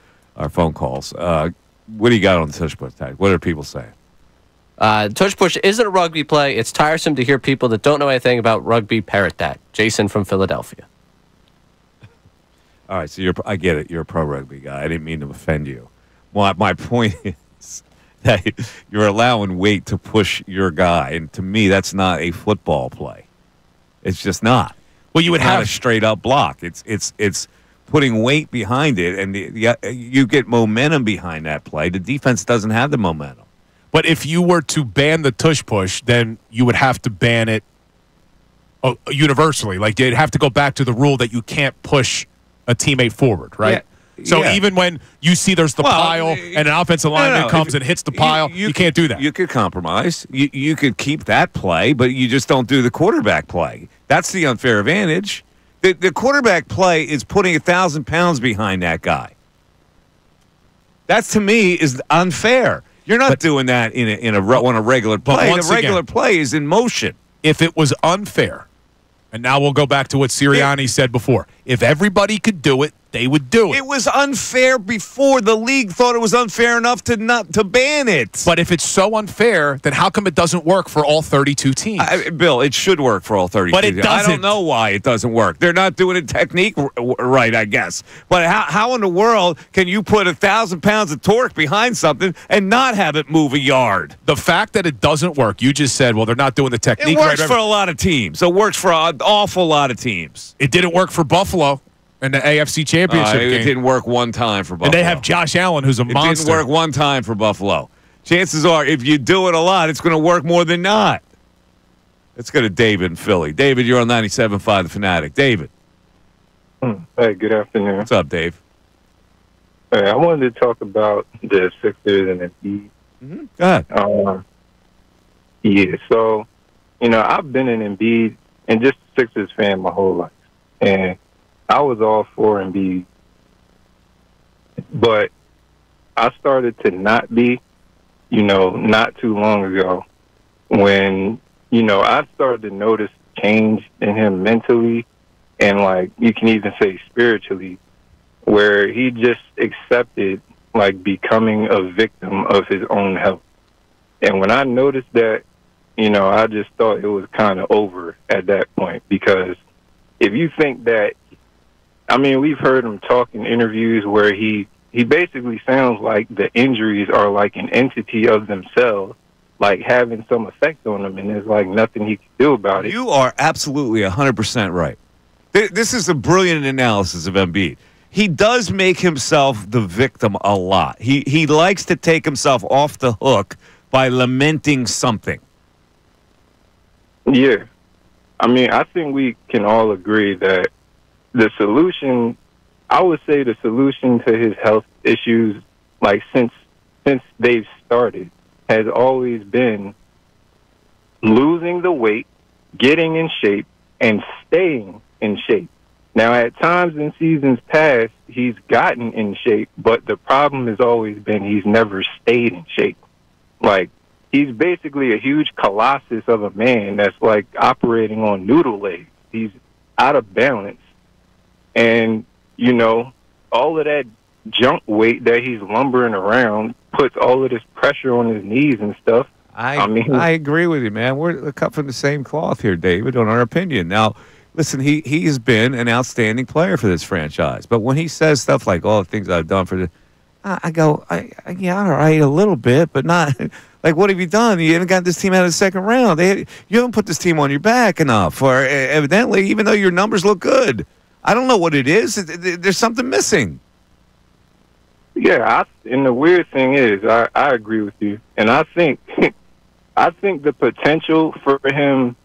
phone calls. What do you got on the tush push text? What are people saying? Tush push isn't a rugby play. It's tiresome to hear people that don't know anything about rugby parrot that. Jason from Philadelphia. All right. So I get it. You're a pro rugby guy. I didn't mean to offend you. Well, my point is, that you're allowing weight to push your guy. And to me, that's not a football play. It's just not. Well, you would have have a straight up block. It's putting weight behind it, and you get momentum behind that play. The defense doesn't have the momentum. But if you were to ban the tush push, then you would have to ban it universally. Like, you'd have to go back to the rule that you can't push a teammate forward, right? Yeah. So even when you see there's the pile and an offensive lineman comes and hits the pile, you can't do that. You could compromise. You could keep that play, but you just don't do the quarterback play. That's the unfair advantage. The quarterback play is putting 1,000 pounds behind that guy. That, to me, is unfair. You're not doing that on a regular play. The regular play is in motion. If it was unfair, and now we'll go back to what Sirianni said before, if everybody could do it, they would do it. It was unfair before the league thought it was unfair enough to ban it. But if it's so unfair, then how come it doesn't work for all 32 teams? Bill, it should work for all 32 but it teams. doesn't. I don't know why it doesn't work. They're not doing a technique right, I guess. But how in the world can you put 1,000 pounds of torque behind something and not have it move a yard? The fact that it doesn't work, you just said, well, they're not doing the technique right. It works right. for a lot of teams. It works for an awful lot of teams. It didn't work for Buffalo in the AFC Championship game. It didn't work one time for Buffalo. And they have Josh Allen, who's a monster. It didn't work one time for Buffalo. Chances are, if you do it a lot, it's going to work more than not. Let's go to David in Philly. David, you're on 97.5 The Fanatic. David. Hey, good afternoon. What's up, Dave? Hey, I wanted to talk about the Sixers and Embiid. Mm-hmm. Go ahead. Yeah, so, I've been an Embiid and just a Sixers fan my whole life. And I was all for Embiid. But I started to not be, not too long ago when, I started to notice change in him mentally and, like, you can even say spiritually, where he just accepted, like, becoming a victim of his own health. And when I noticed that, I just thought it was kind of over at that point, because if you think that, we've heard him talk in interviews where he basically sounds like the injuries are like an entity of themselves, like having some effect on him, and there's like nothing he can do about it. You are absolutely 100% right. This is a brilliant analysis of Embiid. He does make himself the victim a lot. He likes to take himself off the hook by lamenting something. Yeah. I think we can all agree that the solution, I would say the solution to his health issues, like since they've started, has always been losing the weight, getting in shape, and staying in shape. Now, at times in seasons past, he's gotten in shape, but the problem has always been he's never stayed in shape. Like, he's basically a huge colossus of a man that's like operating on noodle legs. He's out of balance. And, all of that junk weight that he's lumbering around puts all of this pressure on his knees and stuff. I agree with you, man. We're cut from the same cloth here, David, on our opinion. Now, listen, he has been an outstanding player for this franchise. But when he says stuff like all the things I've done for the I go, yeah, all right, a little bit, but not. Like, what have you done? You haven't got this team out of the second round. You haven't put this team on your back enough, or evidently, even though your numbers look good. I don't know what it is. There's something missing. Yeah, and the weird thing is, I agree with you, and I think the potential for him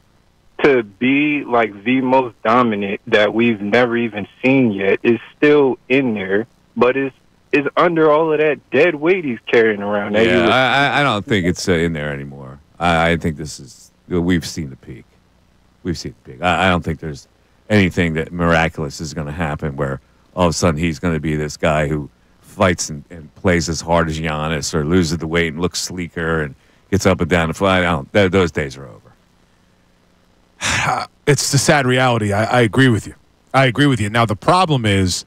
to be like the most dominant that we've never even seen yet is still in there, but is under all of that dead weight he's carrying around. Yeah, I don't think it's in there anymore. I think we've seen the peak. We've seen the peak. I don't think there's anything that miraculous is going to happen where all of a sudden he's going to be this guy who fights and plays as hard as Giannis, or loses the weight and looks sleeker and gets up and down the flight. Those days are over. It's the sad reality. I agree with you. Now, the problem is,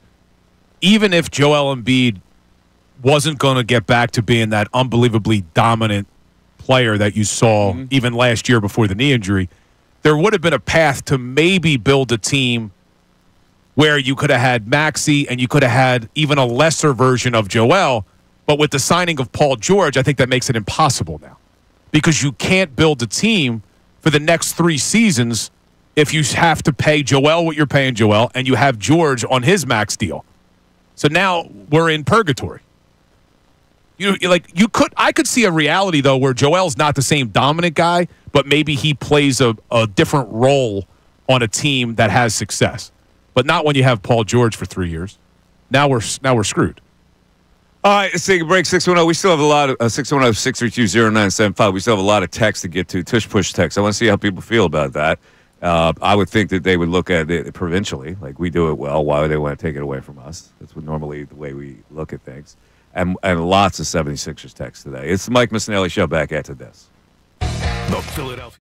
even if Joel Embiid wasn't going to get back to being that unbelievably dominant player that you saw even last year before the knee injury, there would have been a path to maybe build a team where you could have had Maxey and you could have had even a lesser version of Joel, But with the signing of Paul George, I think that makes it impossible now because you can't build a team for the next 3 seasons if you have to pay Joel what you're paying Joel and you have George on his max deal. So now we're in purgatory. I could see a reality, though, where Joel's not the same dominant guy, but maybe he plays a different role on a team that has success. But not when you have Paul George for 3 years. Now we're screwed. All right, let's take a break. 610. We still have a lot of 610-632-0975. We still have a lot of text to get to. Tush push text. I want to see how people feel about that. I would think that they would look at it provincially, like we do it well. Why would they want to take it away from us? That's normally the way we look at things. And lots of 76ers text today. It's the Mike Missanelli Show. Back after this. The Philadelphia.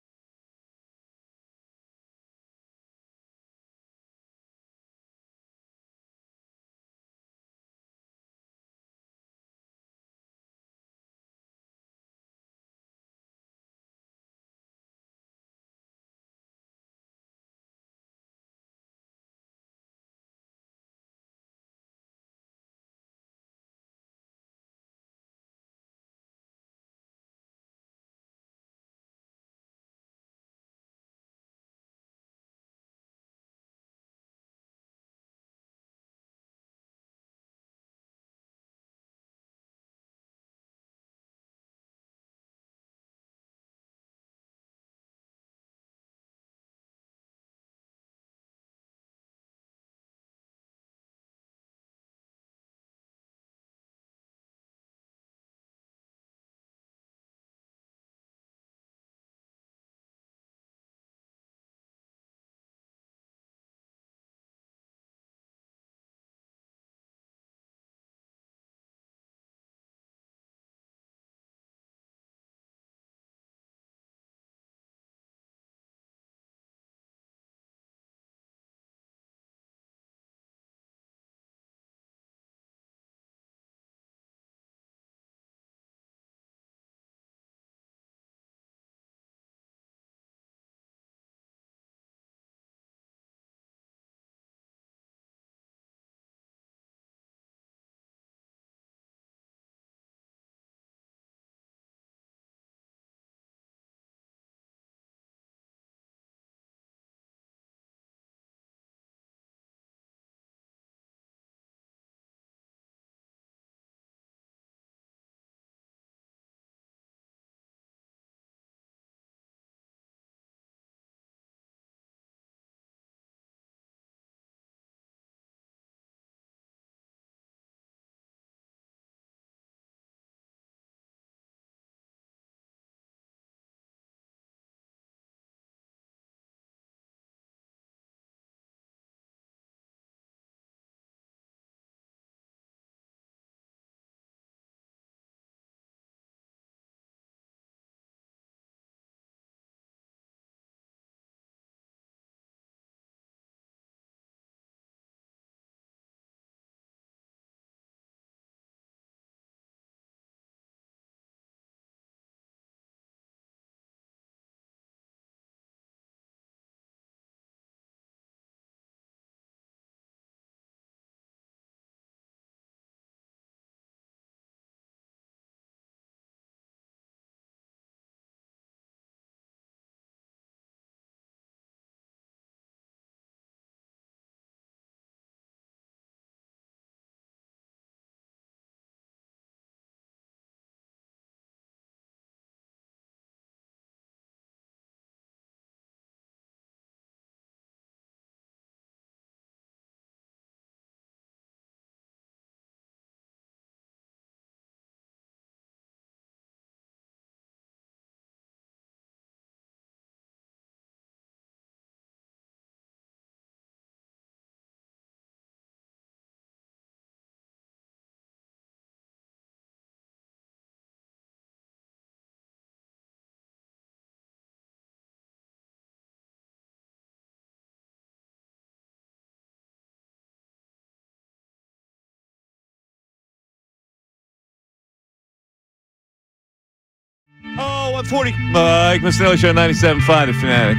Oh, 140. Mike Missanelli Show, 97.5, The Fanatic.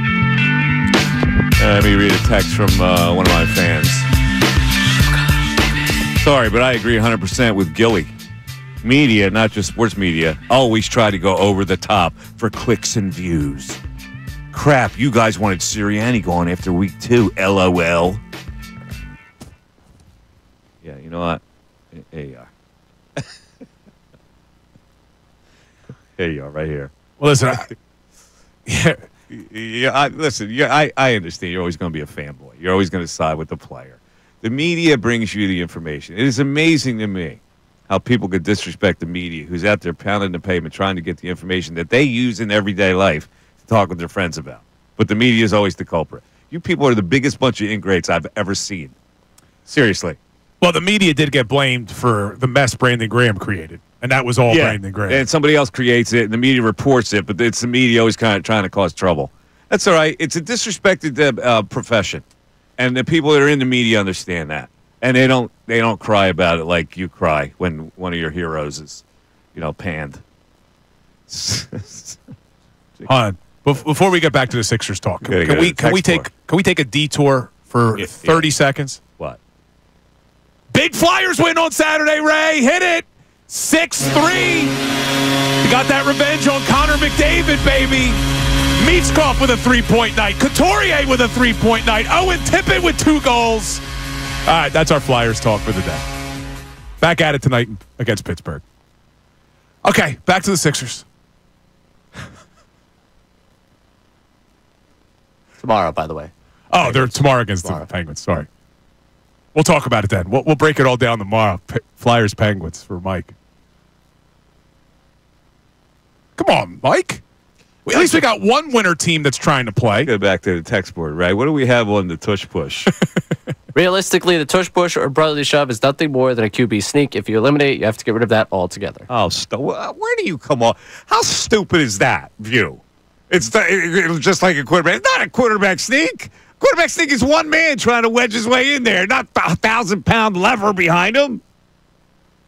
Let me read a text from one of my fans. Sorry, but I agree 100% with Gilly. media, not just sports media, always try to go over the top for clicks and views. Crap, you guys wanted Sirianni going after week 2. LOL. Yeah, you know what? Here you are. Here you are, right here. Well, listen, I understand you're always going to be a fanboy. You're always going to side with the player. The media brings you the information. It is amazing to me how people could disrespect the media who's out there pounding the pavement trying to get the information that they use in everyday life to talk with their friends about. But the media is always the culprit. You people are the biggest bunch of ingrates I've ever seen. Seriously. Well, the media did get blamed for the mess Brandon Graham created, and that was all Brandon Graham. And somebody else creates it, and the media reports it, but it's the media always kind of trying to cause trouble. That's all right. It's a disrespected profession, and the people that are in the media understand that, and they don't cry about it like you cry when one of your heroes is, panned. Hold on. Before we get back to the Sixers talk, can we take a detour for 30 seconds? What? Big Flyers win on Saturday, Ray. Hit it. 6-3. You got that revenge on Connor McDavid, baby. Meatskov with a 3-point night. Couturier with a 3-point night. Owen Tippett with 2 goals. All right, that's our Flyers talk for the day. Back at it tonight against Pittsburgh. Okay, back to the Sixers. Tomorrow, by the way. Oh, they're tomorrow against the Penguins. Sorry. We'll talk about it then. We'll break it all down tomorrow. Flyers, Penguins for Mike. Come on, Mike. At least we got one winner team that's trying to play. Go back to the text board, right? What do we have on the tush push? Realistically, the tush push or brotherly shove is nothing more than a QB sneak. If you eliminate it, you have to get rid of that altogether. Oh, where do you come on? How stupid is that view? It's just like a quarterback. It's not a quarterback sneak. Quarterback sneak is one man trying to wedge his way in there, not a 1,000-pound lever behind him.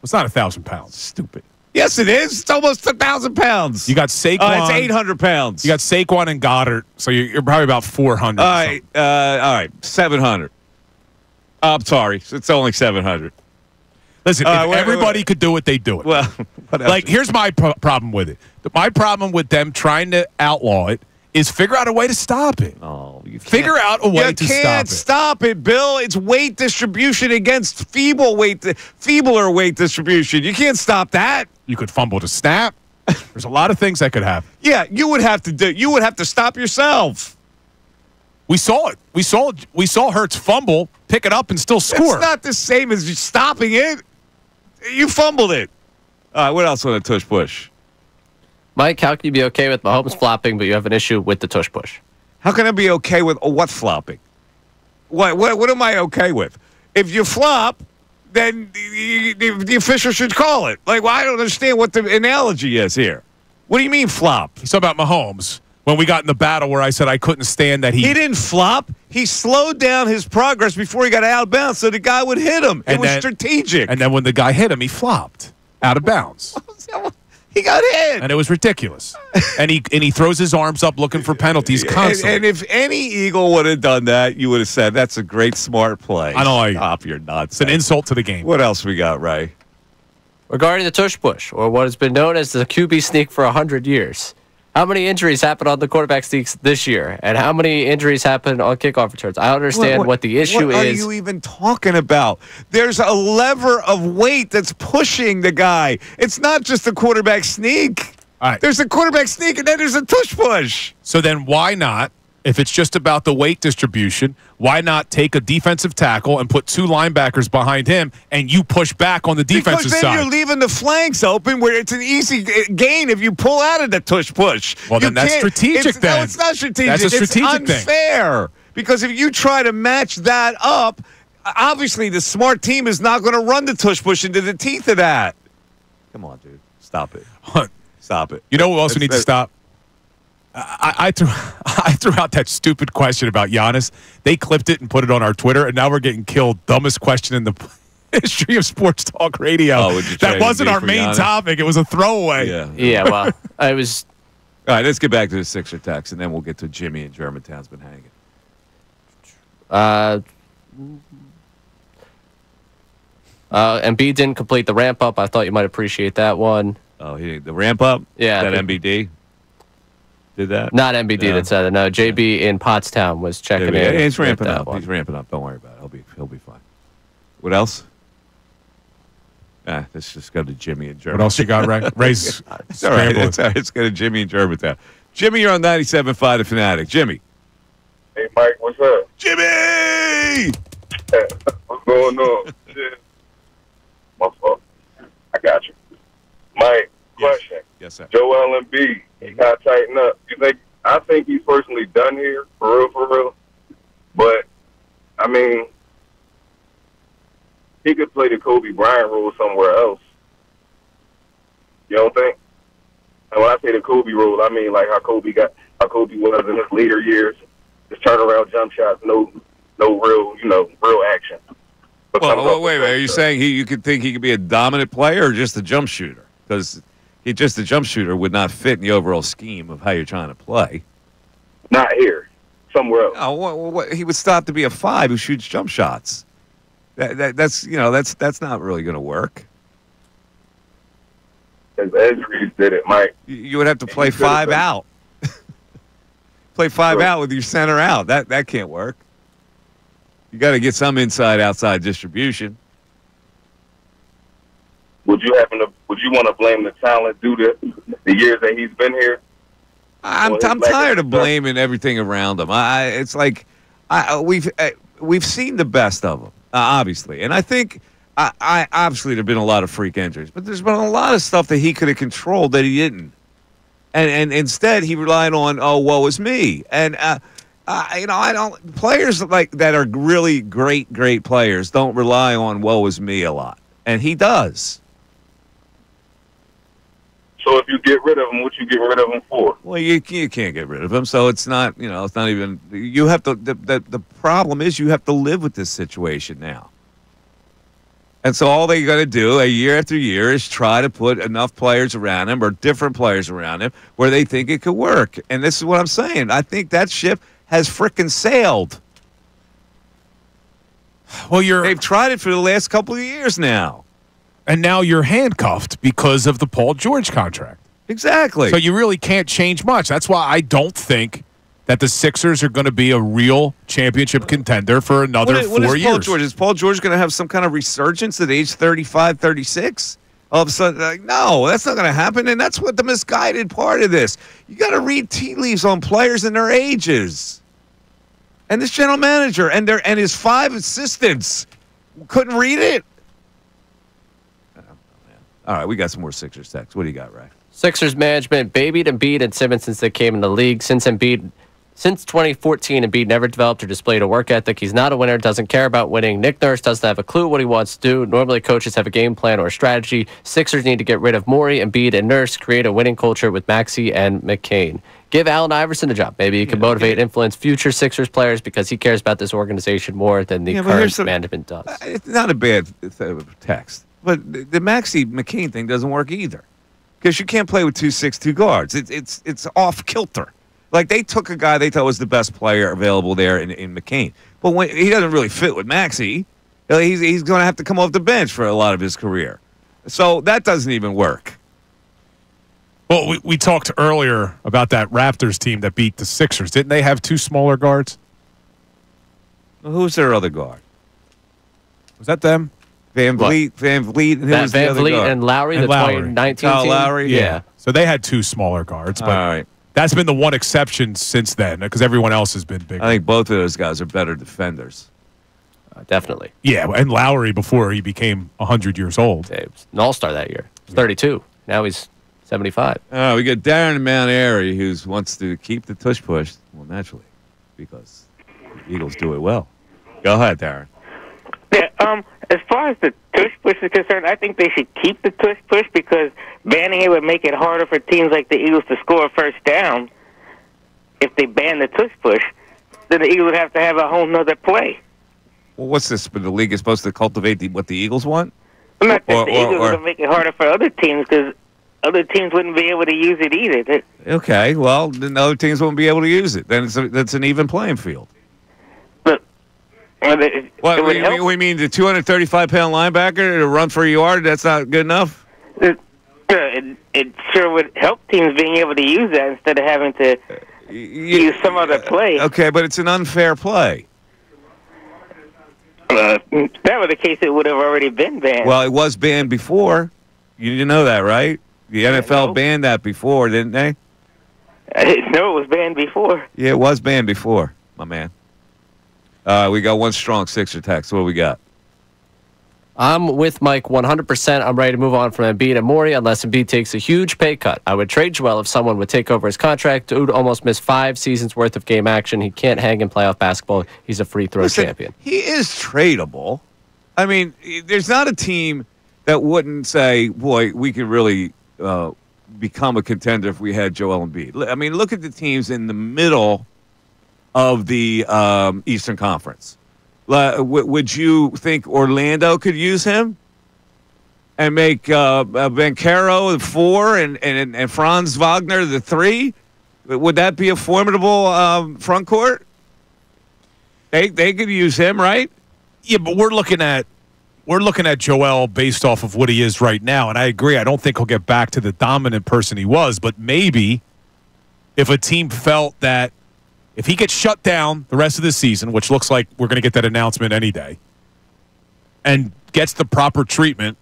It's not 1,000 pounds. Stupid. Yes, it is. It's almost 1,000 pounds. You got Saquon. It's 800 pounds. You got Saquon and Goddard, so you're probably about 400. All right, 700. I'm sorry, it's only 700. Listen, if everybody could do it, they'd do it. Well, like, here's my problem with it. My problem with them trying to outlaw it is figure out a way to stop it. Oh, figure out a way to stop it. You can't stop it, Bill. It's weight distribution against feebler weight distribution. You can't stop that. You could fumble to snap. There's a lot of things that could happen. Yeah, you would have to stop yourself. We saw it. We saw Hurts fumble, pick it up, and still score. It's not the same as just stopping it. You fumbled it. All right, what else on the tush push? Mike, how can you be okay with Mahomes flopping, but you have an issue with the tush push? How can I be okay with what flopping? What am I okay with? If you flop, then the official should call it. Like, well, I don't understand what the analogy is here. What do you mean flop? He's talking about Mahomes. When we got in the battle where I said I couldn't stand that he didn't flop. He slowed down his progress before he got out of bounds so the guy would hit him. It was strategic. And then when the guy hit him, he flopped out of bounds. He got hit. And it was ridiculous. and he throws his arms up looking for penalties constantly. And if any Eagle would have done that, you would have said, that's a great, smart play. I don't like Stop your nuts. It's an insult to the game. What else we got, Ray? Regarding the tush push, or what has been known as the QB sneak for 100 years, how many injuries happened on the quarterback sneaks this year? And how many injuries happened on kickoff returns? I understand what the issue is. What are you even talking about? There's a lever of weight that's pushing the guy. It's not just a quarterback sneak. All right. There's a quarterback sneak, and then there's a tush push. So then why not, if it's just about the weight distribution, why not take a defensive tackle and put 2 linebackers behind him and you push back on the defensive because then side? You're leaving the flanks open where it's an easy gain if you pull out of the tush push. Well, then that's strategic then. No, it's not strategic. That's a strategic it's unfair. Because if you try to match that up, obviously the smart team is not going to run the tush push into the teeth of that. Come on, dude. Stop it. Stop it. You know what else we need to stop? I threw out that stupid question about Giannis. They clipped it and put it on our Twitter, and now we're getting killed. Dumbest question in the history of sports talk radio. Oh, that wasn't our main topic. It was a throwaway. Yeah, well, I was... All right, let's get back to the Sixer text, and then we'll get to Jimmy in Germantown's been hanging. Embiid didn't complete the ramp up. I thought you might appreciate that one. Oh, the ramp up? Yeah. That MBD did that? Not MBD that said it. No, JB in Pottstown was checking in. He's ramping that up. one. He's ramping up. Don't worry about it. He'll be fine. What else? Let's just go to Jimmy and German. What else you got, Ray? Ray's it's all right. It's all right. Let's go to Jimmy and Germantown. Jimmy, you're on 97.5 The Fanatic. Jimmy. Hey, Mike, what's up? Jimmy! What's going on? Shit. My fault. I got you. Mike, question. Yes, sir. Joel Embiid, he got to tighten up. I think he's personally done here, for real. But, I mean, he could play the Kobe Bryant role somewhere else. You don't think? And when I say the Kobe role, I mean like how Kobe was in his later years. Just turnaround jump shots, no real action. Well, wait. Are you saying you could think he could be a dominant player or just a jump shooter? Because just a jump shooter would not fit in the overall scheme of how you're trying to play. Not here, somewhere else. No, he would stop to be a 5 who shoots jump shots. That's not really going to work. As Edries did it, Mike. You would have to play 5 out. Play 5 out with your center out. That can't work. You got to get some inside-outside distribution. Would you want to blame the talent due to the years that he's been here? I'm tired of blaming everything around him. It's like we've seen the best of him, obviously, and I think obviously there've been a lot of freak injuries, but there's been a lot of stuff that he could have controlled that he didn't, and instead he relied on woe is me, and I don't players like that are really great players don't rely on woe is me a lot, and he does. So if you get rid of him, what you get rid of him for? Well, you can't get rid of him, so it's not it's not even you have to. The problem is you have to live with this situation now, and so all they got to do year after year is try to put enough players around him or different players around him where they think it could work. And this is what I'm saying. I think that ship has frickin' sailed. Well, they've tried it for the last couple of years now. And now you're handcuffed because of the Paul George contract. Exactly. So you really can't change much. That's why I don't think that the Sixers are going to be a real championship contender for another 4 years. Paul George? Is Paul George going to have some kind of resurgence at age 35, 36? All of a sudden, no, that's not going to happen. And that's what the misguided part of this. You got to read tea leaves on players and their ages. And this general manager and his 5 assistants couldn't read it. All right, we got some more Sixers text. What do you got, Ray? Sixers management babied Embiid and Simmons since they came in the league. Since 2014, Embiid never developed or displayed a work ethic. He's not a winner, doesn't care about winning. Nick Nurse doesn't have a clue what he wants to do. Normally, coaches have a game plan or a strategy. Sixers need to get rid of Morey, Embiid, and Nurse, create a winning culture with Maxey and McCain. Give Allen Iverson a job. Maybe he can motivate, influence future Sixers players because he cares about this organization more than the current management does. It's not a bad text. But the Maxey McCain thing doesn't work either, because you can't play with 2 6'2" guards. It's off kilter. Like they took a guy they thought was the best player available there in McCain, but when he doesn't really fit with Maxey, he's going to have to come off the bench for a lot of his career. So that doesn't even work. Well, we talked earlier about that Raptors team that beat the Sixers. Didn't they have 2 smaller guards? Well, who's their other guard? Was that them? Van Vliet, and who was the other guard? And Lowry, and the Lowry. 2019 Kyle team. Lowry? Yeah. So they had 2 smaller guards. But all right. That's been the one exception since then, because everyone else has been bigger. I think both of those guys are better defenders. Definitely. Yeah, and Lowry before he became 100 years old. He was an all-star that year. He was 32. Now he's 75. We got Darren in Mount Airy who wants to keep the tush push. Well, naturally, because the Eagles do it well. Go ahead, Darren. Yeah, as far as the tush push is concerned, I think they should keep the tush push because banning it would make it harder for teams like the Eagles to score a first down. If they ban the tush push, then the Eagles would have to have a whole nother play. Well, what's this? But the league is supposed to cultivate what the Eagles want? I'm not that the Eagles would make it harder for other teams because other teams wouldn't be able to use it either. Okay, well, then other teams won't be able to use it. Then that's an even playing field. Look, What, we mean the 235-pound linebacker to run for a yard? That's not good enough? It sure would help teams being able to use that instead of having to use some other play. Okay, but it's an unfair play. If that were the case, it would have already been banned. Well, it was banned before. You didn't know that, right? The NFL banned that before, didn't they? I didn't know it was banned before. Yeah, it was banned before, my man. We got one strong Sixer text. What do we got? I'm with Mike 100%. I'm ready to move on from Embiid and Morey unless Embiid takes a huge pay cut. I would trade Joel if someone would take over his contract. Dude almost missed 5 seasons worth of game action. He can't hang in playoff basketball. He's a free throw champion. He is tradable. I mean, there's not a team that wouldn't say, boy, we could really become a contender if we had Joel Embiid. I mean, look at the teams in the middle of the Eastern Conference. Would you think Orlando could use him and make Banchero the 4 and Franz Wagner the 3? Would that be a formidable front court? They could use him, right? Yeah, but we're looking at Joel based off of what he is right now, and I agree. I don't think he'll get back to the dominant person he was, but maybe if a team felt that if he gets shut down the rest of the season, which looks like we're going to get that announcement any day, and gets the proper treatment,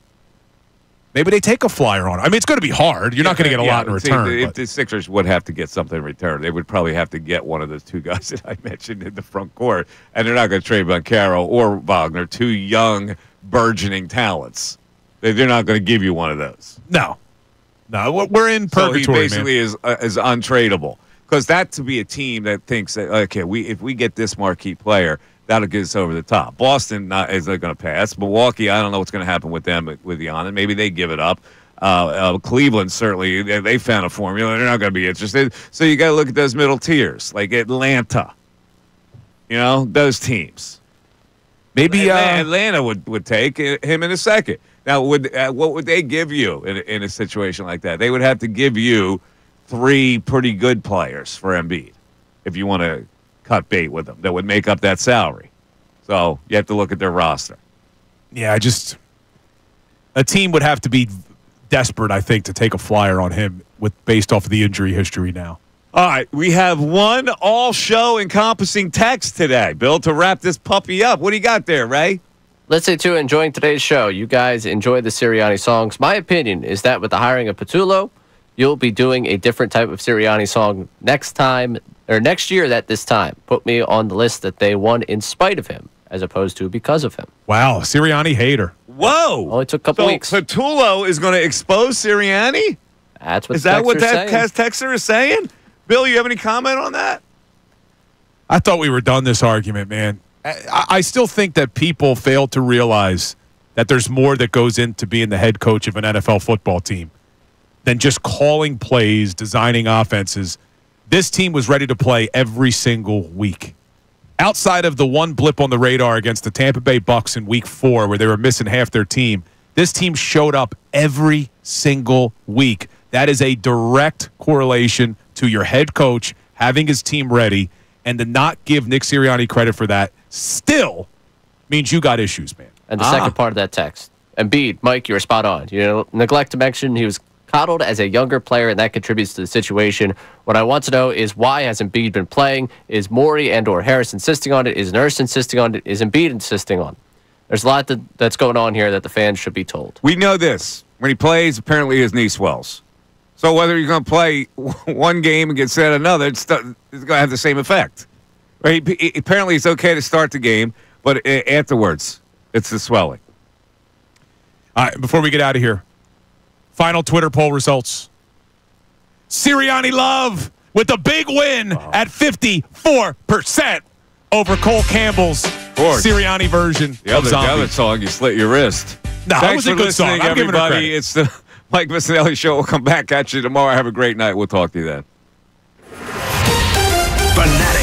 maybe they take a flyer on it. I mean, it's going to be hard. You're not going to get a lot in return. If the Sixers would have to get something in return, they would probably have to get one of those 2 guys that I mentioned in the front court, and they're not going to trade Banchero or Wagner, 2 young, burgeoning talents. They're not going to give you one of those. No, we're in purgatory. So he basically is untradeable. Because that to be a team that thinks that, okay, if we get this marquee player, that'll get us over the top. Boston is not going to pass. Milwaukee, I don't know what's going to happen with them with Giannis. Maybe they give it up. Cleveland, certainly, they found a formula. They're not going to be interested. So you got to look at those middle tiers, like Atlanta. You know, those teams. Maybe Atlanta would take him in a second. Now, what would they give you in a situation like that? They would have to give you 3 pretty good players for Embiid if you want to cut bait with them that would make up that salary. So you have to look at their roster. Yeah, a team would have to be desperate, I think, to take a flyer on him based off of the injury history now. All right, we have one all-show encompassing text today, Bill, to wrap this puppy up. What do you got there, Ray? Let's say, too, enjoying today's show. You guys enjoy the Sirianni songs. My opinion is that with the hiring of Patullo, you'll be doing a different type of Sirianni song next year at this time. Put me on the list that they won in spite of him, as opposed to because of him. Wow, Sirianni hater. Whoa! Only took a couple weeks. Patullo is going to expose Sirianni? Is that what that texter is saying? Bill, you have any comment on that? I thought we were done this argument, man. I still think that people fail to realize that there's more that goes into being the head coach of an NFL football team than just calling plays, designing offenses. This team was ready to play every single week. Outside of the one blip on the radar against the Tampa Bay Bucks in week 4 where they were missing half their team, this team showed up every single week. That is a direct correlation to your head coach having his team ready, and to not give Nick Sirianni credit for that still means you got issues, man. And the second part of that text. Embiid, Mike, you were spot on. You neglect to mention he was coddled as a younger player, and that contributes to the situation. What I want to know is why hasn't Embiid been playing? Is Morey and or Harris insisting on it? Is Nurse insisting on it? Is Embiid insisting on it? There's a lot that's going on here that the fans should be told. We know this. When he plays, apparently his knee swells. So whether you're going to play one game and get set another, it's going to have the same effect. Right? Apparently it's okay to start the game, but afterwards, it's the swelling. All right, before we get out of here, final Twitter poll results. Sirianni love with a big win at 54% over Cole Campbell's Sirianni version the of other, Zombie. The other song, you slit your wrist. No, that was a good song. I'm everybody. It's the Mike Missanelli Show. We'll come back at you tomorrow. Have a great night. We'll talk to you then. Fanatic